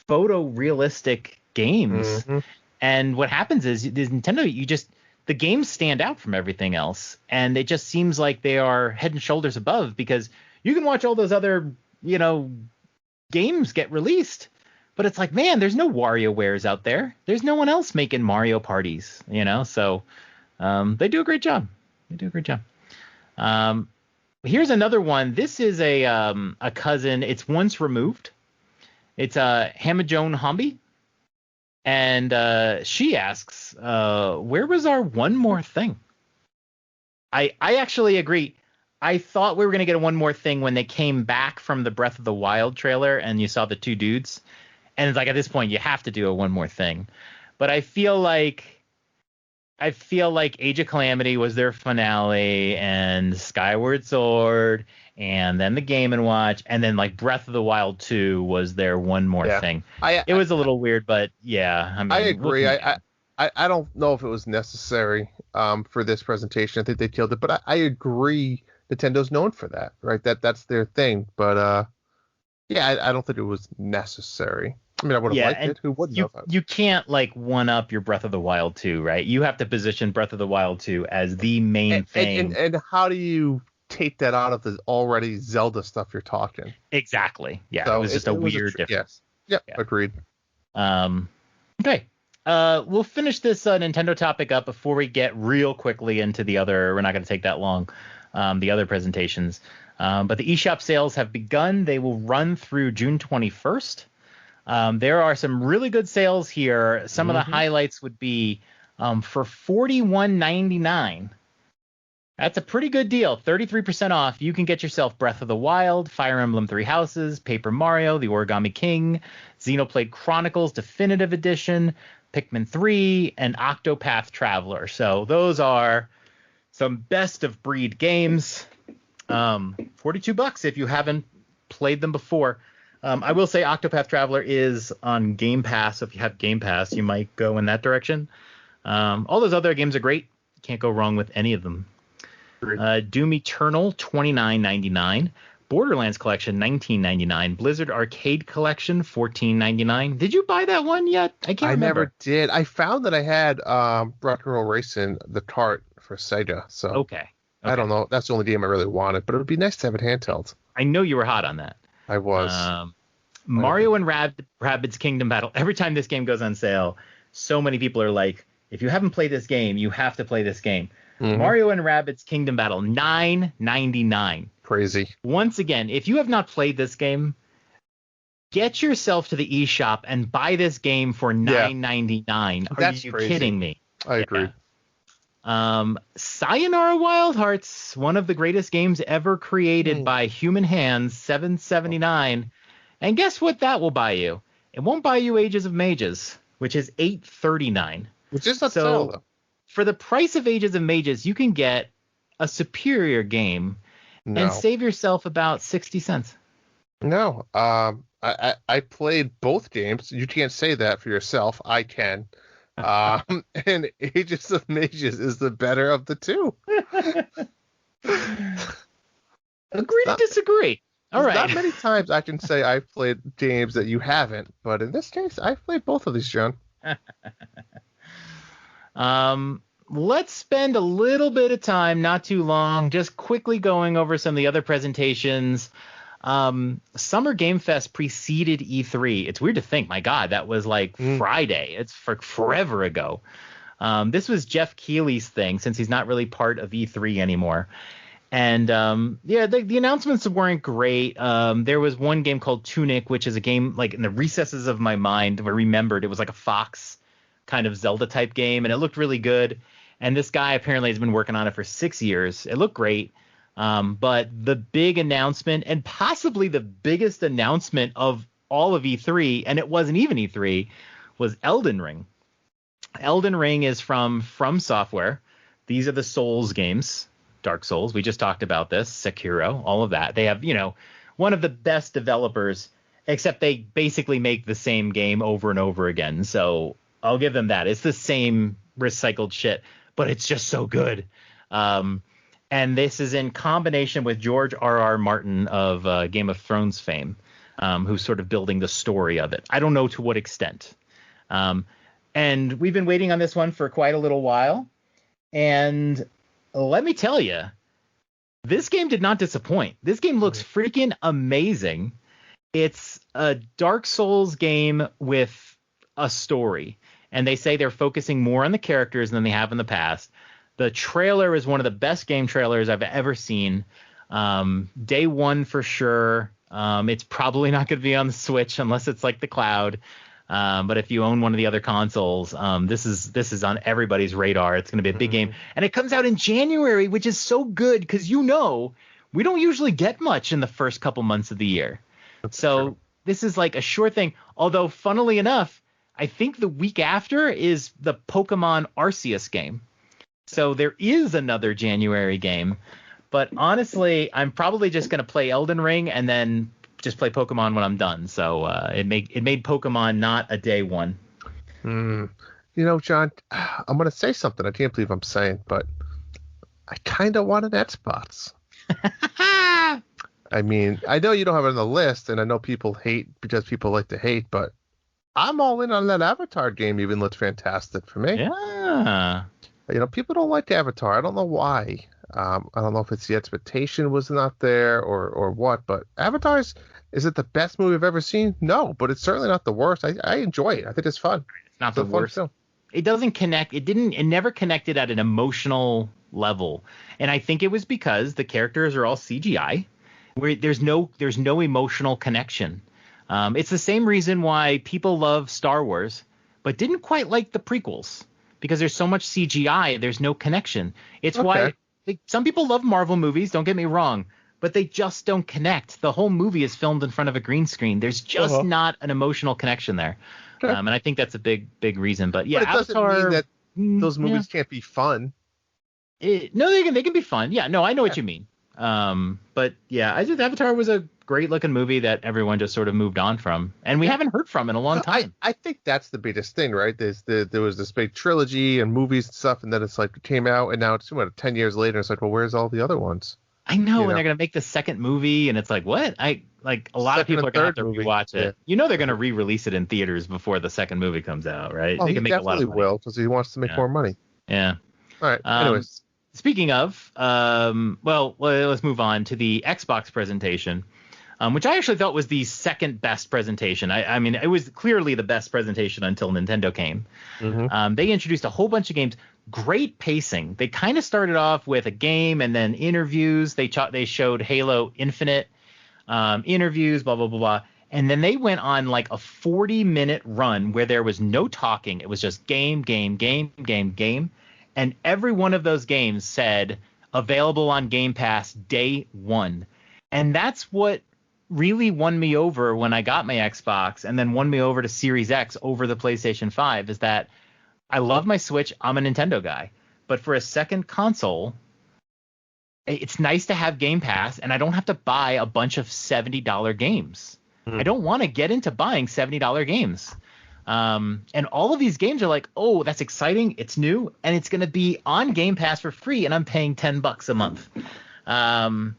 photorealistic games. Mm-hmm. And what happens is Nintendo, the games stand out from everything else. And it just seems like they are head and shoulders above, because you can watch all those other, games get released. But it's like, man, there's no WarioWares out there. There's no one else making Mario parties, So they do a great job. Here's another one. This is a cousin. It's once removed. It's Hamajoan Hombi. And she asks, where was our one more thing? I actually agree. I thought we were going to get a one more thing when they came back from the Breath of the Wild trailer and you saw the two dudes. And it's like, at this point, you have to do a one more thing. But I feel like Age of Calamity was their finale, and Skyward Sword, and then the Game & Watch, and then like Breath of the Wild 2 was their one more thing. It was a little weird, but yeah. I mean, I agree. I don't know if it was necessary for this presentation. I think they killed it, but I agree. Nintendo's known for that, right? That's their thing. But I don't think it was necessary. I mean, I would have liked it. Who wouldn't have? You can't one up your Breath of the Wild 2, right? You have to position Breath of the Wild 2 as the main thing. And how do you take that out of the already Zelda stuff you're talking? Exactly. Yeah, so it was just a weird difference. Yes. Yeah, agreed. Okay. We'll finish this Nintendo topic up before we get real quickly into the other. We're not going to take that long. The other presentations. But the eShop sales have begun. They will run through June 21st. There are some really good sales here. Some of the highlights would be for $41.99. That's a pretty good deal. 33% off. You can get yourself Breath of the Wild, Fire Emblem Three Houses, Paper Mario, The Origami King, Xenoblade Chronicles Definitive Edition, Pikmin 3, and Octopath Traveler. So those are some best of breed games. $42 if you haven't played them before. I will say Octopath Traveler is on Game Pass. So if you have Game Pass, you might go in that direction. All those other games are great. Can't go wrong with any of them. Doom Eternal, $29.99. Borderlands Collection, $19.99. Blizzard Arcade Collection, $14.99. Did you buy that one yet? I can't remember. I never did. I found that I had Rock and Roll Racing, the cart for Sega. So okay. I don't know. That's the only game I really wanted, but it would be nice to have it handheld. I know you were hot on that. I was. Mario and Rabbids Kingdom Battle. Every time this game goes on sale, so many people are like, if you haven't played this game, you have to play this game. Mario and Rabbids Kingdom Battle, $9.99. Crazy. Once again, if you have not played this game, get yourself to the eShop and buy this game for $9.99. Are That's you crazy. kidding me? I agree. Sayonara Wild Hearts, one of the greatest games ever created by human hands, $7.79. And guess what that will buy you? It won't buy you Ages of Mages, which is $8.39. Which is not so though. For the price of Ages of Mages, you can get a superior game and save yourself about 60 cents. No. I played both games. You can't say that for yourself. I can. And Ages of Mages is the better of the two. Agree to disagree. All There's right. not many times I can say I've played games that you haven't, but in this case, I've played both of these, John. Let's spend a little bit of time, not too long, just quickly going over some of the other presentations. Summer Game Fest preceded E3. It's weird to think, my God, that was like Friday. It's forever ago. This was Jeff Keighley's thing, since he's not really part of E3 anymore. And the announcements weren't great. There was one game called Tunic, which is a game like in the recesses of my mind. I remembered it was like a Fox kind of Zelda type game, and it looked really good. And this guy apparently has been working on it for 6 years. It looked great. But the big announcement, and possibly the biggest announcement of all of E3, and it wasn't even E3, was Elden Ring. Elden Ring is from Software. These are the Souls games. Dark Souls, we just talked about this, Sekiro, all of that. They have, one of the best developers, except they basically make the same game over and over again. So I'll give them that. It's the same recycled shit, but it's just so good. And this is in combination with George R.R. Martin of Game of Thrones fame, who's sort of building the story of it. I don't know to what extent. And we've been waiting on this one for quite a little while. And let me tell you, this game did not disappoint. This game looks freaking amazing. It's a Dark Souls game with a story. And they say they're focusing more on the characters than they have in the past. The trailer is one of the best game trailers I've ever seen. Day one for sure. It's probably not going to be on the Switch unless it's like the cloud. But if you own one of the other consoles, this is on everybody's radar. It's going to be a big game. And it comes out in January, which is so good because, we don't usually get much in the first couple months of the year. So this is like a sure thing. Although, funnily enough, I think the week after is the Pokemon Arceus game. So there is another January game. But honestly, I'm probably just going to play Elden Ring and then just play Pokemon when I'm done. So it made Pokemon not a day one. John, I'm going to say something I can't believe I'm saying, but I kind of want an Xbox. I mean, I know you don't have it on the list, and I know people hate because people like to hate, but I'm all in on that Avatar game. Even looks fantastic for me. Yeah. People don't like Avatar. I don't know why. I don't know if it's the expectation was not there or what, but is it the best movie I've ever seen? No, but it's certainly not the worst. I enjoy it. I think it's fun. It's not the worst. It doesn't connect. It never connected at an emotional level. And I think it was because the characters are all CGI, where there's no emotional connection. It's the same reason why people love Star Wars, but didn't quite like the prequels, because there's so much CGI. There's no connection. It's why some people love Marvel movies. Don't get me wrong, but they just don't connect. The whole movie is filmed in front of a green screen. There's just not an emotional connection there. Okay. And I think that's a big reason. But yeah, but it Avatar, doesn't mean that those movies can't be fun. No, they can be fun. Yeah, no, I know what you mean. But yeah, I think Avatar was a great looking movie that everyone just sort of moved on from, and we haven't heard from in a long time. I think that's the biggest thing, right? There was this big trilogy and movies and stuff, and then it's like it came out, and now it's 10 years later. It's like, well, where's all the other ones? I know, and they're gonna make the second movie, and it's like, what? A lot of people are gonna have to rewatch it. Yeah. They're gonna re-release it in theaters before the second movie comes out, right? Oh, they can make a lot of money. Will, because he wants to make more money. Yeah. All right. Anyways. Speaking of, let's move on to the Xbox presentation, which I actually thought was the second best presentation. I mean, it was clearly the best presentation until Nintendo came. They introduced a whole bunch of games. Great pacing. They kind of started off with a game and then interviews. They showed Halo Infinite, interviews, blah, blah, blah, blah. And then they went on like a 40-minute run where there was no talking. It was just game. And every one of those games said available on Game Pass day one. And that's what really won me over when I got my Xbox, and then won me over to Series X over the PlayStation 5, is that I love my Switch. I'm a Nintendo guy. But for a second console, it's nice to have Game Pass, and I don't have to buy a bunch of $70 games. I don't want to get into buying $70 games. And all of these games are like, oh, that's exciting. It's new, and it's going to be on Game Pass for free, and I'm paying $10 a month. Some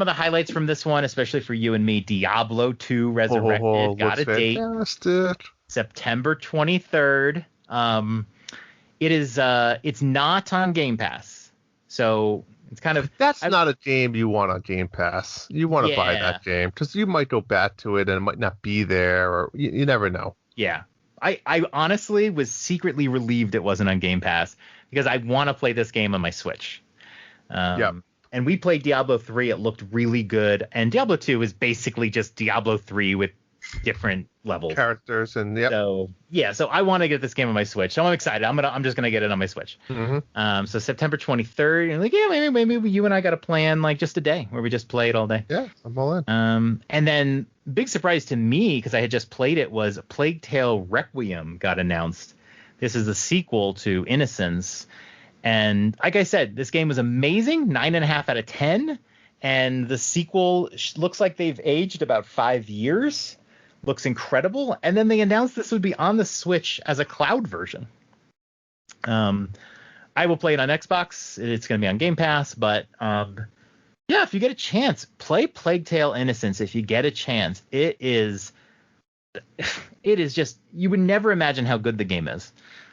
of the highlights from this one, especially for you and me, Diablo 2 Resurrected got a date, fantastic. September 23rd. It's not on Game Pass, so it's kind of not a game you want on Game Pass. You want to buy that game because you might go back to it and it might not be there, or you never know. Yeah. I honestly was secretly relieved it wasn't on Game Pass because I want to play this game on my Switch. And we played Diablo 3. It looked really good. And Diablo 2 is basically just Diablo 3 with different levels. Characters and So I want to get this game on my Switch. So I'm excited. I'm just gonna get it on my Switch. Mm-hmm. So September 23rd, and maybe you and I got a plan like just a day where we just play it all day. Yeah, I'm all in. And then big surprise to me because I had just played it was Plague Tale Requiem got announced. This is a sequel to Innocence. And like I said, this game was amazing, 9.5 out of 10. And the sequel looks like they've aged about 5 years. Looks incredible. And then they announced this would be on the Switch as a cloud version. I will play it on Xbox. It's going to be on Game Pass. But if you get a chance, play Plague Tale Innocence. If you get a chance, it is just, you would never imagine how good the game is.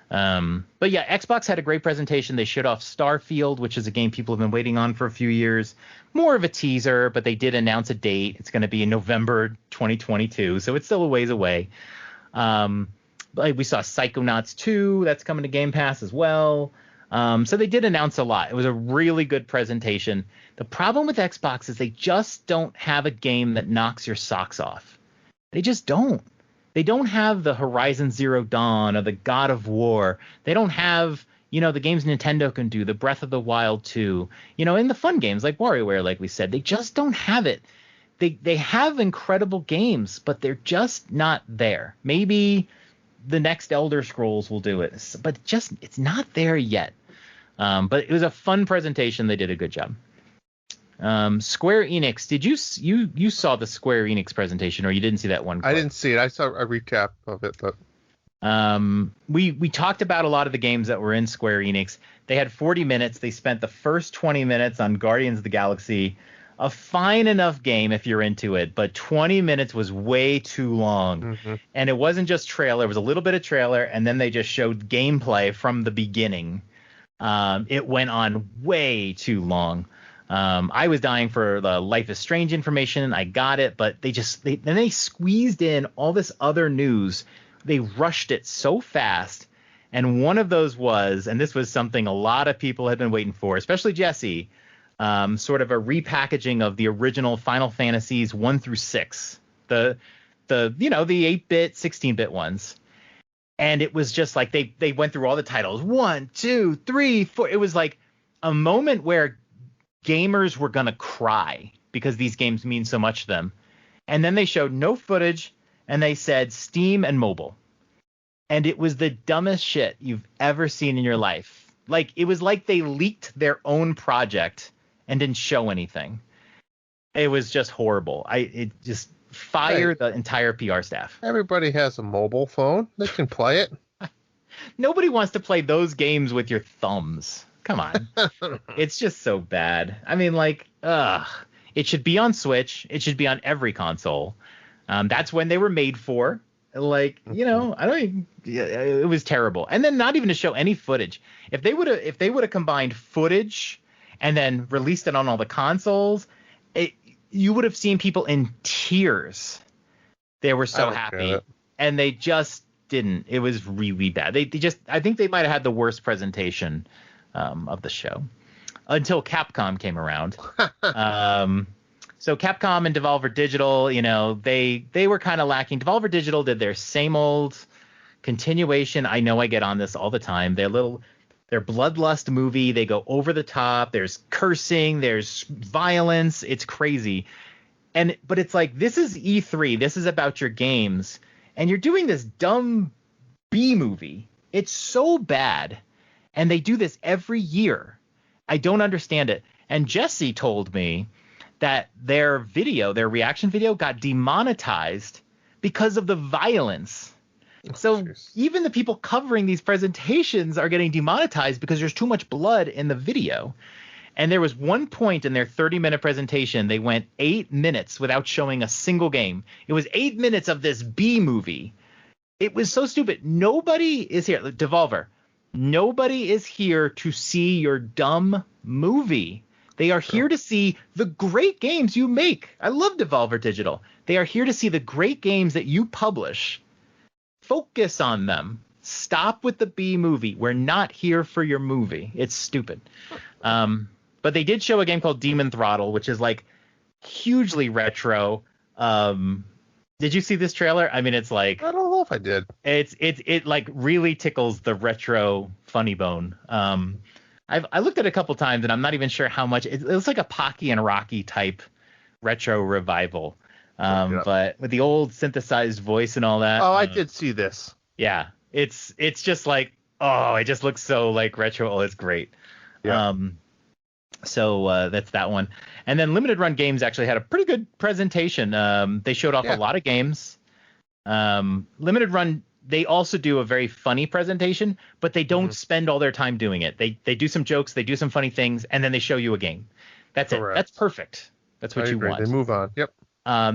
But yeah, Xbox had a great presentation. They showed off Starfield, which is a game people have been waiting on for a few years. More of a teaser, but they did announce a date. It's going to be in November 2022, so it's still a ways away. We saw Psychonauts 2, that's coming to Game Pass as well. So they did announce a lot. It was a really good presentation. The problem with Xbox is they just don't have a game that knocks your socks off. They just don't. They don't have the Horizon Zero Dawn or the God of War. They don't have, the games Nintendo can do, the Breath of the Wild 2, and the fun games like WarioWare, like we said. They just don't have it. They have incredible games, but they're just not there. Maybe the next Elder Scrolls will do it, but it's not there yet. But it was a fun presentation. They did a good job. Square Enix, did you saw the Square Enix presentation, or you didn't see that one? I didn't see it. I saw a recap of it, but we talked about a lot of the games that were in Square Enix. They had 40 minutes. They spent the first 20 minutes on Guardians of the Galaxy, a fine enough game if you're into it, but 20 minutes was way too long. Mm-hmm. And it wasn't just trailer. It was a little bit of trailer, and then they just showed gameplay from the beginning. It went on way too long. I was dying for the Life is Strange information. I got it, but they squeezed in all this other news. They rushed it so fast. And one of those was, and this was something a lot of people had been waiting for, especially Jesse, sort of a repackaging of the original Final Fantasies 1 through 6, the 8-bit, 16-bit ones. And it was just like they went through all the titles, 1, 2, 3, 4. It was like a moment where gamers were going to cry because these games mean so much to them. And then they showed no footage, and they said Steam and mobile. And it was the dumbest shit you've ever seen in your life. Like, it was like they leaked their own project and didn't show anything. It was just horrible. It just fired the entire PR staff. Everybody has a mobile phone. They can play it. Nobody wants to play those games with your thumbs. Come on. It's just so bad. I mean, it should be on Switch. It should be on every console. That's when they were made for. It was terrible. And then not even to show any footage. If they would have combined footage and then released it on all the consoles, you would have seen people in tears. They were so happy. And they just didn't. It was really bad. I think they might have had the worst presentation of the show until Capcom came around. So Capcom and Devolver Digital, they were kind of lacking. Devolver Digital did their same old continuation. I know I get on this all the time. Their bloodlust movie, they go over the top. There's cursing, there's violence. It's crazy. But it's like, this is E3. This is about your games. And you're doing this dumb B movie. It's so bad. And they do this every year. I don't understand it. And Jesse told me that their reaction video got demonetized because of the violence. So even the people covering these presentations are getting demonetized because there's too much blood in the video. And there was one point in their 30-minute presentation, they went 8 minutes without showing a single game. It was 8 minutes of this B movie. It was so stupid. Nobody is here. Devolver. Nobody is here to see your dumb movie. They are here to see the great games you make. I love Devolver Digital. They are here to see the great games that you publish. Focus on them. Stop with the B movie. We're not here for your movie. It's stupid. But they did show a game called Demon Throttle, which is like hugely retro. Did you see this trailer? I mean, it's like, I don't know if I did. It like really tickles the retro funny bone. I looked at it a couple times and I'm not even sure how much. It looks like a Pocky and Rocky type retro revival. But with the old synthesized voice and all that. Oh, I did see this. Yeah, it's just like, oh, it just looks so like retro. Oh, it's great. Yeah. So that's that one. And then Limited Run Games actually had a pretty good presentation. They showed off a lot of games. Limited Run, they also do a very funny presentation, but they don't spend all their time doing it. They do some jokes, they do some funny things, and then they show you a game. That's Correct. It. That's perfect. That's what you want. They move on. Yep.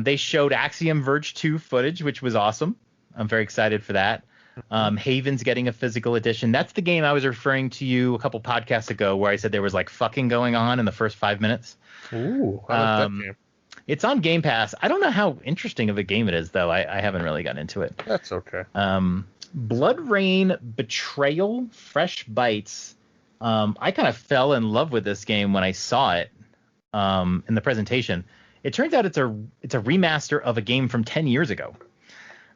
They showed Axiom Verge 2 footage, which was awesome. I'm very excited for that. Haven's getting a physical edition. That's the game I was referring to you a couple podcasts ago where I said there was like fucking going on in the first 5 minutes. Ooh, I like that game. It's on Game Pass. I don't know how interesting of a game it is, though. I haven't really gotten into it. That's okay. Blood Rain Betrayal Fresh Bites. I kind of fell in love with this game when I saw it in the presentation. It turns out it's a remaster of a game from 10 years ago.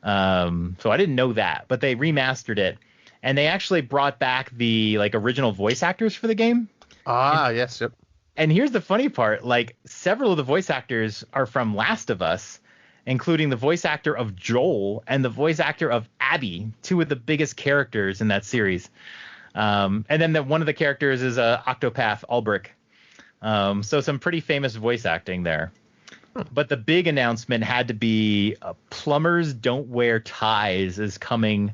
So I didn't know that, but they remastered it, and they actually brought back the like original voice actors for the game. Yes, yep. And here's the funny part: like several of the voice actors are from Last of Us, including the voice actor of Joel and the voice actor of Abby, two of the biggest characters in that series. And then one of the characters is Octopath Ulbrich. So some pretty famous voice acting there. But the big announcement had to be Plumbers Don't Wear Ties is coming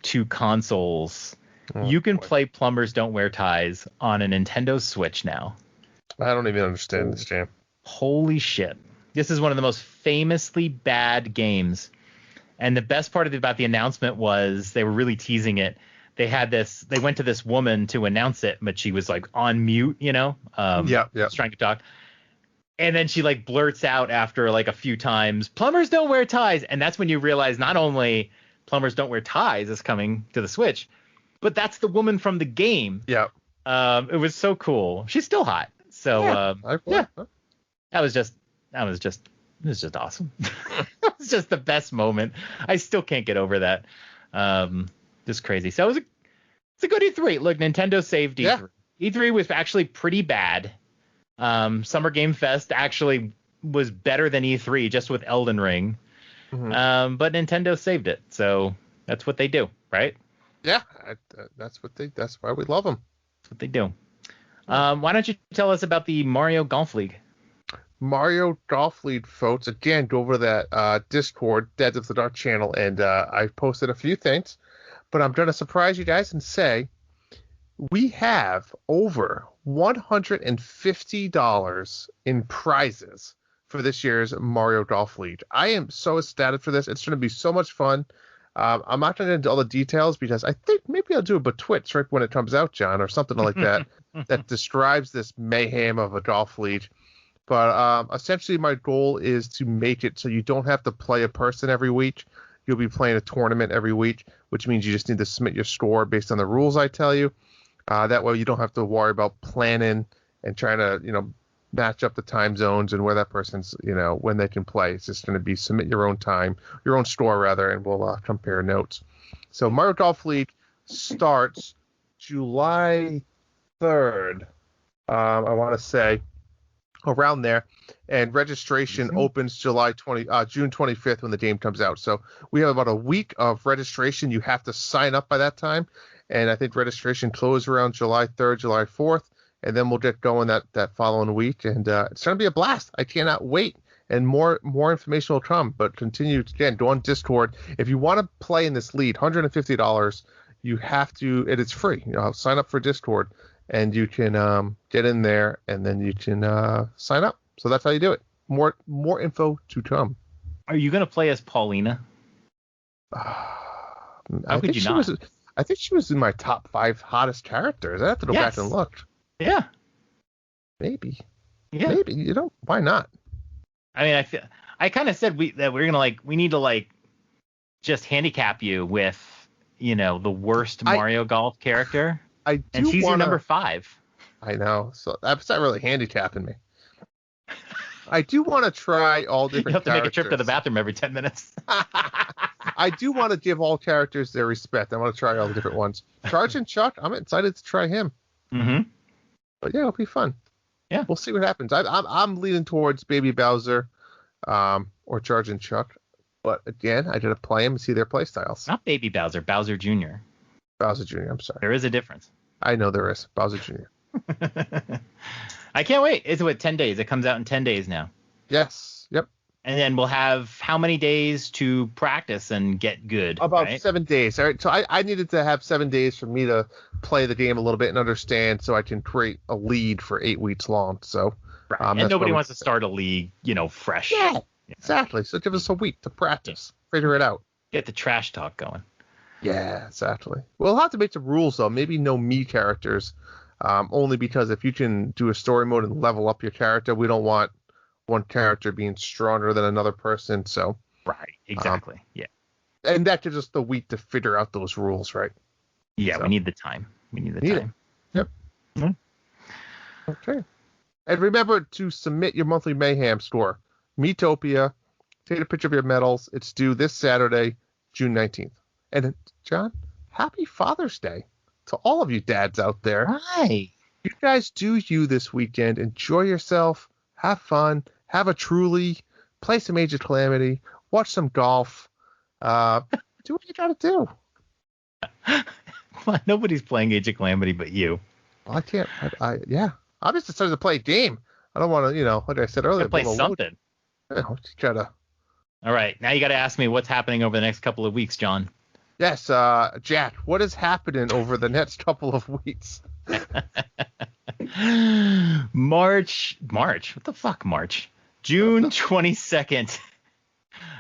to consoles. You can play Plumbers Don't Wear Ties on a Nintendo Switch now. I don't even understand this game. Holy shit. This is one of the most famously bad games. And the best part about the announcement was they were really teasing it. They went to this woman to announce it, but she was like on mute, just trying to talk. And then she like blurts out after like a few times, Plumbers Don't Wear Ties. And that's when you realize not only Plumbers Don't Wear Ties is coming to the Switch, but that's the woman from the game. Yeah. It was so cool. She's still hot. So that was just awesome. It was just the best moment. I still can't get over that. Just crazy. So it's a good E3. Look, Nintendo saved E3. Yeah. E3 was actually pretty bad. Summer Game Fest actually was better than E3 just with Elden Ring. But Nintendo saved it. So that's what they do, right? Yeah, that's why we love them. That's what they do. Why don't you tell us about the Mario Golf League? Mario Golf League, folks. Again, go over to that Discord, Dads of the Dark channel, and I've posted a few things. But I'm going to surprise you guys and say we have over $150 in prizes for this year's Mario Golf League. I am so ecstatic for this. It's going to be so much fun. I'm not going to get into all the details because I think maybe I'll do a Betwitch right when it comes out, John, or something like that that describes this mayhem of a golf league. But essentially my goal is to make it so you don't have to play a person every week. You'll be playing a tournament every week, which means you just need to submit your score based on the rules I tell you. That way you don't have to worry about planning and trying to, match up the time zones and where that person's, when they can play. It's just going to be submit your own time, your own score rather, and we'll compare notes. So Mario Golf League starts July 3rd, I want to say, around there, and registration opens June 25th when the game comes out. So we have about a week of registration. You have to sign up by that time, and I think registration closes around July 3rd, July 4th, and then we'll get going that following week, and it's going to be a blast. I cannot wait, and more information will come, but continue, again, go on Discord. If you want to play in this league, $150, you have to, and it's free. Sign up for Discord, and you can get in there, and then you can sign up. So that's how you do it. More info to come. Are you gonna play as Paulina? I could think you she not? was. I think she was in my top 5 hottest characters. I have to go back and look. Yeah. Maybe. Yeah. Maybe. Why not? I mean, I kind of said we need to just handicap you with, the worst Mario Golf character. And she's your number 5. I know. So that's not really handicapping me. I do want to try all different characters. You have to make a trip to the bathroom every 10 minutes. I do want to give all characters their respect. I want to try all the different ones. Charge and Chuck, I'm excited to try him. Mm-hmm. But yeah, it'll be fun. Yeah. We'll see what happens. I'm leaning towards Baby Bowser or Charge and Chuck. But again, I gotta play them and see their play styles. Not Baby Bowser, Bowser Jr. Bowser Jr., I'm sorry. There is a difference. I know there is. Bowser Jr. I can't wait. It's 10 days. It comes out in 10 days now. Yes. Yep. And then we'll have how many days to practice and get good? About 7 days. All right. So I needed to have 7 days for me to play the game a little bit and understand so I can create a lead for 8 weeks long. So and nobody wants to start a league, fresh. Yeah. Exactly. So give us a week to practice. Figure it out. Get the trash talk going. Yeah, exactly. We'll have to make the rules though. Maybe no me characters. Only because if you can do a story mode and level up your character, we don't want one character being stronger than another person. So right, exactly. Yeah. And that gives us the week to figure out those rules, right? Yeah, so. We need the time. Yep. Mm-hmm. Okay. And remember to submit your monthly Mayhem score. Metopia. Take a picture of your medals. It's due this Saturday, June 19th. And John, happy Father's Day to all of you dads out there. Hi. You guys do you this weekend. Enjoy yourself. Have fun. Have a truly. Play some Age of Calamity. Watch some golf. Do what you gotta do. Well, nobody's playing Age of Calamity but you. Well, I can't. Yeah. I'm just decided to play a game. I don't want to, like I said earlier. Play something. Just gotta. All right. Now you got to ask me what's happening over the next couple of weeks, John. Yes, Jack, what is happening over the next couple of weeks? March. What the fuck, March? June 22nd.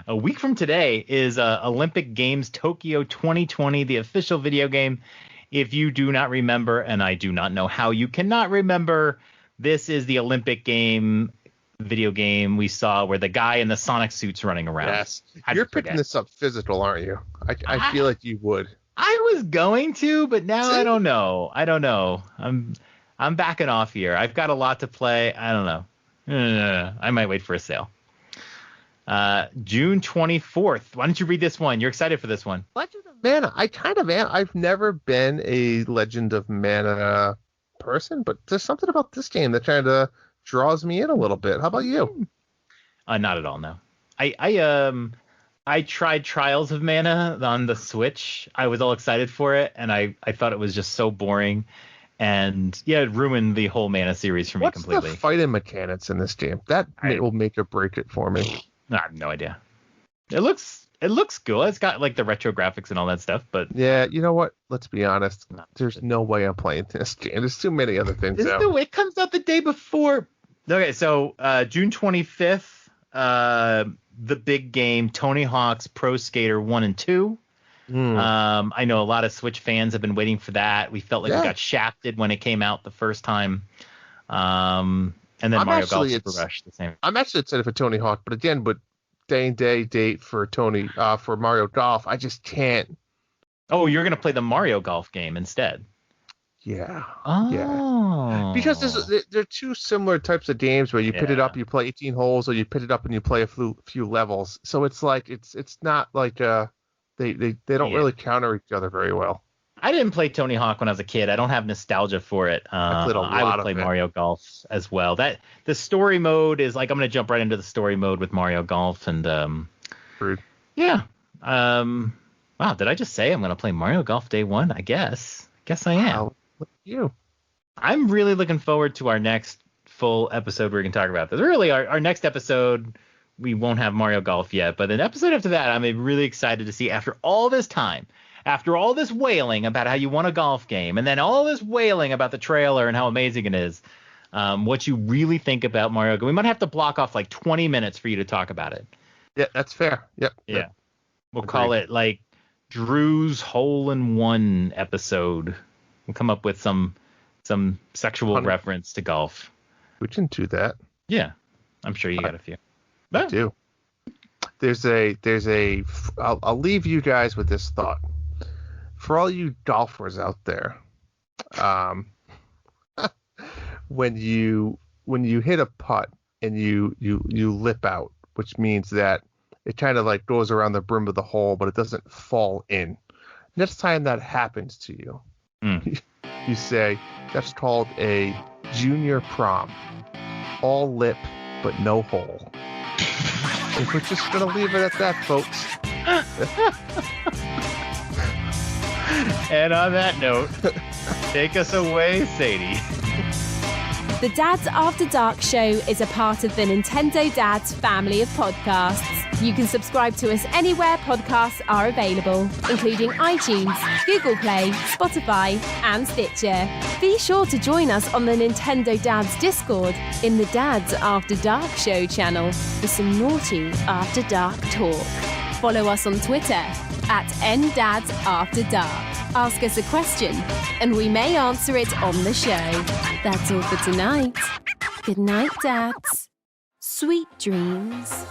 A week from today is Olympic Games Tokyo 2020, the official video game. If you do not remember, and I do not know how you cannot remember, this is the Olympic game video game we saw where the guy in the Sonic suit's running around. Yes. You're picking this up physical, aren't you? I feel like you would. I was going to, but now I don't know. I'm backing off here. I've got a lot to play. I don't know. I might wait for a sale. June 24th. Why don't you read this one? You're excited for this one. Legend of Mana. I kind of am. I've never been a Legend of Mana person, but there's something about this game that kind of draws me in a little bit. How about you? Not at all, no. I tried Trials of Mana on the Switch. I was all excited for it, and I thought it was just so boring. And it ruined the whole Mana series for me completely. What's the fighting mechanics in this game? That will make or break it for me. I have no idea. It looks cool. It's got like the retro graphics and all that stuff, but yeah, you know what? Let's be honest. There's no way I'm playing this game. There's too many other things out. It comes out the day before. Okay, so June 25th, the big game, Tony Hawk's Pro Skater 1 and 2. I know a lot of Switch fans have been waiting for that. We felt like we got shafted when it came out the first time. And then Mario Golf Super Rush the same. I'm actually excited for Tony Hawk, but again, day and date for for Mario Golf, I just can't. Oh, you're gonna play the Mario Golf game instead. Yeah. Oh. Yeah. Because they're two similar types of games where you pit it up, you play 18 holes, or you pit it up and you play a few levels. So it's like it's not like they don't really counter each other very well. I didn't play Tony Hawk when I was a kid. I don't have nostalgia for it. I would play Mario Golf as well. The story mode is like I'm gonna jump right into the story mode with Mario Golf and Rude. Yeah. Wow, did I just say I'm gonna play Mario Golf day one? I guess I am. Wow. Look at you. I'm really looking forward to our next full episode where we can talk about this. Really, our next episode, we won't have Mario Golf yet, but an episode after that, I'm really excited to see after all this time, after all this wailing about how you want a golf game, and then all this wailing about the trailer and how amazing it is, what you really think about Mario. We might have to block off like 20 minutes for you to talk about it. Yeah, that's fair. Yep. Yeah. We'll call it like Drew's Hole-in-One episode. We'll come up with some sexual reference to golf. We can do that. Yeah. I'm sure you got a few. I do. I'll leave you guys with this thought. For all you golfers out there, when you hit a putt and you lip out, which means that it kind of like goes around the brim of the hole, but it doesn't fall in. Next time that happens to you, you say, that's called a junior prom. All lip, but no hole. And we're just going to leave it at that, folks. And on that note, take us away, Sadie. The Dads After Dark show is a part of the Nintendo Dads family of podcasts. You can subscribe to us anywhere podcasts are available, including iTunes, Google Play, Spotify, and Stitcher. Be sure to join us on the Nintendo Dads Discord in the Dads After Dark show channel for some naughty After Dark talk. Follow us on Twitter at @NDadsAfterDark. Ask us a question, and we may answer it on the show. That's all for tonight. Good night, Dads. Sweet dreams.